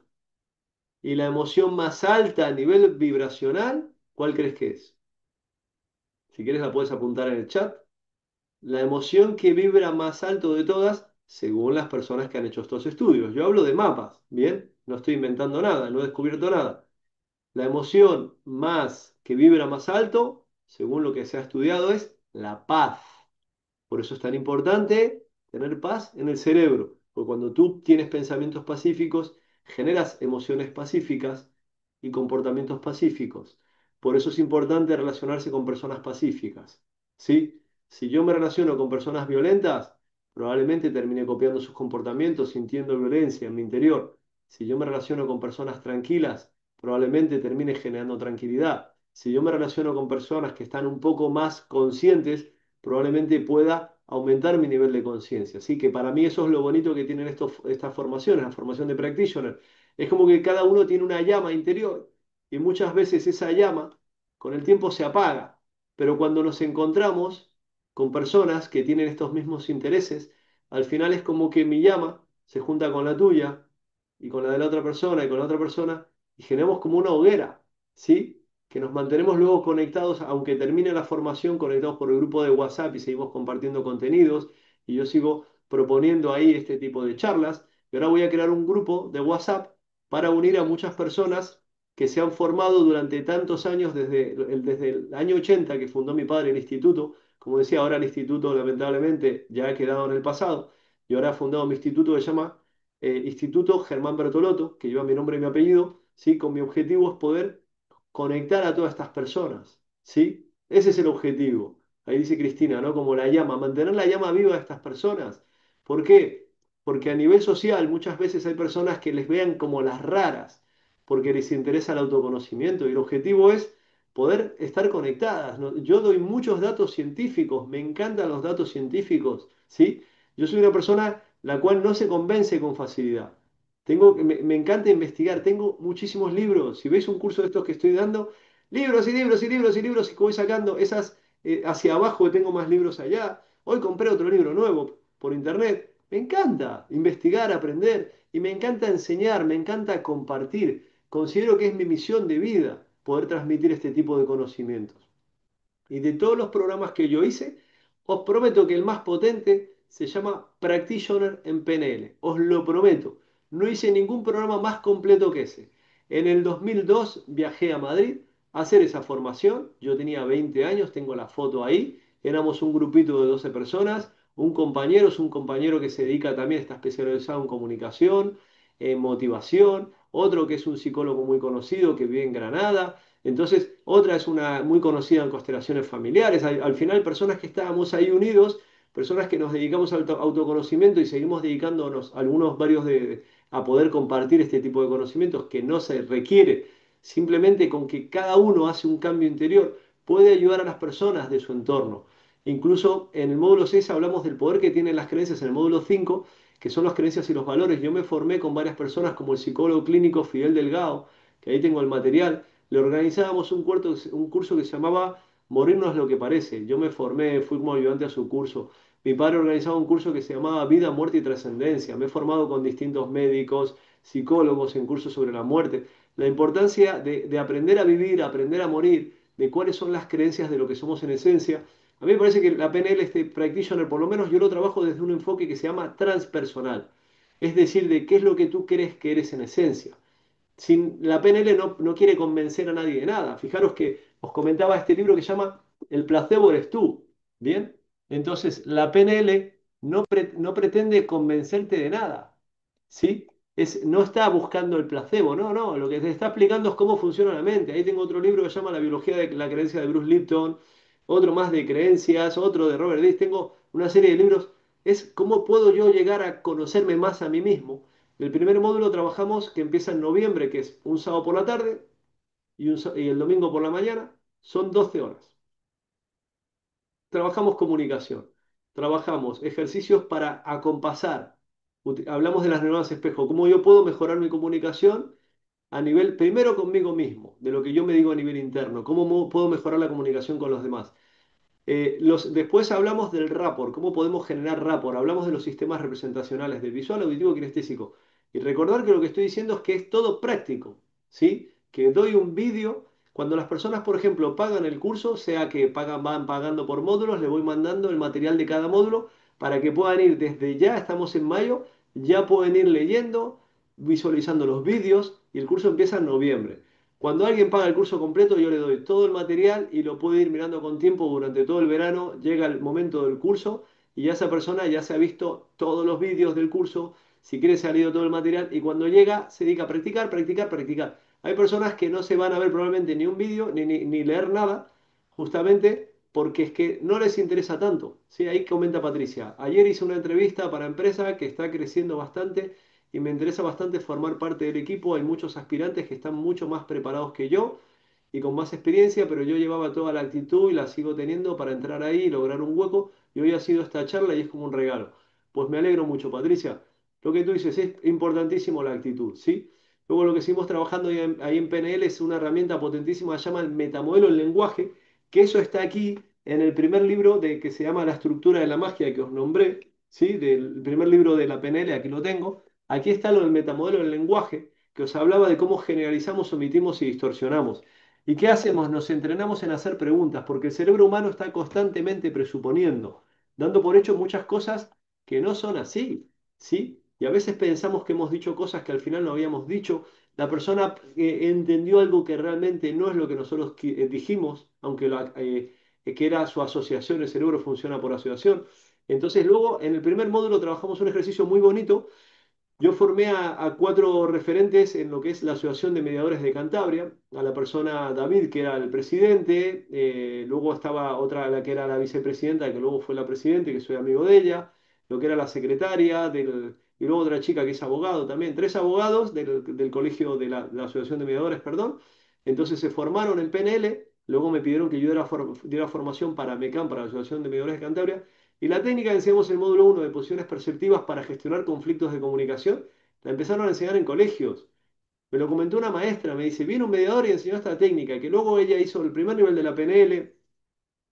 Y la emoción más alta a nivel vibracional, ¿cuál crees que es? Si quieres la puedes apuntar en el chat. La emoción que vibra más alto de todas, según las personas que han hecho estos estudios. Yo hablo de mapas, ¿bien? No estoy inventando nada, no he descubierto nada. La emoción más que vibra más alto, según lo que se ha estudiado, es la paz. Por eso es tan importante tener paz en el cerebro, porque cuando tú tienes pensamientos pacíficos, generas emociones pacíficas y comportamientos pacíficos. Por eso es importante relacionarse con personas pacíficas, ¿sí? Si yo me relaciono con personas violentas, probablemente termine copiando sus comportamientos, sintiendo violencia en mi interior. Si yo me relaciono con personas tranquilas, probablemente termine generando tranquilidad. Si yo me relaciono con personas que están un poco más conscientes, probablemente pueda aumentar mi nivel de conciencia. Así que para mí eso es lo bonito que tienen estas formaciones, la formación de practitioner. Es como que cada uno tiene una llama interior y muchas veces esa llama con el tiempo se apaga. Pero cuando nos encontramos con personas que tienen estos mismos intereses, al final es como que mi llama se junta con la tuya y con la de la otra persona y con la otra persona y generamos como una hoguera, ¿sí? Que nos mantenemos luego conectados, aunque termine la formación, conectados por el grupo de WhatsApp y seguimos compartiendo contenidos y yo sigo proponiendo ahí este tipo de charlas. Y ahora voy a crear un grupo de WhatsApp para unir a muchas personas que se han formado durante tantos años, desde el año 80 que fundó mi padre el instituto. Como decía, ahora el instituto lamentablemente ya ha quedado en el pasado y ahora ha fundado mi instituto que se llama Instituto Germán Bertolotto, que lleva mi nombre y mi apellido, ¿sí? Con mi objetivo es poder conectar a todas estas personas, ¿sí? Ese es el objetivo. Ahí dice Cristina, ¿no? Como la llama, mantener la llama viva a estas personas. ¿Por qué? Porque a nivel social muchas veces hay personas que les vean como las raras, porque les interesa el autoconocimiento y el objetivo es poder estar conectadas, ¿no? Yo doy muchos datos científicos, me encantan los datos científicos, ¿sí? Yo soy una persona la cual no se convence con facilidad. Me encanta investigar, tengo muchísimos libros. Si veis un curso de estos que estoy dando, libros y libros y libros y libros y que voy sacando esas hacia abajo, que tengo más libros allá. Hoy compré otro libro nuevo por internet. Me encanta investigar, aprender y me encanta enseñar, me encanta compartir. Considero que es mi misión de vida poder transmitir este tipo de conocimientos. Y de todos los programas que yo hice, os prometo que el más potente se llama Practitioner en PNL. Os lo prometo. No hice ningún programa más completo que ese. En el 2002 viajé a Madrid a hacer esa formación. Yo tenía 20 años, tengo la foto ahí. Éramos un grupito de 12 personas. Un compañero es un compañero que se dedica también, está especializado en comunicación, en motivación. Otro que es un psicólogo muy conocido que vive en Granada. Entonces, otra es una muy conocida en constelaciones familiares. Al final, personas que estábamos ahí unidos, personas que nos dedicamos al autoconocimiento y seguimos dedicándonos, algunos varios a poder compartir este tipo de conocimientos que no se requiere. Simplemente con que cada uno hace un cambio interior, puede ayudar a las personas de su entorno. Incluso en el módulo 6 hablamos del poder que tienen las creencias, en el módulo 5 que son las creencias y los valores. Yo me formé con varias personas como el psicólogo clínico Fidel Delgado, que ahí tengo el material, le organizábamos un curso que se llamaba Morir no es lo que parece. Yo me formé, fui como ayudante a su curso. Mi padre organizaba un curso que se llamaba Vida, Muerte y Trascendencia. Me he formado con distintos médicos, psicólogos en cursos sobre la muerte. La importancia de aprender a vivir, aprender a morir, de cuáles son las creencias de lo que somos en esencia. A mí me parece que la PNL, este practitioner, por lo menos yo lo trabajo desde un enfoque que se llama transpersonal. Es decir, de qué es lo que tú crees que eres en esencia. La PNL no quiere convencer a nadie de nada. Fijaros que os comentaba este libro que se llama El placebo eres tú. ¿Bien? Entonces, la PNL no pretende convencerte de nada. ¿Sí? No está buscando el placebo, no. Lo que te está explicando es cómo funciona la mente. Ahí tengo otro libro que se llama La biología de la creencia de Bruce Lipton, otro más de creencias, otro de Robert Dills. Tengo una serie de libros. Es cómo puedo yo llegar a conocerme más a mí mismo. El primer módulo trabajamos que empieza en noviembre, que es un sábado por la tarde y el domingo por la mañana. Son 12 horas. Trabajamos comunicación, trabajamos ejercicios para acompasar. Hablamos de las neuronas espejo, cómo yo puedo mejorar mi comunicación a nivel, primero conmigo mismo, de lo que yo me digo a nivel interno, cómo puedo mejorar la comunicación con los demás. Después hablamos del rapport, cómo podemos generar rapport. Hablamos de los sistemas representacionales, del visual, auditivo, kinestésico. Y recordar que lo que estoy diciendo es que es todo práctico, ¿sí? Que doy un vídeo. Cuando las personas, por ejemplo, pagan el curso, sea que van pagando por módulos, le voy mandando el material de cada módulo para que puedan ir desde ya, estamos en mayo, ya pueden ir leyendo, visualizando los vídeos y el curso empieza en noviembre. Cuando alguien paga el curso completo, yo le doy todo el material y lo puede ir mirando con tiempo durante todo el verano. Llega el momento del curso y ya esa persona ya se ha visto todos los vídeos del curso, si quiere se ha leído todo el material y cuando llega se dedica a practicar, practicar, practicar. Hay personas que no se van a ver probablemente ni un vídeo ni leer nada, justamente porque es que no les interesa tanto. ¿Sí? Ahí comenta Patricia. Ayer hice una entrevista para empresa que está creciendo bastante y me interesa bastante formar parte del equipo. Hay muchos aspirantes que están mucho más preparados que yo y con más experiencia, pero yo llevaba toda la actitud y la sigo teniendo para entrar ahí y lograr un hueco. Y hoy ha sido esta charla y es como un regalo. Pues me alegro mucho, Patricia. Lo que tú dices es importantísimo la actitud, ¿sí? Luego lo que seguimos trabajando ahí en PNL es una herramienta potentísima, se llama el metamodelo del lenguaje, que eso está aquí en el primer libro que se llama La estructura de la magia que os nombré, ¿sí? Del primer libro de la PNL, aquí lo tengo. Aquí está lo del metamodelo del lenguaje, que os hablaba de cómo generalizamos, omitimos y distorsionamos. ¿Y qué hacemos? Nos entrenamos en hacer preguntas, porque el cerebro humano está constantemente presuponiendo, dando por hecho muchas cosas que no son así, ¿sí? Y a veces pensamos que hemos dicho cosas que al final no habíamos dicho. La persona entendió algo que realmente no es lo que nosotros dijimos, aunque que era su asociación, el cerebro funciona por asociación. Entonces luego en el primer módulo trabajamos un ejercicio muy bonito. Yo formé a cuatro referentes en lo que es la Asociación de Mediadores de Cantabria, a la persona David, que era el presidente, luego estaba otra, la que era la vicepresidenta, que luego fue la presidenta, que soy amigo de ella, lo que era la secretaria, y luego otra chica que es abogado también, tres abogados del colegio de la Asociación de Mediadores, perdón. Entonces se formaron en PNL, luego me pidieron que yo diera formación para MECAM, para la Asociación de Mediadores de Cantabria, y la técnica que enseñamos en el módulo uno de posiciones perceptivas para gestionar conflictos de comunicación, la empezaron a enseñar en colegios. Me lo comentó una maestra, me dice, vino un mediador y enseñó esta técnica, que luego ella hizo el primer nivel de la PNL,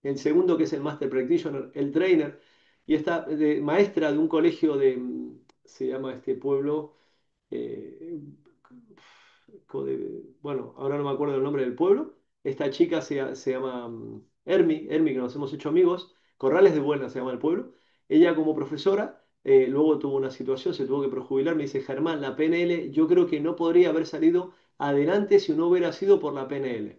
el segundo que es el Master Practitioner, el Trainer, y esta maestra de un colegio se llama este pueblo, eh, bueno, ahora no me acuerdo el nombre del pueblo. Esta chica se llama Hermi, que nos hemos hecho amigos. Corrales de Buena se llama el pueblo. Ella como profesora, luego tuvo una situación, se tuvo que prejubilar. Me dice, Germán, la PNL, yo creo que no podría haber salido adelante si no hubiera sido por la PNL.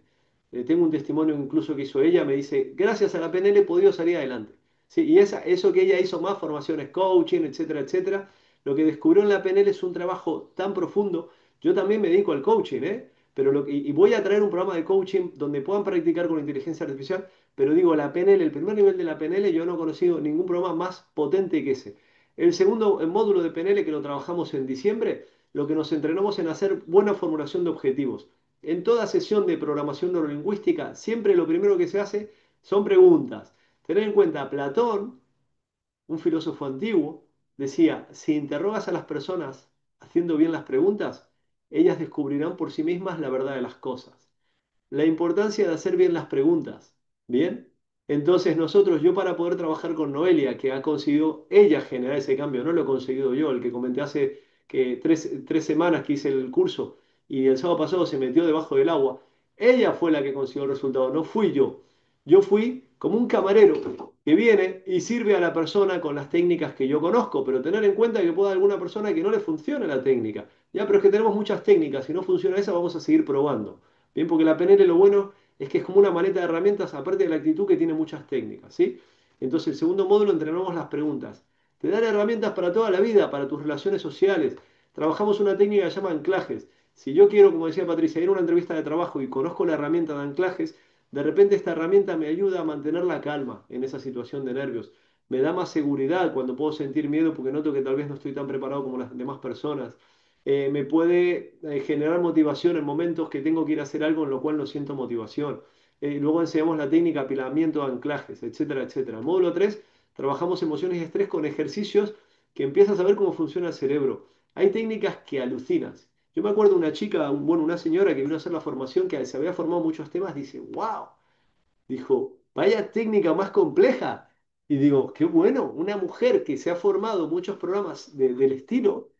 Tengo un testimonio incluso que hizo ella, me dice, gracias a la PNL he podido salir adelante. Sí, y eso que ella hizo más formaciones, coaching, etcétera, etcétera, lo que descubrió en la PNL es un trabajo tan profundo. Yo también me dedico al coaching, ¿eh? Pero y voy a traer un programa de coaching donde puedan practicar con inteligencia artificial, pero digo, la PNL, el primer nivel de la PNL, yo no he conocido ningún programa más potente que ese. El segundo el módulo de PNL que lo trabajamos en diciembre, lo que nos entrenamos en hacer buena formulación de objetivos. En toda sesión de programación neurolingüística, siempre lo primero que se hace son preguntas. Tener en cuenta, Platón, un filósofo antiguo, decía, si interrogas a las personas haciendo bien las preguntas, ellas descubrirán por sí mismas la verdad de las cosas. la importancia de hacer bien las preguntas. ¿Bien? Entonces nosotros, yo para poder trabajar con Noelia, que ha conseguido ella generar ese cambio, no lo he conseguido yo, el que comenté hace que tres semanas que hice el curso y el sábado pasado se metió debajo del agua, ella fue la que consiguió el resultado, no fui yo. Yo fui como un camarero que viene y sirve a la persona con las técnicas que yo conozco, pero tener en cuenta que puede haber alguna persona que no le funcione la técnica. Ya, pero es que tenemos muchas técnicas, si no funciona esa vamos a seguir probando. Bien, porque la PNL lo bueno es que es como una maleta de herramientas, aparte de la actitud que tiene muchas técnicas, ¿sí? Entonces, el segundo módulo entrenamos las preguntas. Te dan herramientas para toda la vida, para tus relaciones sociales. Trabajamos una técnica que se llama anclajes. Si yo quiero, como decía Patricia, ir a una entrevista de trabajo y conozco la herramienta de anclajes, de repente esta herramienta me ayuda a mantener la calma en esa situación de nervios. Me da más seguridad cuando puedo sentir miedo porque noto que tal vez no estoy tan preparado como las demás personas. Me puede generar motivación en momentos que tengo que ir a hacer algo en lo cual no siento motivación. Luego enseñamos la técnica apilamiento de anclajes, etcétera, etcétera. Módulo 3 trabajamos emociones y estrés con ejercicios que empiezas a ver cómo funciona el cerebro. Hay técnicas que alucinas. Yo me acuerdo de una chica, bueno, una señora que vino a hacer la formación, que se había formado muchos temas, dice, wow, dijo, vaya técnica más compleja. Y digo, qué bueno, una mujer que se ha formado muchos programas del estilo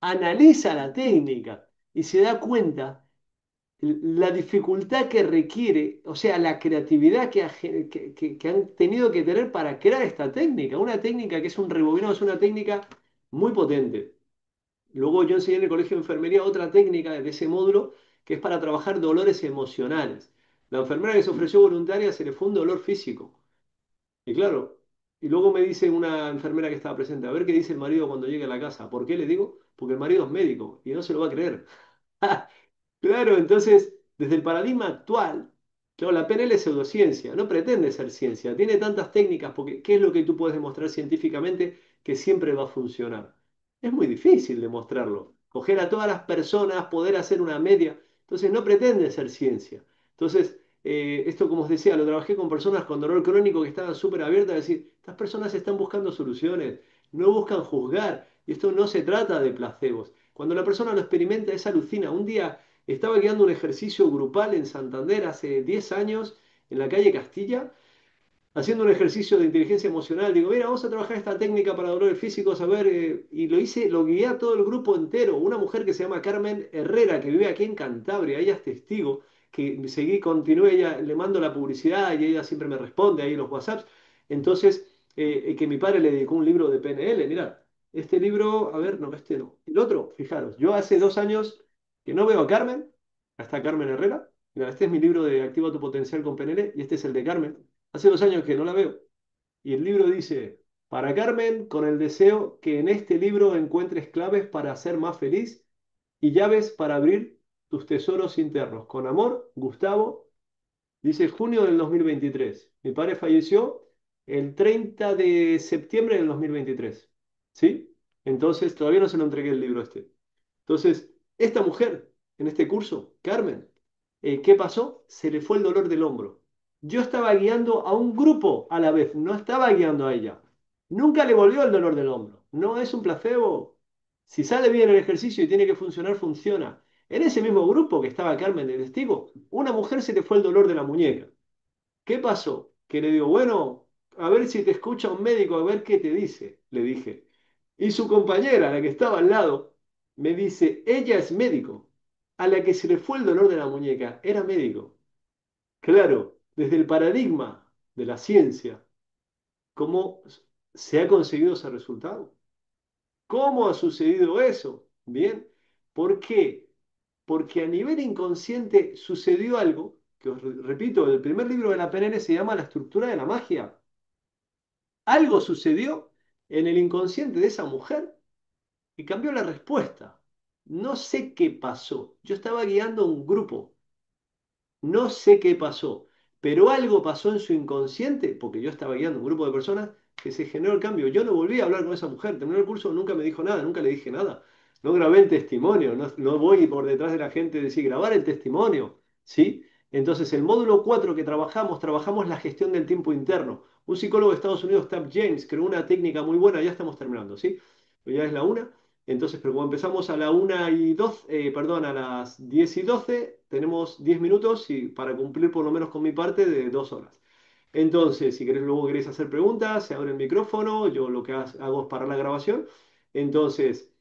analiza la técnica y se da cuenta la dificultad que requiere, o sea, la creatividad que han tenido que tener para crear esta técnica. Una técnica que es un rebobinado, es una técnica muy potente. Luego yo enseñé en el colegio de enfermería otra técnica de ese módulo que es para trabajar dolores emocionales. La enfermera que se ofreció voluntaria se le fue un dolor físico. Y claro, y luego me dice una enfermera que estaba presente, a ver qué dice el marido cuando llegue a la casa. ¿Por qué le digo? Porque el marido es médico y no se lo va a creer. Claro, entonces, desde el paradigma actual, claro, la PNL es pseudociencia, no pretende ser ciencia, tiene tantas técnicas, porque ¿qué es lo que tú puedes demostrar científicamente que siempre va a funcionar? Es muy difícil demostrarlo. Coger a todas las personas, poder hacer una media, entonces no pretende ser ciencia. Entonces, esto como os decía, lo trabajé con personas con dolor crónico que estaban súper abiertas a decir, estas personas están buscando soluciones, no buscan juzgar, y esto no se trata de placebos. Cuando la persona lo experimenta, es alucina. Un día estaba guiando un ejercicio grupal en Santander hace 10 años, en la calle Castilla, haciendo un ejercicio de inteligencia emocional. Digo, mira, vamos a trabajar esta técnica para dolores físicos, a ver, y lo hice, lo guié a todo el grupo entero. Una mujer que se llama Carmen Herrera, que vive aquí en Cantabria, ella es testigo, que seguí, continué, ella le mando la publicidad y ella siempre me responde ahí en los WhatsApps. Entonces, que mi padre le dedicó un libro de PNL, mira, este libro, a ver, no, este no. El otro, fijaros, yo hace 2 años que no veo a Carmen, a esta Carmen Herrera. Mira, este es mi libro de Activa tu potencial con PNL y este es el de Carmen. Hace 2 años que no la veo. Y el libro dice, para Carmen, con el deseo que en este libro encuentres claves para ser más feliz y llaves para abrir tus tesoros internos. Con amor, Gustavo. Dice junio del 2023. Mi padre falleció el 30 de septiembre del 2023. ¿Sí? Entonces, todavía no se lo entregué el libro este. Entonces, esta mujer, en este curso, Carmen, ¿qué pasó? Se le fue el dolor del hombro. Yo estaba guiando a un grupo a la vez, no estaba guiando a ella. Nunca le volvió el dolor del hombro. No es un placebo. Si sale bien el ejercicio y tiene que funcionar, funciona. En ese mismo grupo que estaba Carmen de testigo, una mujer se le fue el dolor de la muñeca. ¿Qué pasó? Que le digo, bueno, a ver si te escucha un médico, a ver qué te dice, le dije. Y su compañera, la que estaba al lado, me dice, ella es médico. A la que se le fue el dolor de la muñeca, era médico. Claro, desde el paradigma de la ciencia, ¿cómo se ha conseguido ese resultado? ¿Cómo ha sucedido eso? Bien, ¿por qué? Porque a nivel inconsciente sucedió algo, que os repito, el primer libro de la PNL se llama La estructura de la magia. Algo sucedió en el inconsciente de esa mujer y cambió la respuesta. No sé qué pasó. Yo estaba guiando un grupo. No sé qué pasó, pero algo pasó en su inconsciente, porque yo estaba guiando un grupo de personas, que se generó el cambio. Yo no volví a hablar con esa mujer, terminó el curso, nunca me dijo nada, nunca le dije nada. No grabé el testimonio, no, no voy por detrás de la gente a decir grabar el testimonio, ¿sí? Entonces, el módulo 4 que trabajamos la gestión del tiempo interno. Un psicólogo de Estados Unidos, Tab James, creó una técnica muy buena, ya estamos terminando, ¿sí? Ya es la una. Entonces, pero como empezamos a la 1:12, perdón, a las 10:12, tenemos 10 minutos para cumplir por lo menos con mi parte de 2 horas. Entonces, si querés, luego querés hacer preguntas, se abre el micrófono, yo lo que hago es parar la grabación. Entonces,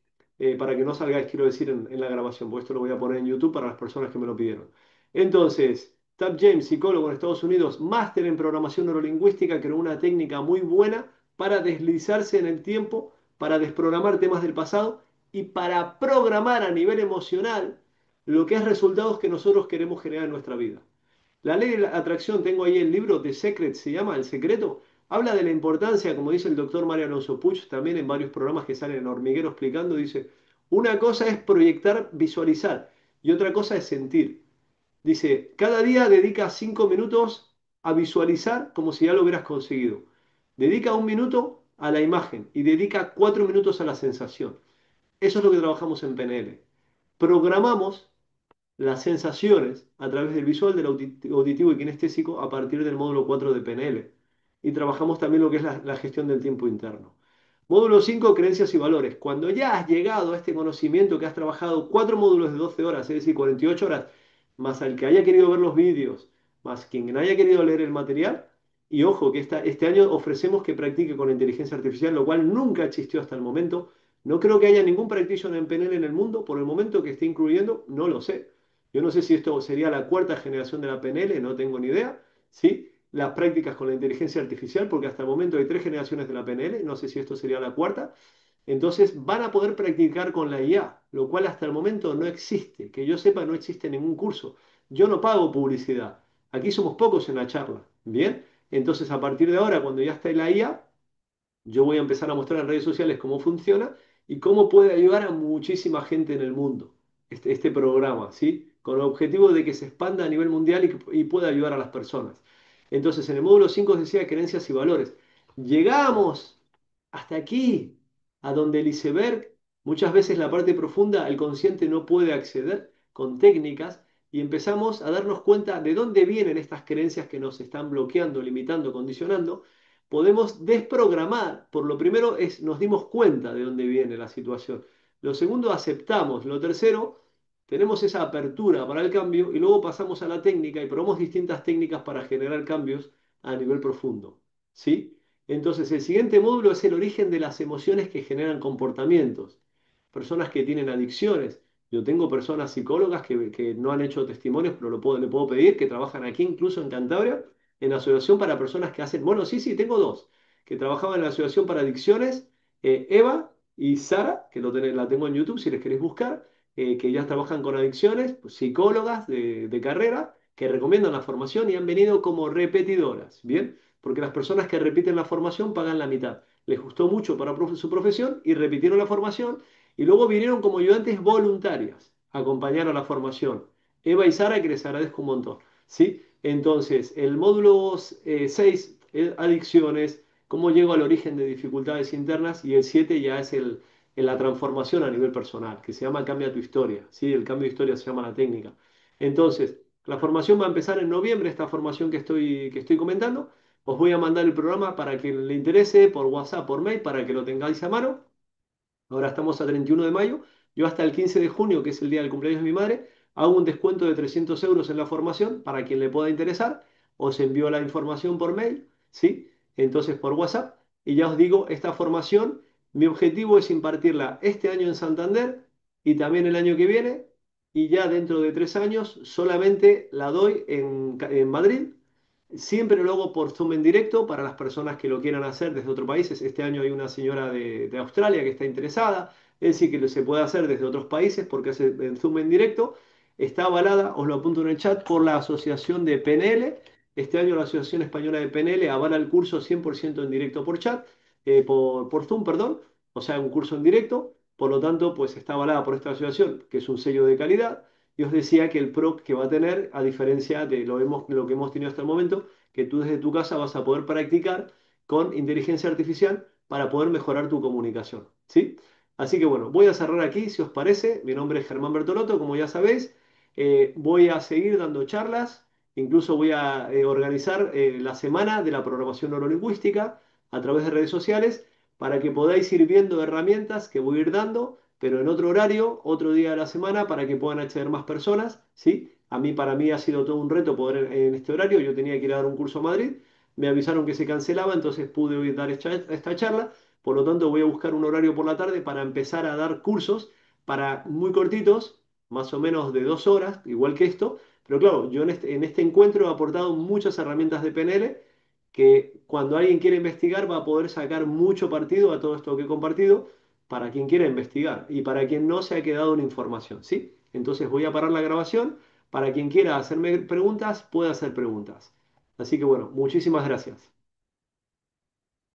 para que no salgáis, quiero decir, en la grabación, porque esto lo voy a poner en YouTube para las personas que me lo pidieron. Entonces, Tab James, psicólogo en Estados Unidos, máster en programación neurolingüística, creó una técnica muy buena para deslizarse en el tiempo, para desprogramar temas del pasado y para programar a nivel emocional lo que es resultados que nosotros queremos generar en nuestra vida. La ley de la atracción, tengo ahí el libro The Secret, se llama El Secreto, habla de la importancia, como dice el doctor Mario Alonso Puig, también en varios programas que salen en Hormiguero explicando, dice, una cosa es proyectar, visualizar, y otra cosa es sentir. Dice, cada día dedica 5 minutos a visualizar como si ya lo hubieras conseguido. Dedica 1 minuto a la imagen y dedica 4 minutos a la sensación. Eso es lo que trabajamos en PNL. Programamos las sensaciones a través del visual, del auditivo y kinestésico a partir del módulo 4 de PNL. Y trabajamos también lo que es la gestión del tiempo interno. Módulo 5, creencias y valores. Cuando ya has llegado a este conocimiento que has trabajado 4 módulos de 12 horas, es decir, 48 horas, más al que haya querido ver los vídeos, más quien haya querido leer el material, y ojo que este año ofrecemos que practique con inteligencia artificial, lo cual nunca existió hasta el momento. No creo que haya ningún practitioner en PNL en el mundo, por el momento que esté incluyendo, no lo sé. Yo no sé si esto sería la cuarta generación de la PNL, no tengo ni idea. ¿Sí? Las prácticas con la inteligencia artificial, porque hasta el momento hay 3 generaciones de la PNL, no sé si esto sería la cuarta. Entonces van a poder practicar con la IA, lo cual hasta el momento no existe. Que yo sepa, no existe ningún curso. Yo no pago publicidad. Aquí somos pocos en la charla. ¿Bien? Entonces, a partir de ahora, cuando ya esté la IA, yo voy a empezar a mostrar en redes sociales cómo funciona y cómo puede ayudar a muchísima gente en el mundo, este programa, ¿sí? Con el objetivo de que se expanda a nivel mundial y pueda ayudar a las personas. Entonces, en el módulo 5 decía creencias y valores. Llegamos hasta aquí, a donde el iceberg, muchas veces la parte profunda, el consciente no puede acceder con técnicas y empezamos a darnos cuenta de dónde vienen estas creencias que nos están bloqueando, limitando, condicionando. Podemos desprogramar. Por lo primero es nos dimos cuenta de dónde viene la situación. Lo segundo, aceptamos. Lo tercero, tenemos esa apertura para el cambio y luego pasamos a la técnica y probamos distintas técnicas para generar cambios a nivel profundo. ¿Sí? Entonces, el siguiente módulo es el origen de las emociones que generan comportamientos. Personas que tienen adicciones. Yo tengo personas psicólogas que no han hecho testimonios, pero le puedo pedir, que trabajan aquí incluso en Cantabria en la asociación para personas que hacen, bueno, sí, sí, tengo dos, que trabajaban en la asociación para adicciones, Eva y Sara, que la tengo en YouTube si les queréis buscar, que ya trabajan con adicciones, pues, psicólogas de carrera, que recomiendan la formación y han venido como repetidoras, ¿bien? Porque las personas que repiten la formación pagan la mitad. Les gustó mucho para su profesión y repitieron la formación y luego vinieron como ayudantes voluntarias a acompañar a la formación. Eva y Sara, que les agradezco un montón. ¿Sí? Entonces, el módulo 6, adicciones, cómo llego al origen de dificultades internas, y el 7 ya es la transformación a nivel personal, que se llama Cambia tu historia, ¿sí? El cambio de historia se llama la técnica. Entonces, la formación va a empezar en noviembre, esta formación que estoy comentando. Os voy a mandar el programa para quien le interese, por WhatsApp, por mail, para que lo tengáis a mano. Ahora estamos a 31 de mayo. Yo hasta el 15 de junio, que es el día del cumpleaños de mi madre, hago un descuento de 300 euros en la formación para quien le pueda interesar. Os envío la información por mail, ¿sí? Entonces por WhatsApp. Y ya os digo, esta formación, mi objetivo es impartirla este año en Santander y también el año que viene. Y ya dentro de 3 años solamente la doy en Madrid. Siempre lo hago por Zoom en directo para las personas que lo quieran hacer desde otros países. Este año hay una señora de Australia que está interesada. Es decir, que se puede hacer desde otros países porque hace en Zoom en directo. Está avalada, os lo apunto en el chat, por la Asociación de PNL. Este año la Asociación Española de PNL avala el curso 100% en directo por chat, por Zoom, perdón. O sea, un curso en directo. Por lo tanto, pues está avalada por esta asociación, que es un sello de calidad. Y os decía que el PRO que va a tener, a diferencia de lo que hemos tenido hasta el momento, que tú desde tu casa vas a poder practicar con inteligencia artificial para poder mejorar tu comunicación, ¿sí? Así que bueno, voy a cerrar aquí, si os parece. Mi nombre es Germán Bertolotto, como ya sabéis. Voy a seguir dando charlas, incluso voy a organizar la semana de la programación neurolingüística a través de redes sociales para que podáis ir viendo herramientas que voy a ir dando, pero en otro horario, otro día de la semana, para que puedan acceder más personas, ¿sí? Para mí ha sido todo un reto poder en este horario. Yo tenía que ir a dar un curso a Madrid, me avisaron que se cancelaba, entonces pude hoy dar esta charla. Por lo tanto, voy a buscar un horario por la tarde para empezar a dar cursos para muy cortitos, más o menos de 2 horas, igual que esto. Pero claro, yo en este encuentro he aportado muchas herramientas de PNL que cuando alguien quiere investigar va a poder sacar mucho partido a todo esto que he compartido para quien quiera investigar y para quien no se ha quedado en información, ¿sí? Entonces voy a parar la grabación. Para quien quiera hacerme preguntas, puede hacer preguntas. Así que bueno, muchísimas gracias.